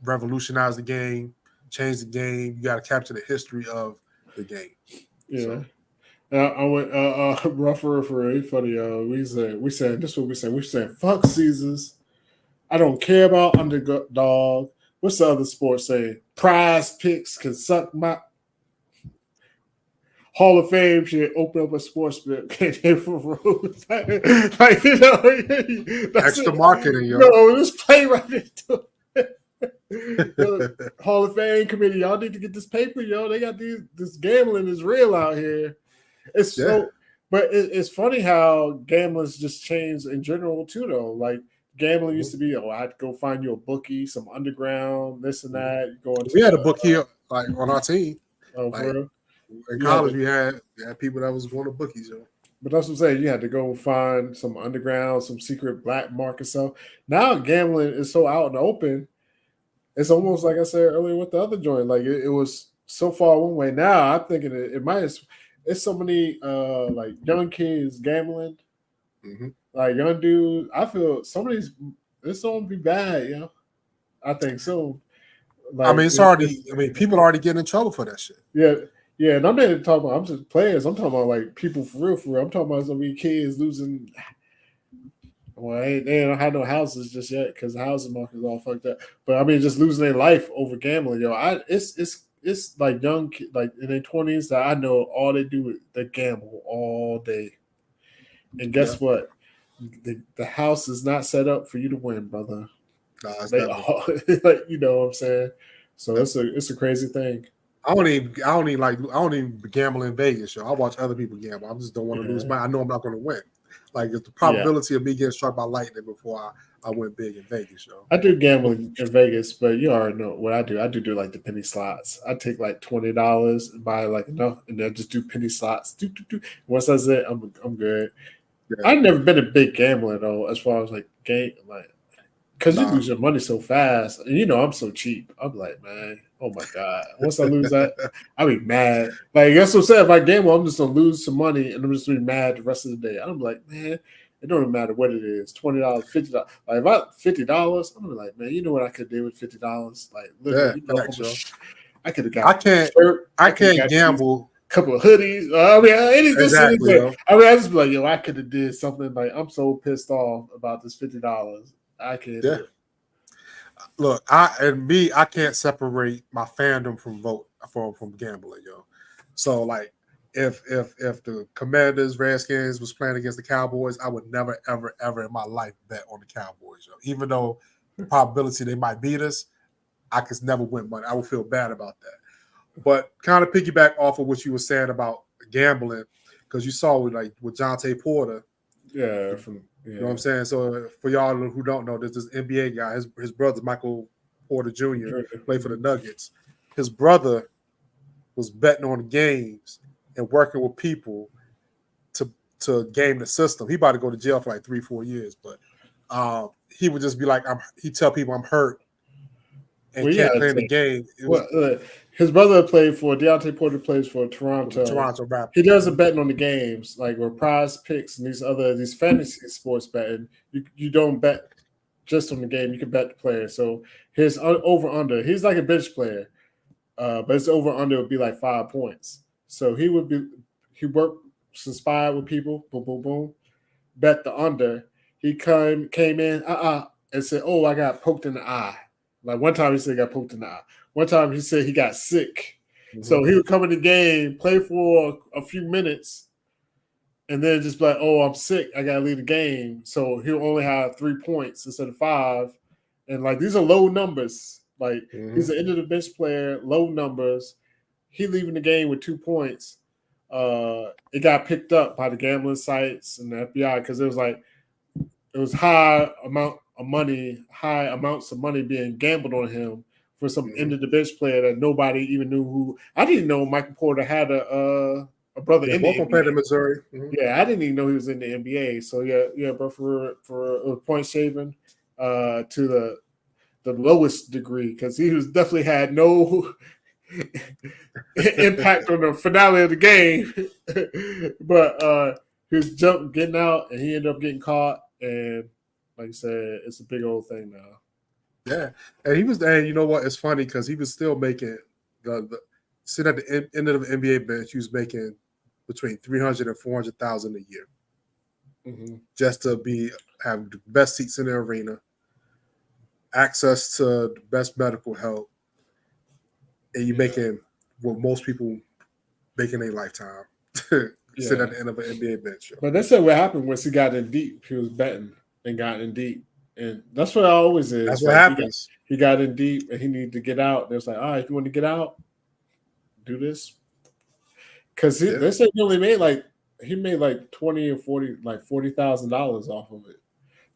revolutionize the game, change the game, you got to capture the history of the game. Yeah. So. I went rougher for a funny. We said this is what we said. We said fuck Caesars. I don't care about underdog. What's the other sport say? Prize picks can suck my. Hall of Fame should open up a sports book for rules. Like, extra marketing, yo. No, just play right into it. Hall of Fame committee, y'all need to get this paper, yo. They got this gambling is real out here. But it's funny how gambling's just changed in general too, though. Like gambling used to be, oh, I had to go find you a bookie, some underground, this and that. You go into We had a book here, like on our team. for Like, real? in You college, had we had people that was going to bookies. Yo. But that's what I'm saying. You had to go find some underground, some secret black market stuff. Now gambling is so out in the open. It's almost like I said earlier with the other joint. Like it was so far one way. Now I'm thinking it might. It's so many like young kids gambling, like young dudes. I feel some of these. This don't be bad, you know. I think so. Like I mean, it's already. I mean, people are already getting in trouble for that shit. Yeah. Yeah, and I'm not even talking about. I'm just players. I'm talking about like people for real, for real. I'm talking about some of these kids losing. Well, they don't have no houses just yet because the housing market is all fucked up. But I mean, just losing their life over gambling, yo. It's like young kids, like in their 20s that I know all they do is they gamble all day. And guess what? The house is not set up for you to win, brother. Nah, it's They never. all, like, you know what I'm saying? So it's a crazy thing. I don't even gamble in Vegas, yo. I watch other people gamble. I just don't want to lose money. I know I'm not going to win. Like it's the probability of me getting struck by lightning before I went big in Vegas, yo. I do gambling in Vegas, but you already know what I do. I do like the penny slots. I take like $20 and buy like enough, and then just do penny slots. Once that's it, I'm good. Yeah. I've never been a big gambler though, as far as like game, like because you lose your money so fast. And you know I'm so cheap. I'm like, man, oh my god. Once I lose that, I'll be mad. Like that's what I'm saying. If I gamble, I'm just gonna lose some money, and I'm just gonna be mad the rest of the day. I'm like, man. It don't matter what it is, $20, $50. Like if I $50, I'm gonna be like, man, you know what I could do with $50? Like literally, I could have got. I can't gamble. A couple of hoodies. I mean, anything. Exactly, I mean, I just be like, yo, I could have did something. Like I'm so pissed off about this $50. I can't. Yeah. Look, I can't separate my fandom from gambling, yo. So like. If the Commanders, Redskins was playing against the Cowboys, I would never, ever, ever in my life bet on the Cowboys. Yo. Even though the probability they might beat us, I could never win money. I would feel bad about that. But kind of piggyback off of what you were saying about gambling, because you saw with Jonte Porter. Yeah. You know what I'm saying? So for y'all who don't know, there's this NBA guy, his brother, Michael Porter Jr., played for the Nuggets. His brother was betting on the games and working with people to game the system. He about to go to jail for like 3-4 years, but he would just be like, he'd tell people I'm hurt and can't play in the game. His brother Deontay Porter plays for Toronto Raptors. He does a betting on the games, like where Prize Picks and these fantasy sports betting. You don't bet just on the game. You can bet the player. So his over under, he's like a bench player, but his over under would be like 5 points. So he worked, conspired with people, boom, boom, boom, bet the under. He came in, and said, oh, I got poked in the eye. Like one time he said he got poked in the eye. One time he said he got sick. Mm-hmm. So he would come in the game, play for a few minutes, and then just be like, oh, I'm sick. I got to leave the game. So he'll only have 3 points instead of 5. And like these are low numbers. Like he's an end of the bench player, low numbers. He leaving the game with 2 points. It got picked up by the gambling sites and the FBI because it was high amounts of money being gambled on him for some end of the bench player that nobody even knew who. I didn't know Michael Porter had a brother in the NBA. Played in Missouri. Yeah, I didn't even know he was in the NBA. So yeah, but for point shaving to the lowest degree because he was definitely had no impact on the finale of the game. But he was getting out and he ended up getting caught. And like I said, it's a big old thing now. Yeah. And you know what? It's funny because he was still making sitting at the end of the NBA bench, he was making between $300,000 and $400,000 a year. Just to have the best seats in the arena, access to the best medical help. And you're making what most people make in a lifetime. Sitting at the end of an NBA bench. But they said what happened was he got in deep. He was betting and got in deep. And that's what it always is. That's what happens. He got in deep and he needed to get out. And it was like, all right, if you want to get out, do this. Because they said he only made he made like 20 or 40, like $40,000 off of it.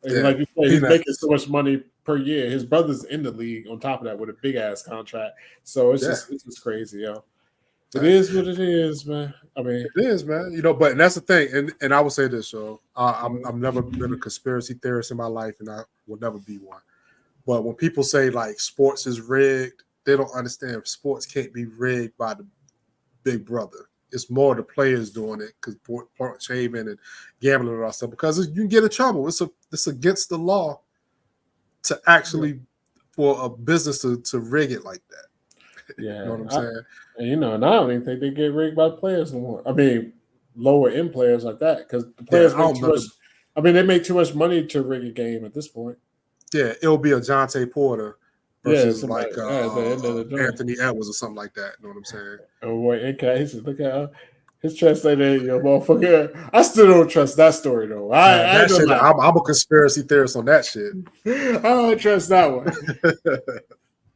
And Yeah, like you said, he's making peanuts. so much money per year. His brother's in the league on top of that with a big ass contract. So Yeah, it's just crazy, yo. It right. is what it is, man. I mean, It is, man. But that's the thing, and I would say this, yo. I've never been a conspiracy theorist in my life, and I will never be one. But when people say like sports is rigged, they don't understand sports can't be rigged by the big brother. It's more the players doing it because shaving and gambling and all stuff. Because you can get in trouble. It's against the law to actually for a business to rig it like that. You know yeah. what I'm saying? And I don't even think they get rigged by players no more. I mean, lower end players like that because the Yeah, players I make don't too know. much. I mean, they make too much money to rig a game at this point. Yeah, it'll be a Jonte Porter Yeah, versus somebody like at the end of the day. Anthony Edwards or something like that. You know what I'm saying? Oh boy, okay. He said, look at his translator, yo, motherfucker. I still don't trust that story though. I ain't That gonna shit, lie. I'm a conspiracy theorist on that shit. I don't trust that one.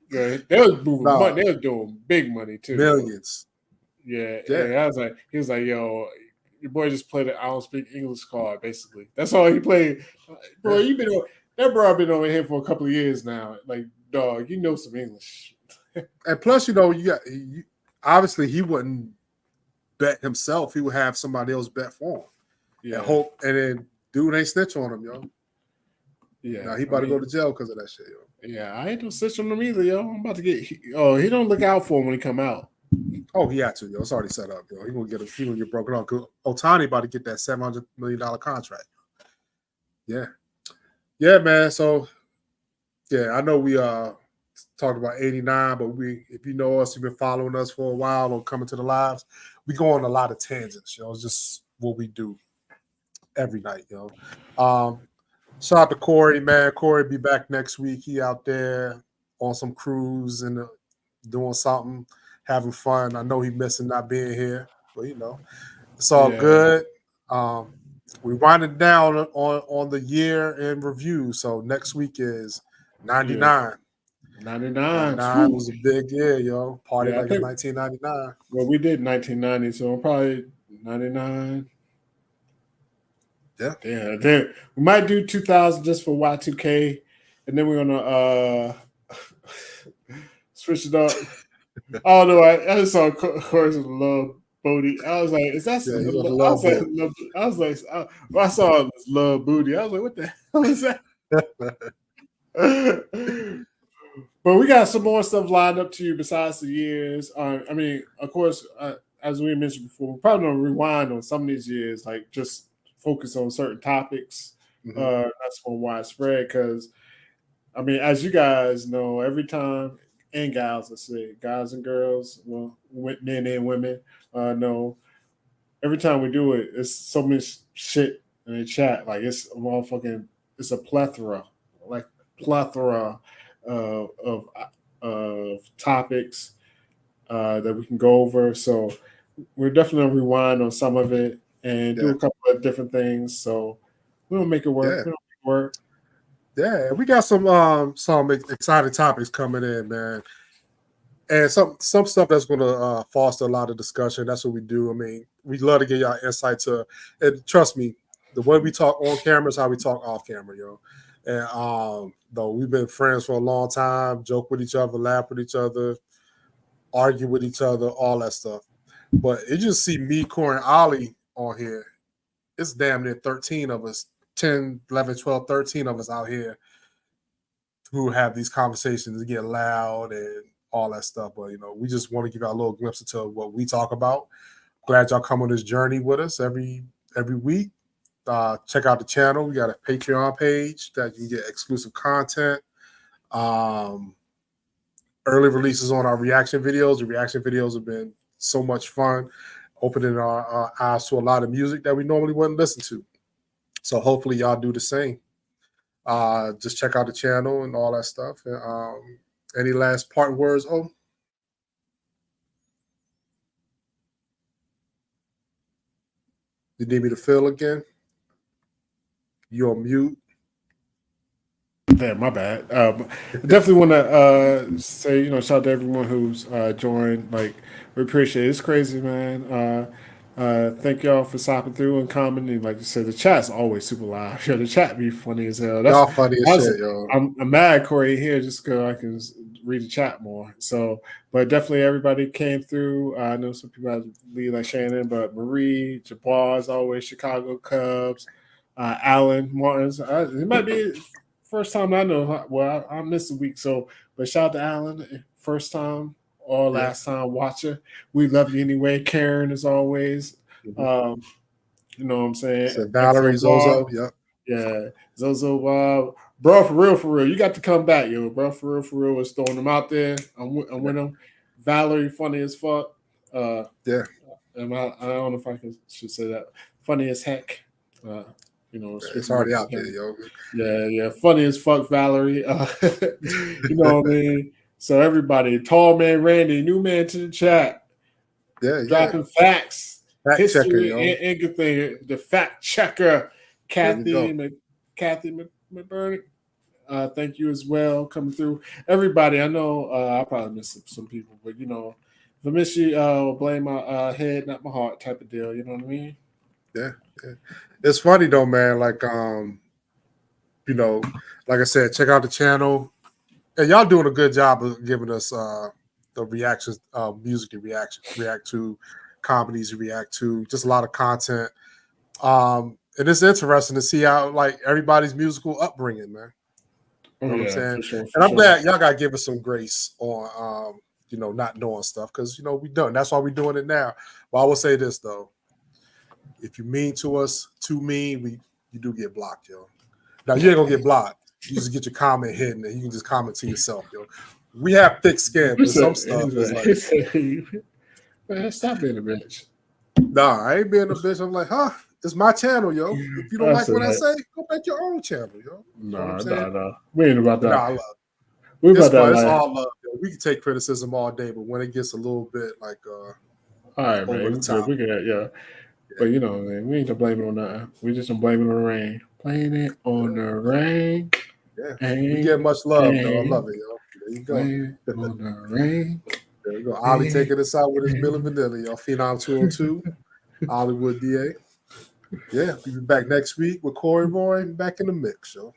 Yeah, they was moving No, money. They was doing big money too. millions. Yeah, Yeah, and I was like, he was like, yo, your boy just played an I don't speak English card, basically. That's all he played. Bro, that bro been over here for a couple of years now. Like, dog, you know some English. and plus, obviously he wouldn't bet himself. He would have somebody else bet for him. Yeah. And then dude ain't snitch on him, yo. Yeah. Now he about to go to jail because of that shit, yo. Yeah, I ain't no snitch on him either, yo. I'm about to get. He don't look out for him when he come out. Oh, he had to, yo. It's already set up, yo. He gonna get broken up. Cause Otani about to get that $700 million contract. Yeah, yeah, man. So, yeah, I know we talked about 89, but if you know us, you've been following us for a while or coming to the lives, we go on a lot of tangents, yo. It's just what we do every night, yo. Shout out to Corey, man. Corey be back next week. He out there on some cruise and doing something, having fun. I know he missing not being here, but it's all good. We winding down on the year in review. So next week is 99. 99. 99 was a big year, yo. Party Yeah, I like it's think 1999. well, we did 1990, so I'm probably 99. Yeah. Yeah, then we might do 2000 just for Y2K, and then we're gonna switch it up. Oh no, I just saw Chorus of Love Booty. I was like, is that? Yeah, he's on the I love was like, boat. I was like, I saw this Love Booty. I was like, what the hell is that? But we got some more stuff lined up to you besides the years. I mean, of course, as we mentioned before, we're probably gonna rewind on some of these years, like just focus on certain topics. That's more widespread because, I mean, as you guys know, every time, and gals, let's say, guys and girls, well, men and women know, every time we do it, it's so much shit in the chat. Like it's a motherfucking, it's a plethora, like plethora of topics that we can go over. So we're definitely gonna rewind on some of it and do a couple of different things. So we don't make it work. Yeah. We don't make it work. Yeah, we got some exciting topics coming in, man, and some stuff that's going to foster a lot of discussion. That's what we do. I mean, we love to get y'all insight to, and trust me, the way we talk on camera is how we talk off camera, yo. And though we've been friends for a long time, joke with each other, laugh with each other, argue with each other, all that stuff. But it just see me, Corey, and Ollie on here. It's damn near 13 of us, 10, 11, 12, 13 of us out here who have these conversations and get loud and all that stuff. But, we just want to give y'all a little glimpse into what we talk about. Glad y'all come on this journey with us every week. Check out the channel. We got a Patreon page that you can get exclusive content. Early releases on our reaction videos. The reaction videos have been so much fun, opening our eyes to a lot of music that we normally wouldn't listen to. So hopefully y'all do the same. Just check out the channel and all that stuff. And, any last part words? Oh, you need me to fill again? You on mute? Damn, my bad. I definitely want to say, shout out to everyone who's joined. Like, we appreciate it. It's crazy, man. Thank y'all for stopping through and commenting. Like you said, the chat's always super live. Yo, the chat be funny as hell. Y'all funny as That's shit, yo. I'm mad Corey here just because I can read the chat more. So, but definitely everybody came through. I know some people had to leave like Shannon, but Marie, Jabbar, as always, Chicago Cubs, Alan Martins. It might be first time I know. Well, I missed a week, so but shout out to Alan, first time or last time watcher. We love you anyway. Karen, as always. You know what I'm saying? So Valerie, Zozo, yep. Yeah, Zozo, bro, for real. You got to come back, yo, bro, for real. Was throwing them out there. I'm with them. Valerie, funny as fuck. Yeah. I don't know if should say that. Funny as heck. You know, it's already out there, yo. Yeah. Funny as fuck, Valerie. You know what I mean? So everybody, tall man Randy, new man to the chat. Yeah, dropping facts, fact history, checker, yo. and good thing. The fact checker, Kathy McBurney. Thank you as well coming through. Everybody, I know I probably missed some people, but you know, if I miss you, blame my head, not my heart, type of deal. You know what I mean? Yeah. It's funny though, man. Like, you know, like I said, check out the channel. And y'all doing a good job of giving us the reactions, music to react to, comedies to react to, just a lot of content. And it's interesting to see how like everybody's musical upbringing, man. You know what I'm saying? Sure, and I'm glad y'all gotta give us some grace on you know, not knowing stuff, because you know we don't. That's why we're doing it now. But I will say this though. If you mean to us, too mean, you do get blocked, yo. Now you ain't gonna get blocked. You just get your comment hidden, and you can just comment to yourself, yo. We have thick skin, but some stuff is like, man, stop being a bitch. Nah, I ain't being a bitch. I'm like, huh? It's my channel, yo. If you don't like what I say, go make your own channel, yo. Nah. We ain't about that. Nah, I love it. We it's about fun. that. It's all love. Yo. We can take criticism all day, but when it gets a little bit like all right, over man, the top. we can, yeah. But you know, man, we ain't gonna blame it on nothing. We just gonna blame it on the rain. Blame it on the rain. Yeah, you get much love, though. I love it, yo. There you go. Blame it on the rain. There you go. Ollie taking us out with his Milli Vanilli, yo. Phenom 202, Hollywood DA. Yeah, we'll be back next week with Corey Roy back in the mix, yo.